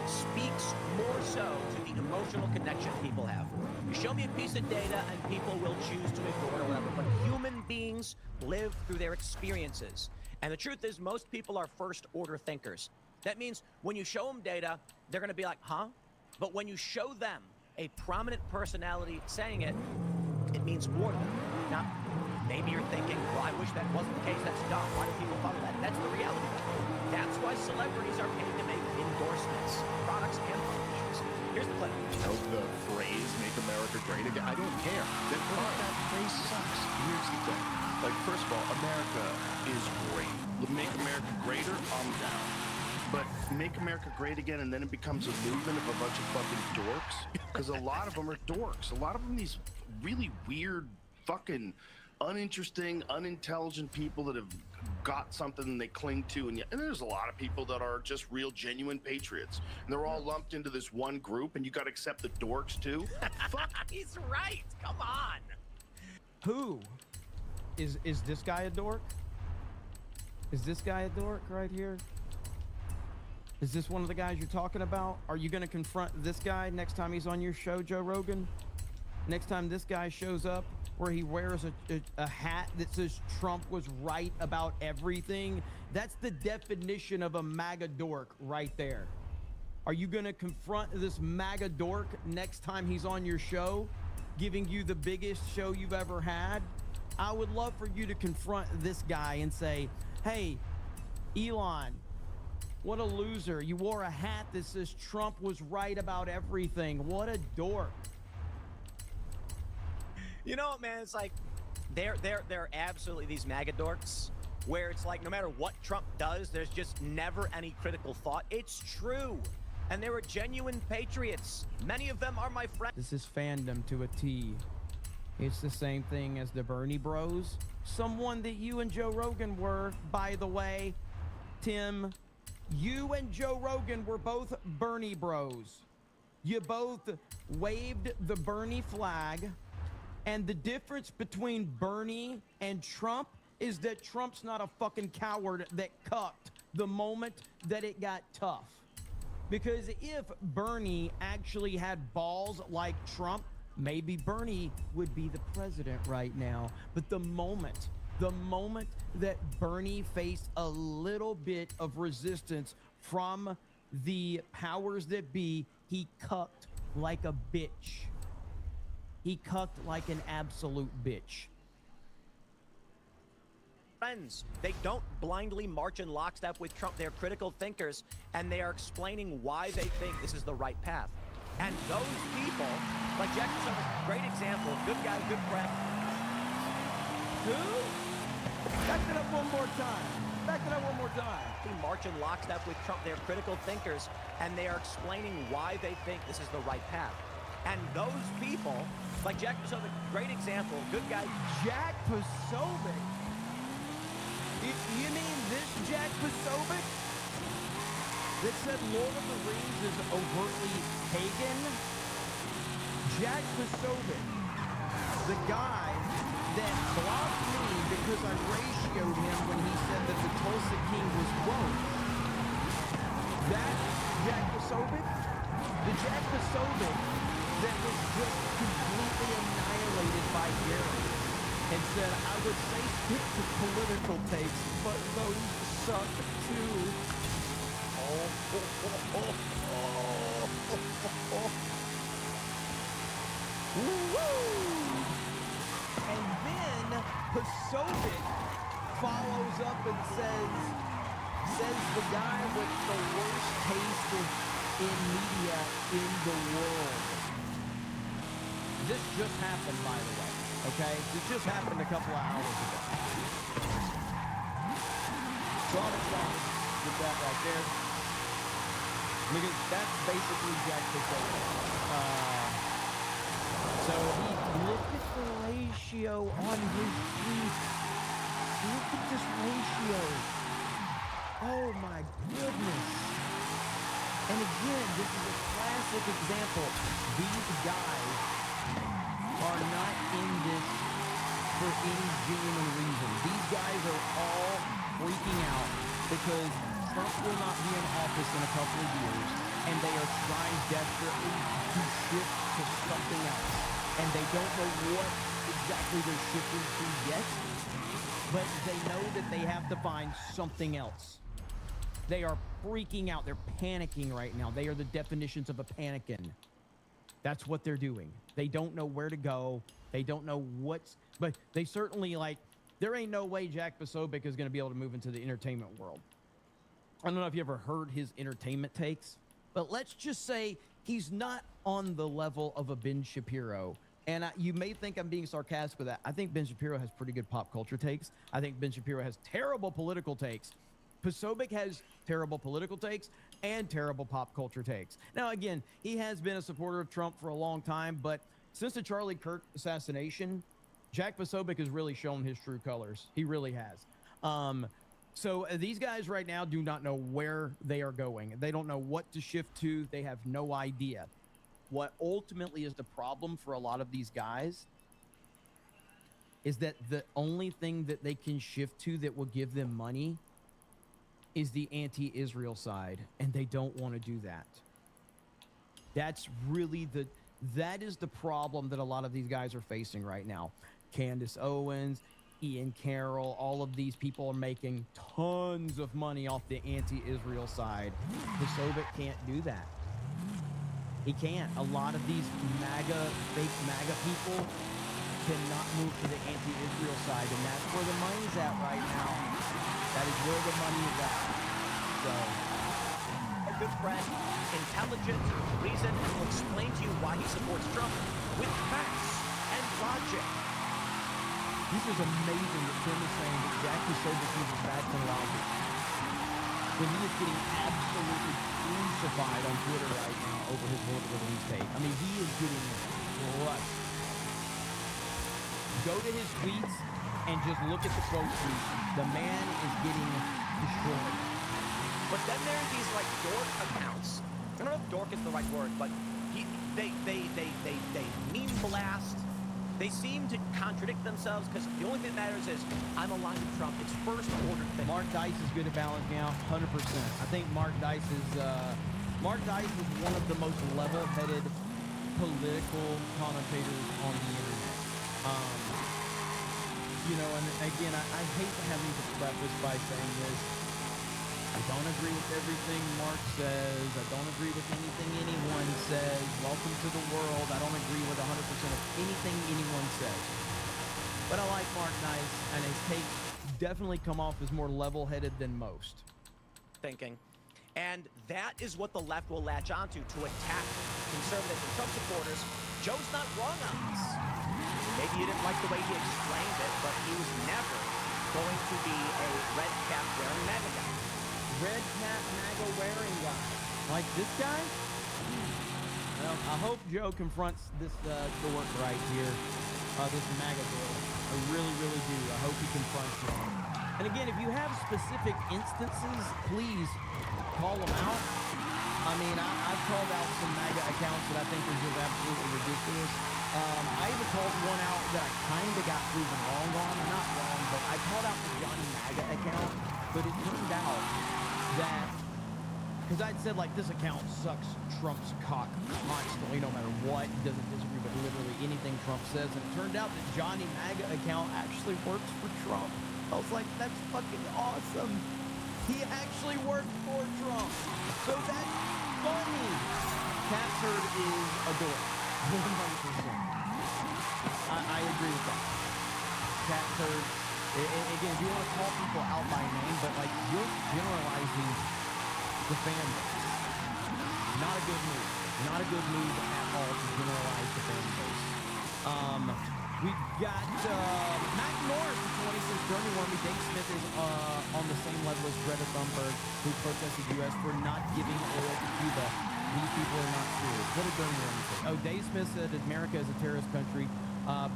I: speaks more so to the emotional connection people have. You show me a piece of data and people will choose to ignore it or whatever, but human beings live through their experiences. And the truth is, most people are first-order thinkers. That means when you show them data, they're going to be like, huh? But when you show them a prominent personality saying it, it means more to them. Now, maybe you're thinking, well, I wish that wasn't the case. That's dumb. Why do people follow that? That's the reality. That's why celebrities are paid to make endorsements, products, and publications. Here's the clip.
S: You know the phrase, make America great again? I don't care. That phrase sucks. Here's the thing. Like, first of all, America is great. Make America greater, I'm down. But make America great again, and then it becomes a movement of a bunch of fucking dorks? Because a lot of them are dorks. A lot of them, these really weird, fucking uninteresting, unintelligent people that have got something they cling to, and there's a lot of people that are just real genuine patriots, and they're all lumped into this one group, and you got to accept the dorks too. Fuck.
I: He's right. Come on.
D: Who is this guy a dork? Is this guy a dork right here? Is this one of the guys you're talking about? Are you going to confront this guy next time he's on your show, Joe Rogan? Next time this guy shows up where he wears a hat that says Trump was right about everything, that's the definition of a MAGA dork right there. Are you going to confront this MAGA dork next time he's on your show, giving you the biggest show you've ever had? I would love for you to confront this guy and say, hey, Elon, What a loser. You wore a hat that says Trump was right about everything. What a dork.
I: You know what, man? It's like they're absolutely these MAGA dorks where it's like no matter what Trump does, there's just never any critical thought. It's true. And they were genuine patriots. Many of them are my friends.
D: This is fandom to a T. It's the same thing as the Bernie Bros. Someone that you and Joe Rogan were, by the way. Tim, you and Joe Rogan were both Bernie Bros. You both waved the Bernie flag. And the difference between Bernie and Trump is that Trump's not a fucking coward that cucked the moment that it got tough. Because if Bernie actually had balls like Trump, maybe Bernie would be the president right now. But the moment that Bernie faced a little bit of resistance from the powers that be, he cucked like a bitch. He cucked like an absolute bitch.
I: Friends, they don't blindly march in lockstep with Trump. They're critical thinkers, and they are explaining why they think this is the right path. And those people, like Jack Trump, great example, good guy, good prep.
D: Who? Back it up one more time. Back it up one more time.
I: They march in lockstep with Trump. They're critical thinkers, and they are explaining why they think this is the right path. And those people, like Jack Posobiec, great example, good guy.
D: Jack Posobiec? You mean this Jack Posobiec? That said Lord of the Rings is overtly pagan? Jack Posobiec, the guy that blocked me because I ratioed him when he said that the Tulsa King was woke. That Jack Posobiec? The Jack Posobiec that was just completely annihilated by Gary and said, I would say stick to political takes, but those suck too. And then Posobiec follows up and says the guy with the worst taste in media in the world. This just happened, by the way, okay? This just happened a couple of hours ago. With that right there. Because that's basically Jack Posobiec. So look at the ratio on his tweets. Look at this ratio. Oh my goodness. And again, this is a classic example. These guys are not in this for any genuine reason. These guys are all freaking out because Trump will not be in office in a couple of years, and they are trying desperately to shift to something else. And they don't know what exactly they're shifting to yet, but they know that they have to find something else. They are freaking out. They're panicking right now. They are the definitions of a panicking. That's what they're doing. They don't know where to go. They don't know what's, but they certainly there ain't no way Jack Posobiec is going to be able to move into the entertainment world. I don't know if you ever heard his entertainment takes, but let's just say he's not on the level of a Ben Shapiro. And you may think I'm being sarcastic with that. I think Ben Shapiro has pretty good pop culture takes. I think Ben Shapiro has terrible political takes. Posobiec has terrible political takes and terrible pop culture takes. Now, again, he has been a supporter of Trump for a long time, but since the Charlie Kirk assassination, Jack Posobiec has really shown his true colors. He really has. So these guys right now do not know where they are going. They don't know what to shift to. They have no idea. What ultimately is the problem for a lot of these guys is that the only thing that they can shift to that will give them money is the anti-Israel side, and they don't want to do that. That's really that is the problem that a lot of these guys are facing right now. Candace Owens, Ian Carroll, all of these people are making tons of money off the anti-Israel side. Posobiec can't do that. He can't. A lot of these fake MAGA people cannot move to the anti-Israel side, and that's where the money's at right now. That is where the money is at. So
I: good friend, intelligent, reasoned, and will explain to you why he supports Trump with facts and logic.
D: This is amazing that Tim is saying that Jackie Sobel uses facts and logic. When he is getting absolutely crucified on Twitter right now over his Lord of the Rings take. I mean, he is getting crushed. Go to his tweets and just look at the quote tweets. The man is getting destroyed.
I: But then there are these like dork accounts. I don't know if dork is the right word, but they meme blast. They seem to contradict themselves because the only thing that matters is I'm aligned with Trump. It's first order thing.
D: Mark Dice is good at balancing out, 100%. I think Mark Dice is one of the most level-headed political commentators on the internet. You know, and again, I hate having to preface by saying this. I don't agree with everything Mark says. I don't agree with anything anyone says. Welcome to the world. I don't agree with 100% of anything anyone says. But I like Mark Dice, and his takes definitely come off as more level-headed than most.
I: Thinking. And that is what the left will latch onto to attack conservatives and Trump supporters. Joe's not wrong on this. Maybe you didn't like the way he explained it, but he was never going to be a red cap wearing MAGA guy.
D: Red cap MAGA wearing guy. Like this guy? Well, I hope Joe confronts this dork right here. This MAGA dork. I really, really do. I hope he confronts him. And again, if you have specific instances, please call them out. I mean, I've called out some MAGA accounts that I think are just absolutely ridiculous. I even called one out that I kind of got proven wrong on. Not wrong, but I called out the Johnny MAGA account. But it turned out that, because I'd said, like, this account sucks Trump's cock constantly, no matter what. He doesn't disagree with literally anything Trump says. And it turned out that Johnny MAGA account actually works for Trump. I was like, that's fucking awesome. He actually worked for Trump. So that's funny. Cat Turd is a dork. 100%. I agree with that. Cat Turd. Again, you want to call people out by name, but like you're generalizing the fan base. Not a good move. Not a good move at all to generalize the fan base. We've got Matt Norris, the 26th Journey Wormy. Dave Smith is on the same level as Greta Thunberg, who protested the U.S. for not giving oil to Cuba. These people are not serious. What did Journey Wormy say? Oh, Dave Smith said that America is a terrorist country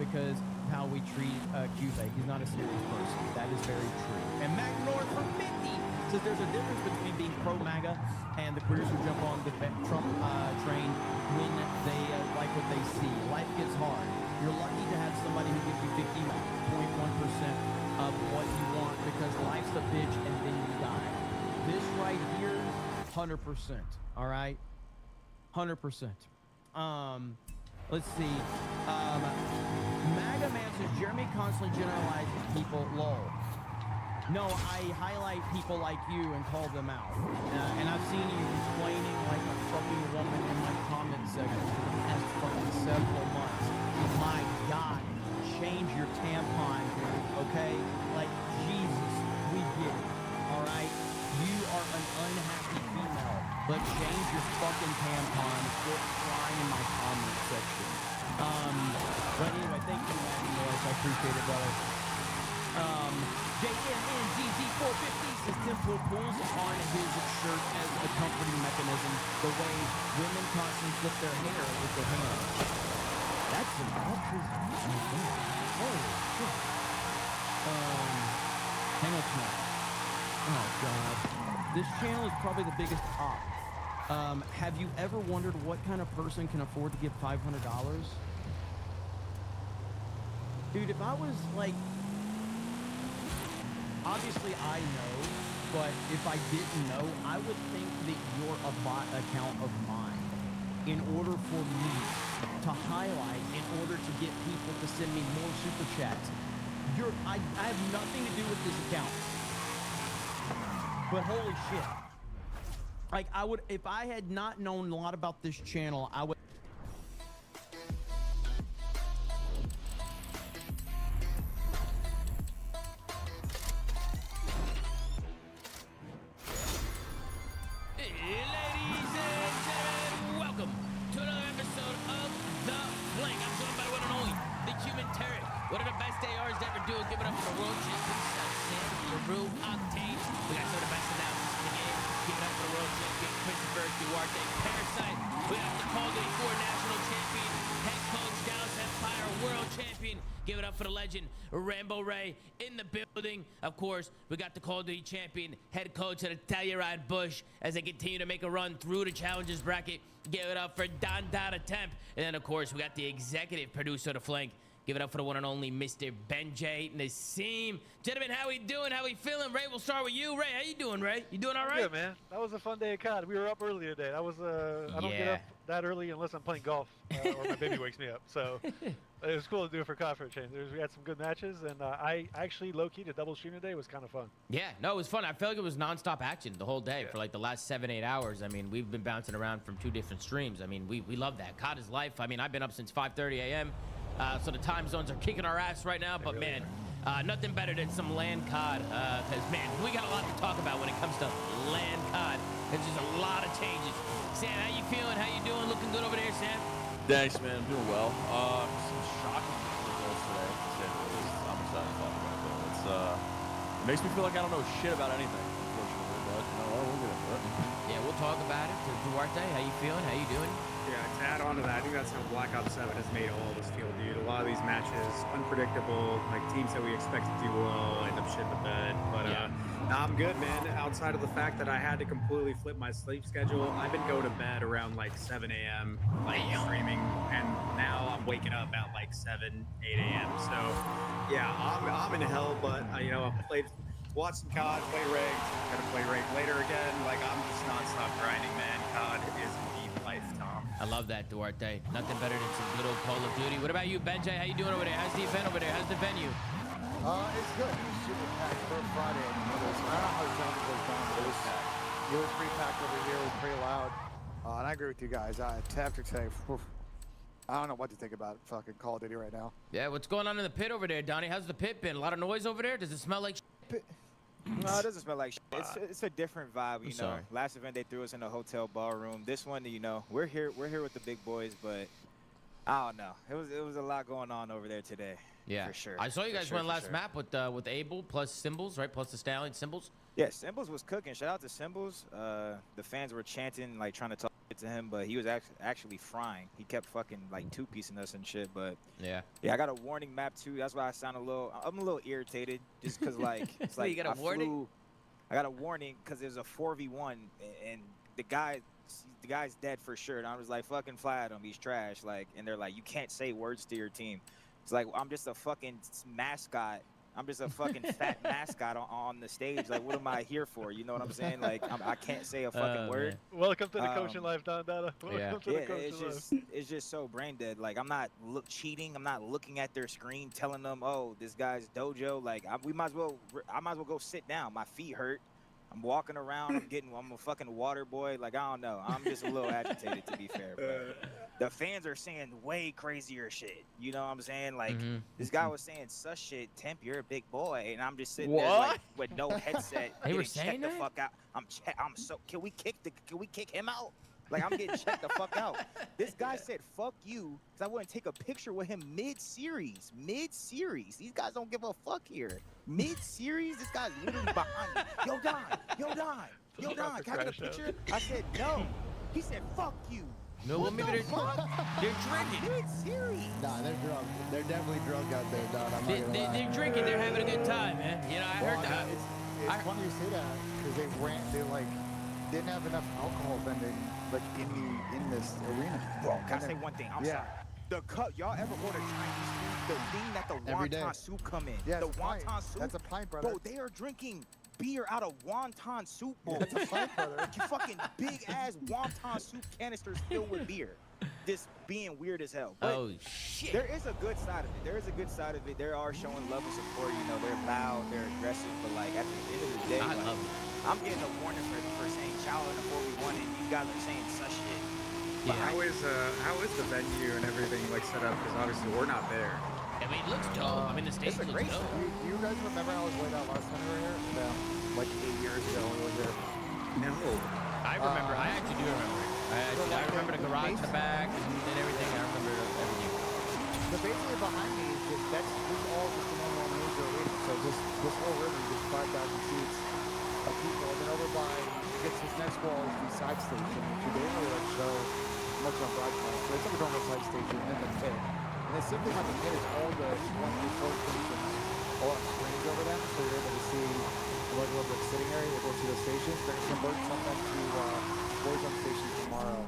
D: because how we treat Cuba. He's not a serious person. That is very true. And Matt Norris from Mindy says there's a difference between being pro-MAGA and the queers who jump on the Trump train when they like what they see. Life gets hard. You're lucky to have somebody who gives you 50.1% of what you want because life's a bitch and then you die. This right here, 100%. All right? 100%. Let's see. MAGA man says Jeremy constantly generalizes people. Lol. No, I highlight people like you and call them out. And I've seen you complaining like a fucking woman in my comment section for the past fucking several months. My God, change your tampon, dude, okay? Like, Jesus, we get it, all right? You are an unhappy female, but change your fucking tampon. Quit crying in my comment section. But anyway, thank you, Matty Norris. I appreciate it, brother. JNNGZ450 says Tim pulls on his shirt as a comforting mechanism the way women constantly flip their hair with their hands. That's an autism. Holy shit. Hang on tonight. Oh, God. This channel is probably the biggest op. Have you ever wondered what kind of person can afford to give $500? Dude, if I was like... Obviously, I know, but if I didn't know, I would think that you're a bot account of mine in order for me to highlight, in order to get people to send me more super chats. I have nothing to do with this account. But holy shit. Like, I would, if I had not known a lot about this channel, I would...
K: Ladies
L: first, Duarte Parasite. We have the Call of Duty 4 national champion, head coach, Dallas Empire world champion. Give it up for the legend, Rambo Ray, in the building. Of course, we got the Call of Duty champion, head coach of the Telluride Bush as they continue to make a run through the challengers bracket. Give it up for Don Dada Temp. And then, of course, we got the executive producer of the flank. Give it up for the one and only Mr. Benjay Nassim. Gentlemen, how we doing? How we feeling? Ray, we'll start with you. Ray, how you doing, Ray? You doing all right?
M: Good, man. That was a fun day of COD. We were up early today. That was I don't get up that early unless I'm playing golf or my baby wakes me up. So it was cool to do it for COD for a change. We had some good matches, and I actually low-key to double stream today. It was kind of fun.
L: Yeah, no, it was fun. I felt like it was nonstop action the whole day for like the last 7-8 hours. I mean, we've been bouncing around from 2 different streams. I mean, we love that. COD is life. I mean, I've been up since 5:30 a.m. So the time zones are kicking our ass right now, but man, nothing better than some land COD, because man, we got a lot to talk about when it comes to land COD. There's just a lot of changes. Sam, how you feeling? How you doing? Looking good over there, Sam?
W: Thanks, man. I'm doing well. Some shocking results today. I'm excited to talk about it. It makes me feel like I don't know shit about anything, unfortunately, but we'll get into it.
L: Yeah, we'll talk about it. Duarte, how you feeling? How you doing?
X: Yeah, to add on to that, I think that's how Black Ops 7 has made all of us feel, dude. A lot of these matches, unpredictable, like teams that we expect to do well end up shit the bed. But nah, I'm good, man. Outside of the fact that I had to completely flip my sleep schedule, I've been going to bed around like 7 a.m., like streaming, and now I'm waking up at like 7, 8 a.m. So yeah, I'm in hell, but you know, I've watched some COD, play ranked, gotta play ranked later again. Like I'm just nonstop grinding, man. COD is indeed life, Tom.
L: I love that, Duarte. Nothing better than some good old Call of Duty. What about you, Benjay? How you doing over there? How's the event over there? How's the venue?
Y: It's good. It's super packed for Friday. I don't know how John goes down, but it was pretty packed over here. It was pretty loud. And I agree with you guys. I have to say, I don't know what to think about fucking Call of Duty right now.
L: Yeah, what's going on in the pit over there, Donnie? How's the pit been? A lot of noise over there? Does it smell like shit?
Z: No, it doesn't smell like shit. It's a different vibe, you know.
L: Sorry.
Z: Last event they threw us in a hotel ballroom. This one, you know, we're here with the big boys, but I don't know. It was a lot going on over there today.
L: Yeah,
Z: for sure.
L: I saw you guys went last map with Abel plus Symbols, right? Plus the Stallion Symbols.
Z: Yeah, Symbols was cooking. Shout out to Symbols. The fans were chanting, like trying to talk to him, but he was actually frying. He kept fucking like two-piecing us and shit. But
L: yeah,
Z: I got a warning map too. That's why I sound I'm a little irritated, just because like it's like
L: you got a warning.
Z: I got a warning because there's a 4v1 and the guy's dead for sure. And I was like, fucking fly at him, he's trash. Like, and they're like, you can't say words to your team. It's like, I'm just a fucking mascot. I'm just a fucking fat mascot on the stage. Like, what am I here for? You know what I'm saying? Like, I can't say a fucking word.
M: Welcome to the coaching life, Don Dada. Welcome to the coaching life.
Z: It's just so brain dead. Like, I'm not cheating. I'm not looking at their screen, telling them, oh, this guy's dojo. Like, I might as well go sit down. My feet hurt. I'm walking around. I'm a fucking water boy. Like, I don't know. I'm just a little agitated, to be fair. But the fans are saying way crazier shit. You know what I'm saying? Like, this guy was saying such shit. Temp, you're a big boy, and I'm just sitting there like with no headset.
L: They were saying
Z: the fuck out. I'm so. Can we kick him out? Like, I'm getting checked the fuck out. This guy said, fuck you, because I wouldn't take a picture with him mid-series. Mid-series. These guys don't give a fuck here. Mid-series? This guy's literally behind me. Yo, Don, can I get a picture? I said, no. He said, fuck you.
L: No, well, maybe they're drinking.
Z: Mid-series.
Y: Nah, they're drunk. They're definitely drunk out there, Don.
L: They're drinking. They're having a good time, man. You know, I heard that.
Y: It's funny you say that, because they didn't have enough alcohol vending like in this arena.
Z: Bro, can I say one thing? I'm sorry. The cup, y'all ever order Chinese food? The thing that the wonton soup come in.
Y: Yeah,
Z: the wonton soup.
Y: That's a pint, brother.
Z: Bro, they are drinking beer out of wonton soup bowls.
Y: That's a pint, brother.
Z: You fucking big ass wonton soup canisters filled with beer. This being weird as hell. But
L: oh shit.
Z: There is a good side of it. They are showing love and support. You know, they're loud, they're aggressive, but like at the end of the day, I'm getting a warning for saying child in the 4v1, and you guys are saying such shit.
X: Yeah. How is the venue and everything like set up? Because obviously we're not there.
L: I mean, it looks dope. I mean, the stage looks dope.
Y: Do you guys remember I was laid out last time we were here? Yeah, like 8 years ago when we were here.
X: No.
L: I remember. I actually do remember. I remember the garage in the back and everything. I remember everything.
Y: The basically behind me is just this is all just a normal major arena. So this whole river is just 5,000 seats of people. And then over by gets his next wall is the side station, which they didn't really like show much on broadcast. So it's like a normal side station, and then the pit. And then simply on the pit is all the 1-3-4 stations all on screens over them, so you're able to see like a little bit sitting area. They go to the stations. They're going to convert some of them to boys on stations tomorrow.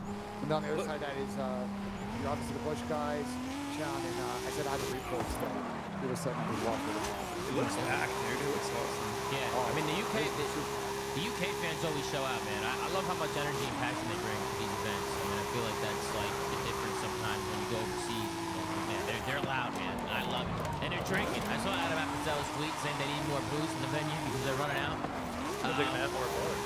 Y: And then on the other side, that is you know, obviously the Bush guys, Sean, and I said I had a replay today. He was setting up his wall for the ball.
X: It looks packed, dude. It looks awesome.
L: Yeah, I mean the UK fans always show out, man. I love how much energy and passion they bring to these events. I mean, I feel like that's like the difference sometimes when you go overseas. Man, they're loud, man. I love it, and they're drinking. I saw Adam Appenzel's tweet saying they need more booze in the venue because they're running out.
X: I think they have more bars.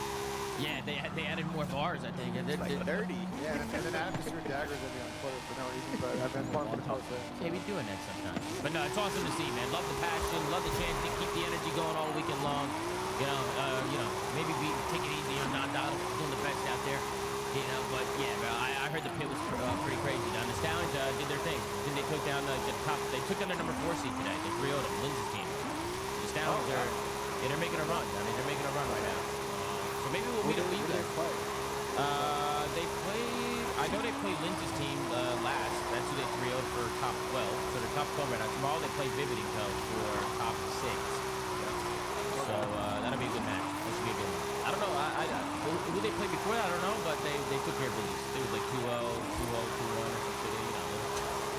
L: Yeah, they added more bars, I think. They're
Z: like 30.
Y: Yeah, and then Adam just threw daggers at me on Twitter for no reason, but I've been fun to post it.
L: Yeah, we doing that sometimes. But no, it's awesome to see, man. Love the passion, love the chance to keep the energy going all weekend long. You know, maybe we take it easy on non-dottle, doing the best out there. You know, but yeah, bro, I heard the pit was pretty crazy. The Stallions did their thing. Then they took down the top. They took down their number 4 seed today. They 3-0'd them, Lindsay's team. The Stallions they're making a run. I mean, they're making a run right now. So maybe we'll meet them. They played. I know they played Lindsay's team last. That's who they 3-0'd for top 12. So they're top 12 right now. Tomorrow they play Vividing Co. for top 6. So that'll be a good match. That should be a good one. I don't know. Who they played before that, I don't know, but they took care of business. It was like 2-0, 2-0, 2-1 or something. You know,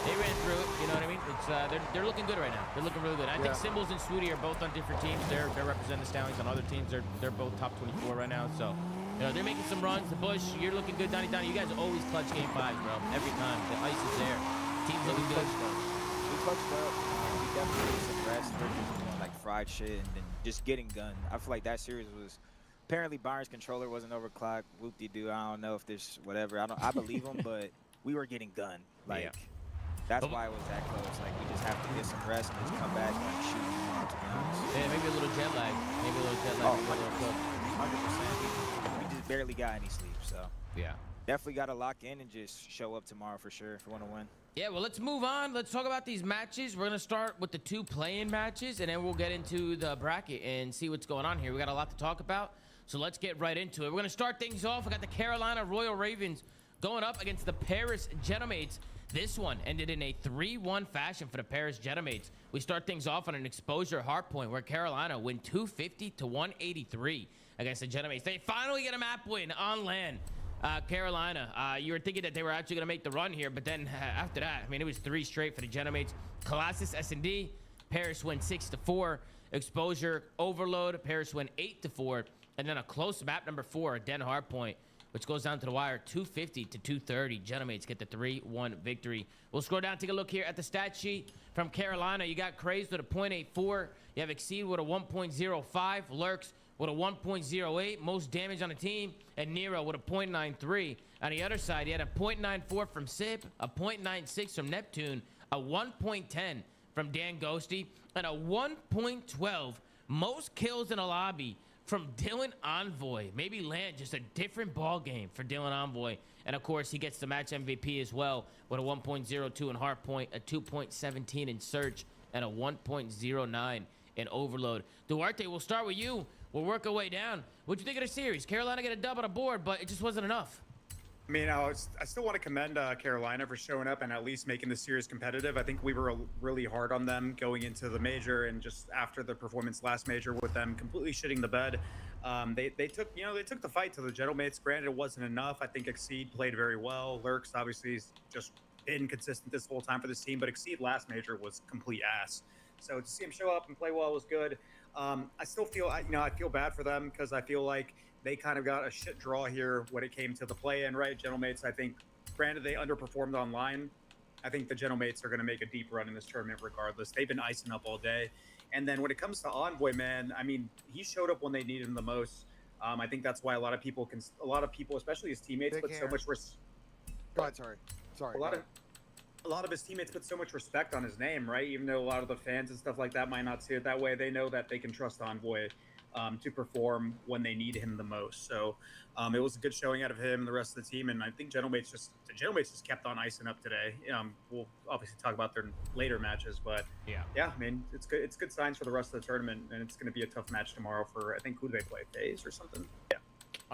L: they ran through it. You know what I mean? It's they're looking good right now. They're looking really good. I think Symbols and Swooty are both on different teams. They're representing the Stallions on other teams. They're both top 24 right now. So you know they're making some runs. The Bush, you're looking good, Donnie. You guys always clutch game 5s, bro. Every time the ice is there. Team's looking good.
Z: We clutched up. We definitely needed some rest. We're just doing like fried shit and then just getting gunned. I feel like that series was. Apparently, Byron's controller wasn't overclocked. Whoop-de-doo. I don't know if there's whatever. I believe him, but we were getting gunned. Like, that's why it was that close. Like, we just have to get some rest and just come back and shoot. To be honest.
L: Yeah, maybe a little jet lag. Maybe a little jet lag.
Z: Oh, 100%. We just barely got any sleep. So
L: yeah,
Z: definitely got to lock in and just show up tomorrow for sure if we want to win.
L: Yeah, well, let's move on. Let's talk about these matches. We're going to start with the 2 play-in matches, and then we'll get into the bracket and see what's going on here. We got a lot to talk about. So let's get right into it. We're going to start things off. We got the Carolina Royal Ravens going up against the Paris Genomates. This one ended in a 3-1 fashion for the Paris Genomates. We start things off on an exposure hard point where Carolina win 250-183 against the Genomates. They finally get a map win on land. Carolina, you were thinking that they were actually going to make the run here, but then after that, I mean, it was 3 straight for the Genomates. Colossus S&D, Paris win 6-4. Exposure Overload, Paris win 8-4. And then a close map number 4, Den Hardpoint, which goes down to the wire, 250-230. Genomates get the 3-1 victory. We'll scroll down, take a look here at the stat sheet. From Carolina, you got Crazed with a .84. You have Exceed with a 1.05. Lurks with a 1.08. Most damage on the team. And Nero with a .93. On the other side, you had a .94 from Sip, a .96 from Neptune, a 1.10 from Dan Ghosty, and a 1.12 most kills in a lobby from Dylan Envoy. Maybe land just a different ball game for Dylan Envoy. And of course, he gets the match MVP as well with a 1.02 in Hardpoint, a 2.17 in Search, and a 1.09 in Overload. Duarte, we'll start with you. We'll work our way down. What'd you think of the series? Carolina get a dub on the board, but it just wasn't enough.
X: I mean, I still want to commend Carolina for showing up and at least making the series competitive. I think we were really hard on them going into the major and just after the performance last major with them completely shitting the bed. They took the fight to the Genomates. Granted, it wasn't enough. I think Exceed played very well. Lurks obviously is just been consistent this whole time for this team, but Exceed last major was complete ass. So to see him show up and play well was good. I still feel I feel bad for them because I feel like they kind of got a shit draw here when it came to the play-in, right? Genomates, I think, granted they underperformed online. I think the Genomates are going to make a deep run in this tournament regardless. They've been icing up all day. And then when it comes to Envoy, man, I mean, he showed up when they needed him the most. I think that's why a lot of people, especially his teammates, put so much
Y: Go ahead, sorry.
X: A lot of his teammates put so much respect on his name, right? Even though a lot of the fans and stuff like that might not see it that way, they know that they can trust Envoy to perform when they need him the most. So it was a good showing out of him and the rest of the team. And I think the Genomates just kept on icing up today. We'll obviously talk about their later matches, but yeah, I mean, it's good. It's good signs for the rest of the tournament, and it's going to be a tough match tomorrow for, I think, who do they play? FaZe or something? Yeah.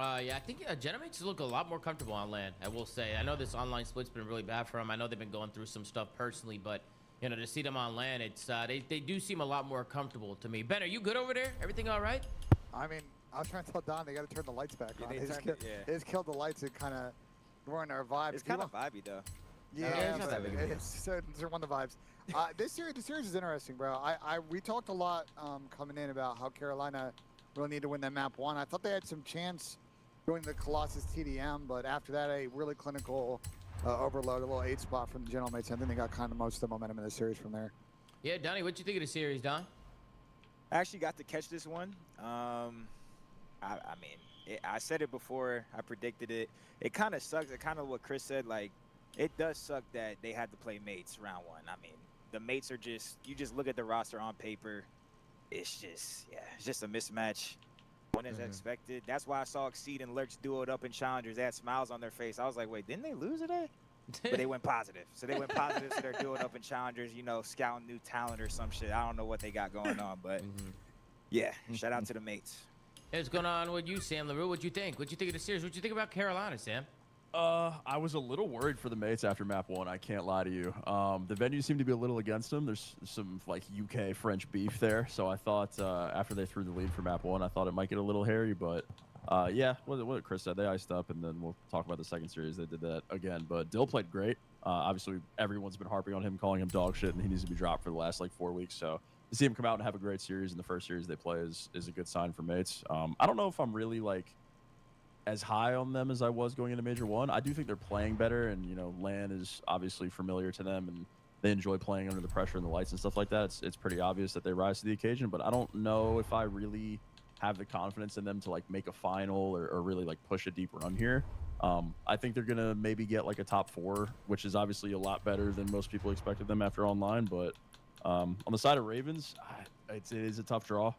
L: Yeah, I think Genemates look a lot more comfortable on land, I will say. I know this online split's been really bad for them. I know they've been going through some stuff personally, but, you know, to see them on land, it's they do seem a lot more comfortable to me. Ben, are you good over there? Everything all right?
Y: I mean, I was trying to tell Don they got to turn the lights back on.
Z: they
Y: They just killed the lights and kind of ruined our vibe.
Z: It's kind of vibey though.
Y: Yeah,
Z: it's not that big of a deal.
Y: it's one of the vibes. The series is interesting, bro. We talked a lot coming in about how Carolina really need to win that map 1. I thought they had some chance going to the Colossus TDM, but after that, a really clinical overload, a little 8 spot from the Gentlemates. I think they got kind of most of the momentum in the series from there.
L: Yeah, Donnie, what you think of the series, Don?
Z: I actually got to catch this one. I mean, I said it before. I predicted it. It kind of sucks. It kind of what Chris said. Like, it does suck that they had to play mates round 1. I mean, the mates are just, you just look at the roster on paper. It's just, yeah, it's just a mismatch. One as expected. That's why I saw Exceed and Lurks duo it up in Challengers. They had smiles on their face. I was like, wait, didn't they lose today? But they went positive. So they went positive, so they're doing up in Challengers, you know, scouting new talent or some shit. I don't know what they got going on, but yeah, shout out to the mates.
L: Hey, what's going on with you, Sam LaRue? What'd you think? What'd you think of the series? What'd you think about Carolina, Sam?
W: I was a little worried for the mates after map 1. I can't lie to you. The venue seemed to be a little against them. There's some like UK French beef there, so I thought after they threw the lead for map 1, I thought it might get a little hairy. But yeah, what Chris said, they iced up, and then we'll talk about the second series. They did that again, but Dill played great. Obviously, everyone's been harping on him, calling him dog shit, and he needs to be dropped for the last like 4 weeks. So to see him come out and have a great series in the first series they play is a good sign for mates. I don't know if I'm really like as high on them as I was going into Major 1. I do think they're playing better, and, you know, LAN is obviously familiar to them, and they enjoy playing under the pressure and the lights and stuff like that. It's pretty obvious that they rise to the occasion, but I don't know if I really have the confidence in them to, like, make a final or really, like, push a deep run here. I think they're going to maybe get, like, a top 4, which is obviously a lot better than most people expected them after online, but on the side of Ravens, it is a tough draw.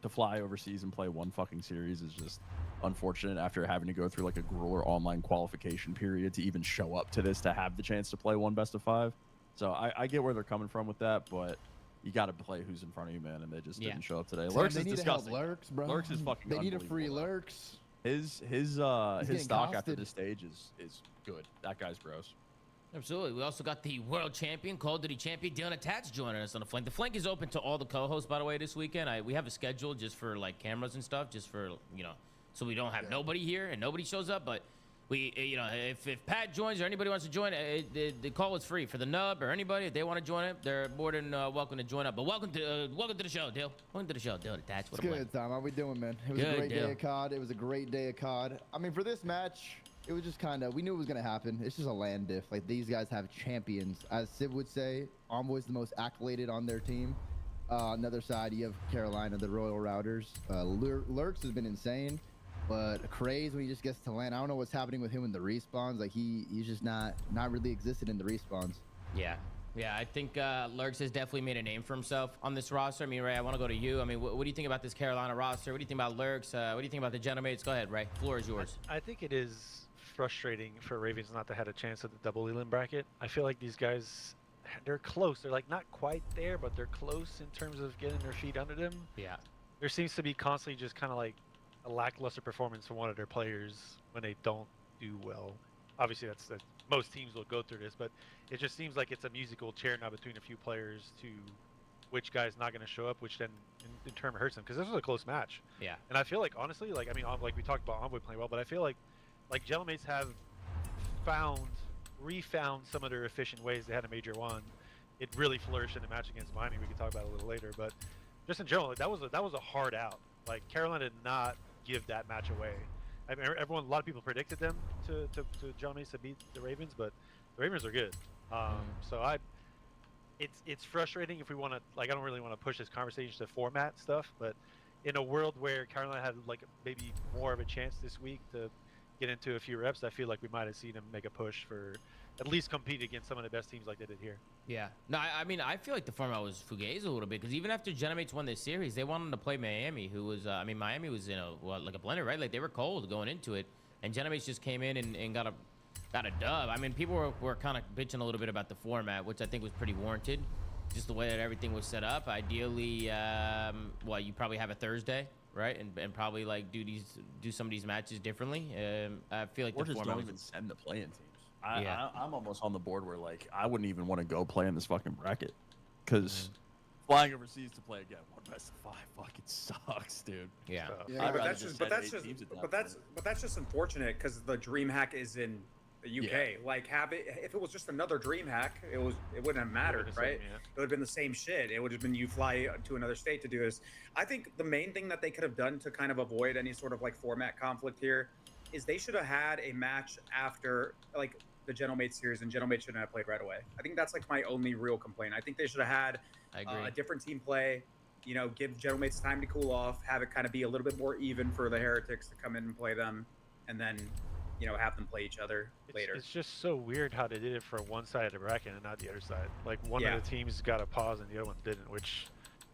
W: To fly overseas and play one fucking series is just unfortunate after having to go through like a grueler online qualification period to even show up to this to have the chance to play one best of 5. So I get where they're coming from with that, but you got to play who's in front of you, man, and they just didn't show up today. Lurks is disgusting.
A: Lurks, bro.
W: Lurks is fucking
A: They need a free
W: unbelievable.
A: Lurks.
W: His stock after this stage is good. That guy's gross.
L: Absolutely. We also got the world champion, Call of Duty champion, Dylan Attach joining us on the flank. The flank is open to all the co-hosts, by the way, this weekend. We have a schedule just for like cameras and stuff, just for, you know, so we don't have nobody here and nobody shows up. But we, you know, if Pat joins or anybody wants to join, the call is free for the nub or anybody. If they want to join it, they're more than welcome to join up. But welcome to the show, Dill. Welcome to the show, Dylan Attach.
A: It's good, Tom. How we doing, man? It was a great day of COD. It was a great day of COD. I mean, for this match, it was just kind of, we knew it was going to happen. It's just a land diff. Like, these guys have champions. As Civ would say, Envoy's the most accoladed on their team. On the other side, you have Carolina, the Royal Routers. Lurks has been insane, but Craze, when he just gets to land, I don't know what's happening with him in the respawns. Like, he's just not really existed in the respawns.
L: Yeah. Yeah, I think Lurks has definitely made a name for himself on this roster. I mean, Ray, I want to go to you. I mean, what do you think about this Carolina roster? What do you think about Lurks? What do you think about the Gentlemates? Go ahead, Ray. Floor is yours.
M: I think it is frustrating for Ravens not to have a chance at the double Elam bracket. I feel like these guys, they're close. They're like not quite there, but they're close in terms of getting their feet under them.
L: Yeah.
M: There seems to be constantly just kind of like a lackluster performance from one of their players when they don't do well. Obviously, that's most teams will go through this, but it just seems like it's a musical chair now between a few players to which guy's not going to show up, which then in turn hurts them, because this was a close match.
L: Yeah.
M: And I feel like, honestly, like, I mean, like we talked about Envoy playing well, but I feel like Gentlemates have refound some of their efficient ways they had in Major 1. It really flourished in the match against Miami. We can talk about it a little later, but just in general, that was a hard out. Like, Carolina did not give that match away. I mean, a lot of people predicted them to Gentlemates to beat the Ravens, but the Ravens are good. So it's frustrating if we want to, like, I don't really want to push this conversation to format stuff, but in a world where Carolina had like maybe more of a chance this week to get into a few reps, I feel like we might have seen them make a push for at least compete against some of the best teams like they did here.
L: Yeah. No, I mean, I feel like the format was fugazi a little bit, because even after Gentlemates won this series, they wanted to play Miami, who was, I mean, Miami was in like a blender, right? Like, they were cold going into it, and Gentlemates just came in and got a dub. I mean, people were kind of bitching a little bit about the format, which I think was pretty warranted, just the way that everything was set up. Ideally, you probably have a Thursday right? And probably like do some of these matches differently. I feel like
W: Or
L: the
W: just
L: format
W: don't
L: was
W: even send the play-in teams.
L: Yeah.
W: I'm almost on the board where like I wouldn't even want to go play in this fucking bracket because flying overseas to play again 1 best of 5 fucking sucks, dude.
L: Yeah.
W: I'd
B: but
W: rather
B: that's
W: just
B: just but
W: send
B: that's
W: 8
B: just
W: teams at that
B: but
W: point.
B: that's just unfortunate because the dream hack is in the UK. Like if it was just another dream hack, it wouldn't have mattered,
M: the
B: right?
M: same, yeah.
B: It would have been the same shit. It would have been you fly to another state to do this. I think the main thing that they could have done to kind of avoid any sort of like format conflict here is they should have had a match after like the Gentlemate series, and Gentlemate shouldn't have played right away. I think that's like my only real complaint. I think they should have had a different team play. You know, give Gentlemates time to cool off, have it kind of be a little bit more even for the Heretics to come in and play them, and then, you know, have them play each other later.
M: It's just so weird how they did it for one side of the bracket and not the other side. Like one of the teams got a pause and the other one didn't, which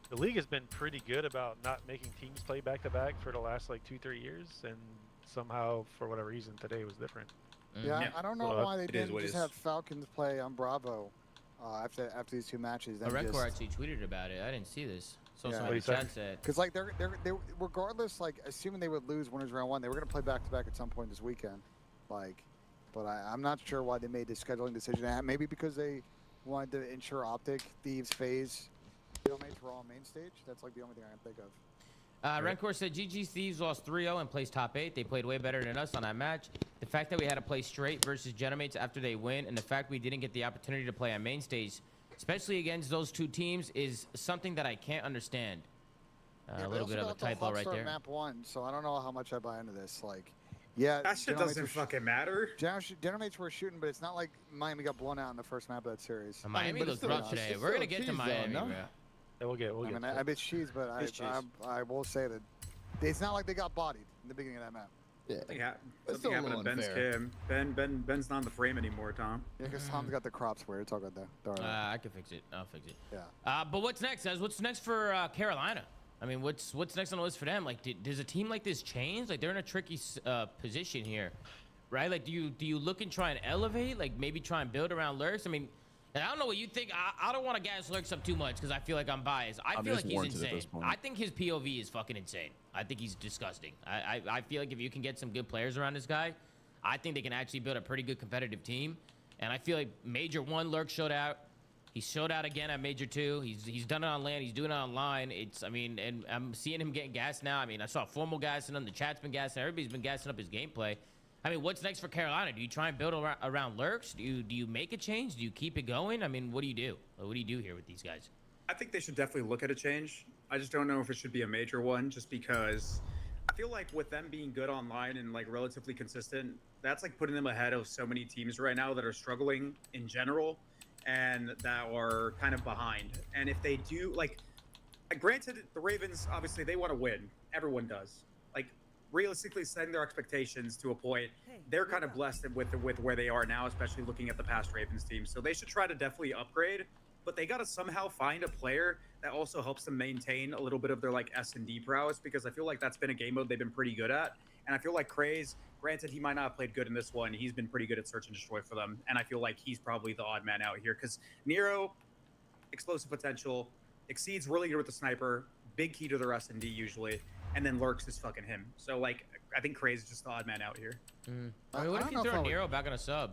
M: the league has been pretty good about not making teams play back to back for the last like 2-3 years, and somehow for whatever reason today was different.
E: Yeah, I don't know
M: Well,
E: why they
M: it is
E: didn't
M: what it
E: just
M: is.
E: have Falcons play on Bravo after these 2 matches.
L: Redcore actually tweeted about it. I didn't see this. So somebody in the chat said.
E: Because like they're regardless, like assuming they would lose winners round 1, they were gonna play back to back at some point this weekend. Like, but I'm not sure why they made the scheduling decision. Maybe because they wanted to ensure Optic, Thieves, FaZe, Gentlemate were all on main stage. That's like the only thing I can think of.
L: Rencor said GG Thieves lost 3-0 and placed top 8. They played way better than us on that match. The fact that we had to play straight versus Gentlemates after they win, and the fact we didn't get the opportunity to play on main stage, especially against those 2 teams, is something that I can't understand. A little bit of a typo right there.
E: Map 1, so I don't know how much I buy into this. Like, yeah,
B: that shit doesn't fucking matter.
E: Gentlemates were shooting, but it's not like Miami got blown out in the first map of that series.
L: Miami looked rough today. We're gonna get to Miami, bro.
M: Yeah, we'll get.
E: I mean, I bet cheese, but I will say that it's not like they got bodied in the beginning of that map.
B: Yeah, something happened to Ben's cam. Ben's not in the frame anymore, Tom.
E: Yeah, because Tom's got the crops where it's all good though.
L: I can fix it. I'll fix it.
E: Yeah.
L: But what's next, guys? What's next for Carolina? I mean, what's next on the list for them? Like, does a team like this change? Like, they're in a tricky position here, right? Like, do you look and try and elevate? Like, maybe try and build around Lurks? I mean, I don't know what you think. I don't want to gas Lurks up too much because I feel like I'm biased. I feel like he's insane. I think his POV is fucking insane. I think he's disgusting. I feel like if you can get some good players around this guy, I think they can actually build a pretty good competitive team. And I feel like Major 1, Lurk showed out. He showed out again at Major 2. He's done it on land. He's doing it online. I mean, and I'm seeing him getting gassed now. I mean, I saw Formal gassing him. The chat's been gassing. Everybody's been gassing up his gameplay. I mean, what's next for Carolina? Do you try and build around Lurks? Do you make a change? Do you keep it going? I mean, what do you do? What do you do here with these guys?
B: I think they should definitely look at a change. I just don't know if it should be a major one, just because I feel like with them being good online and like relatively consistent, that's like putting them ahead of so many teams right now that are struggling in general and that are kind of behind. And if they do, like, granted, the Ravens, obviously they want to win. Everyone does. Like, realistically setting their expectations to a point, they're kind of blessed with where they are now, especially looking at the past Ravens team. So they should try to definitely upgrade, but they got to somehow find a player that also helps them maintain a little bit of their like S&D prowess, because I feel like that's been a game mode they've been pretty good at. And I feel like Craze, granted, he might not have played good in this one. He's been pretty good at search and destroy for them. And I feel like he's probably the odd man out here because Nero, explosive potential, exceeds really good with the sniper, big key to their S&D usually, and then Lurks is fucking him. So like, I think Craze is just the odd man out here.
L: I mean, what if you throw Nero back on a sub?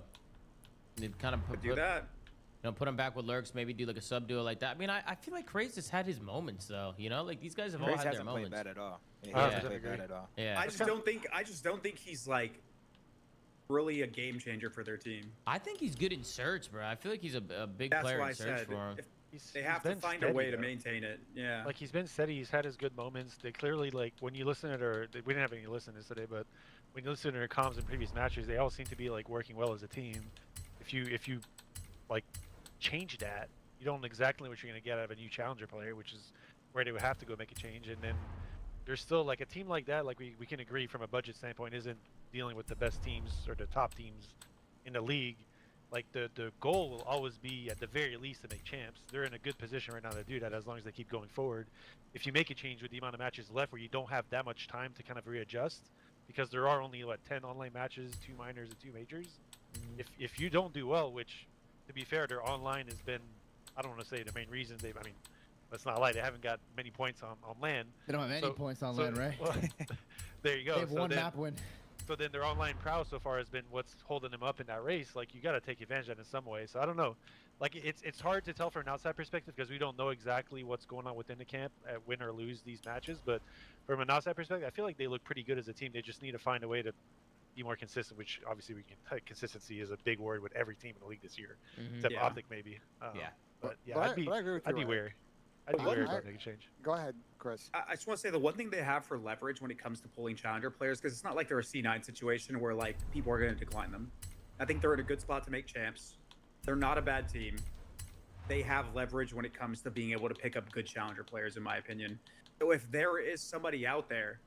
L: And kind of
B: do that.
L: You know, put him back with Lurks, maybe do like a sub duo like that. I mean, I feel like Craze has had his moments though. You know, like these guys have all had their moments.
Z: Played bad at all.
L: He
Z: hasn't played bad at all.
L: Yeah.
B: I just don't think he's like really a game changer for their team.
L: I think he's good in search, bro. I feel like he's a big player in search for him.
B: They have to find a way to maintain it. Yeah.
M: Like he's been steady. He's had his good moments. They clearly, like when you listen to their, we didn't have any listeners today, but when you listen to their comms in previous matches, they all seem to be like working well as a team. If you like change that, you don't know exactly what you're going to get out of a new challenger player, which is where they would have to go make a change. And then there's still like a team like that, like we can agree from a budget standpoint, isn't dealing with the best teams or the top teams in the league. Like the goal will always be at the very least to make champs. They're in a good position right now to do that as long as they keep going forward. If you make a change with the amount of matches left where you don't have that much time to kind of readjust, because there are only what 10 online matches, 2 minors and 2 majors. If you don't do well, which to be fair, their online has been, I don't want to say the main reason I mean, It's not like they haven't got many points on land.
A: They don't have any points on land, right?
M: Well, there you go.
A: They have one map win.
M: So then their online prowess so far has been what's holding them up in that race. Like, you got to take advantage of that in some way. So I don't know. Like, it's hard to tell from an outside perspective because we don't know exactly what's going on within the camp at win or lose these matches. But from an outside perspective, I feel like they look pretty good as a team. They just need to find a way to be more consistent, which obviously consistency is a big word with every team in the league this year, except Optic maybe. But yeah, I'd be wary. I'd be wary about making a change.
E: Go ahead, Chris.
B: I just want to say the one thing they have for leverage when it comes to pulling challenger players, because it's not like they're a C9 situation where like people are going to decline them. I think they're in a good spot to make champs. They're not a bad team. They have leverage when it comes to being able to pick up good challenger players, in my opinion. So if there is somebody out there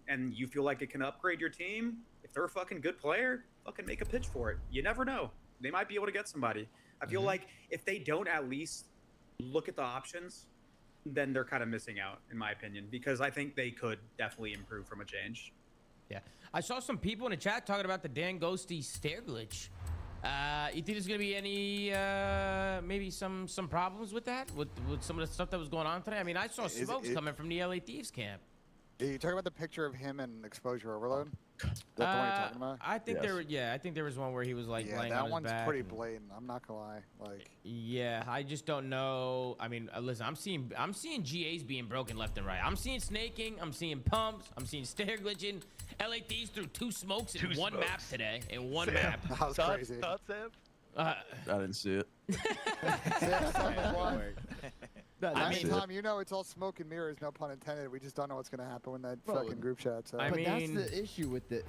B: and you feel like it can upgrade your team, if they're a fucking good player, fucking make a pitch for it. You never know. They might be able to get somebody. I feel like if they don't at least look at the options, then they're kind of missing out, in my opinion, because I think they could definitely improve from a change.
L: Yeah. I saw some people in the chat talking about the Dan Ghosty stair glitch. You think there's going to be any, maybe some problems with that? With some of the stuff that was going on today? I mean, I saw smokes coming from the LA Thieves camp.
E: Are you talking about the picture of him and exposure overload? That's the one you're talking about?
L: I think I think there was one where he was like laying on his back.
E: That one's pretty blatant. I'm not gonna lie. Like,
L: yeah, I just don't know. I mean, listen, I'm seeing GAs being broken left and right. I'm seeing snaking. I'm seeing pumps. I'm seeing stair glitching. LA Thieves threw 2 smokes in one map today. In one map.
E: That was crazy.
W: I didn't see it.
E: I mean, Tom, you know it's all smoke and mirrors, no pun intended. We just don't know what's going to happen when that fucking group chat. So.
A: But that's the issue with it.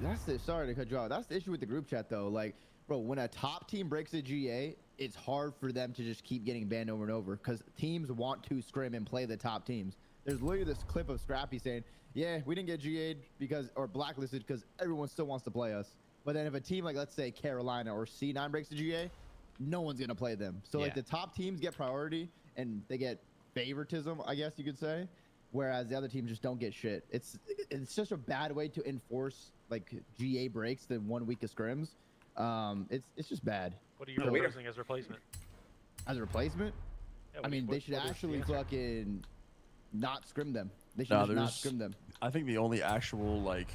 A: Sorry to cut you off. That's the issue with the group chat, though. Like, bro, when a top team breaks a GA, it's hard for them to just keep getting banned over and over because teams want to scrim and play the top teams. There's literally this clip of Scrappy saying, yeah, we didn't get GA'd or blacklisted because everyone still wants to play us. But then if a team like, let's say, Carolina or C9 breaks a GA, no one's going to play them. So, like, the top teams get priority and they get favoritism, I guess you could say, whereas the other teams just don't get shit. It's just a bad way to enforce like GA breaks than 1 week of scrims. It's just bad.
M: What are you proposing as replacement?
A: As a replacement?
M: Yeah,
A: I mean, they should actually fucking not scrim them. They should just not scrim them.
W: I think the only actual, like,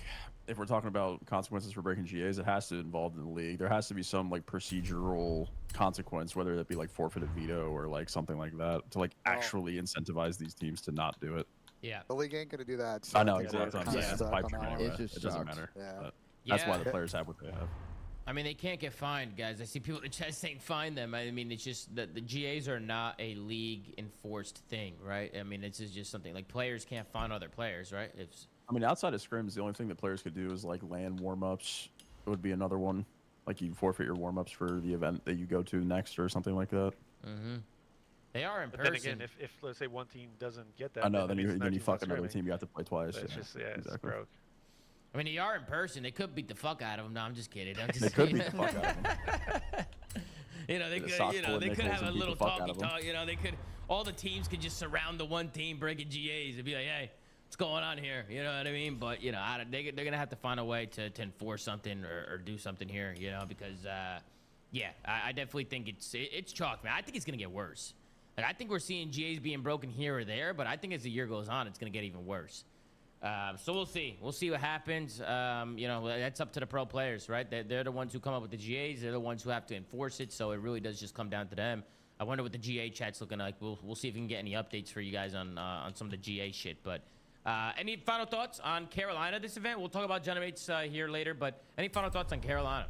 W: if we're talking about consequences for breaking GAs, it has to involve the league. There has to be some like procedural consequence, whether that be like forfeited veto or like something like that, to like actually incentivize these teams to not do it.
L: Yeah.
E: The league ain't gonna do that. So
W: I know exactly. It's a pipe dream anyway.
A: It's just
W: it doesn't matter.
E: Yeah.
W: But that's why the players have what they have.
L: I mean, they can't get fined, guys. I see people in the chat saying fine them. I mean, it's just that the GAs are not a league enforced thing, right? I mean, this is just something like players can't fine other players, right?
W: I mean, outside of scrims, the only thing that players could do is like land warm-ups. It would be another one. Like you forfeit your warm-ups for the event that you go to next or something like that.
L: Mm-hmm. They are in
M: but
L: person.
M: Then again, if let's say one team doesn't get that,
W: I know. Then you fuck another team. You have to play twice.
M: It's just it's broke.
L: I mean, they are in person. They could beat the fuck out of them. No, I'm just kidding.
W: They could beat the fuck out of them.
L: You know, they could have a little talky talk. You know, they could. All the teams could just surround the one team breaking GAs and be like, hey, what's going on here? You know what I mean? But you know, they're gonna have to find a way to enforce something or do something here. You know, because yeah, I definitely think it's chalk, man. I think it's gonna get worse. Like, I think we're seeing GAs being broken here or there, but I think as the year goes on, it's gonna get even worse. So we'll see. We'll see what happens. You know, that's up to the pro players, right? They're the ones who come up with the GAs. They're the ones who have to enforce it. So it really does just come down to them. I wonder what the GA chat's looking like. We'll see if we can get any updates for you guys on some of the GA shit. But any final thoughts on Carolina this event? We'll talk about Generates here later. But any final thoughts on Carolina?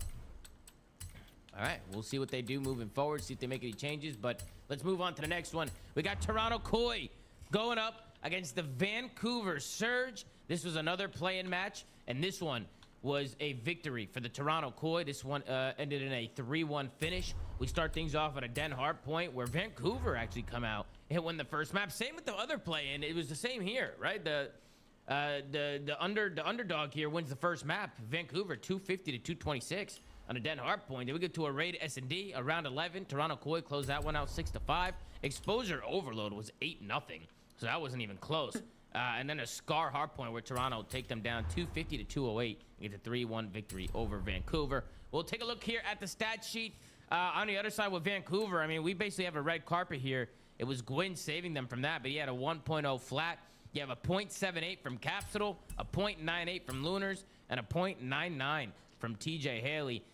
L: All right, we'll see what they do moving forward. See if they make any changes. But let's move on to the next one. We got Toronto Koi going up against the Vancouver Surge. This was another play-in match, and this one was a victory for the Toronto Koi. This one ended in a 3-1 finish. We start things off at a Den Hart point where Vancouver actually come out and win the first map. Same with the other play-in. It was the same here, right? The underdog here wins the first map. Vancouver 250 to 226 on a Den Hart point. Then we get to a raid S&D around 11. Toronto Koi closed that one out 6-5. Exposure overload was 8-0. So that wasn't even close. And then a Scar hard point where Toronto take them down 250 to 208 and get a 3-1 victory over Vancouver. We'll take a look here at the stat sheet. On the other side with Vancouver, I mean, we basically have a red carpet here. It was Gwyn saving them from that, but he had a 1.0 flat. You have a 0.78 from Capsule, a 0.98 from Lunars, and a 0.99 from TJ Haley.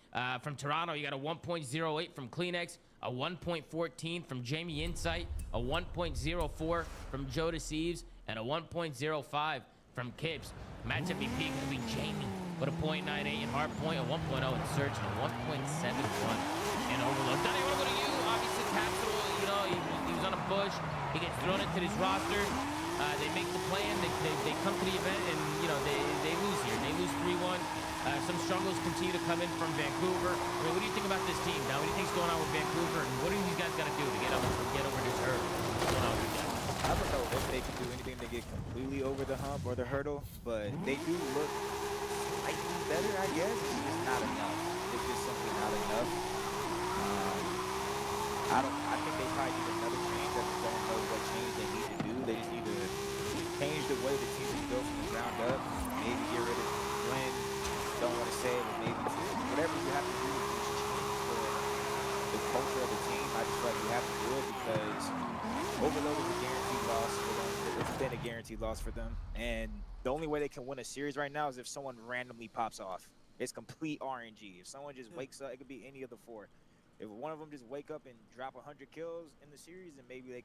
L: From Toronto, you got a 1.08 from Kleenex, a 1.14 from Jamie Insight, a 1.04 from Joe DeCeves, and a 1.05 from Kibbs. Match MVP could be Jamie with a 0.98 in Hardpoint, a 1.0 in Search, and a 1.71 in Overload. Donnie, I want to go to you. Obviously, Capsule, you know, he was on a bush. He gets thrown into this roster. They make the plan. They come to the event, and, you know, they lose here. They lose 3-1. Some struggles continue to come in from Vancouver. I mean, what do you think about this team now? What do you think's going on with Vancouver, and what do these guys got to do to get over this hurdle? What's going on with you guys?
Z: I don't know if they can do anything to get completely over the hump or the hurdle, but they do look slightly better, I guess. It's just not enough. It's just simply not enough. I think they probably need another change. I just don't know what change they need to do. They just need to change the way the team is built from the ground up. Maybe get rid of Glenn. Don't want to say it, but maybe whatever you have to do to just change the culture of the team. I just feel like you have to do it because Overload is a guaranteed loss for them. It's been a guaranteed loss for them. And the only way they can win a series right now is if someone randomly pops off. It's complete RNG. If someone just wakes up, it could be any of the four. If one of them just wake up and drop 100 kills in the series, then maybe they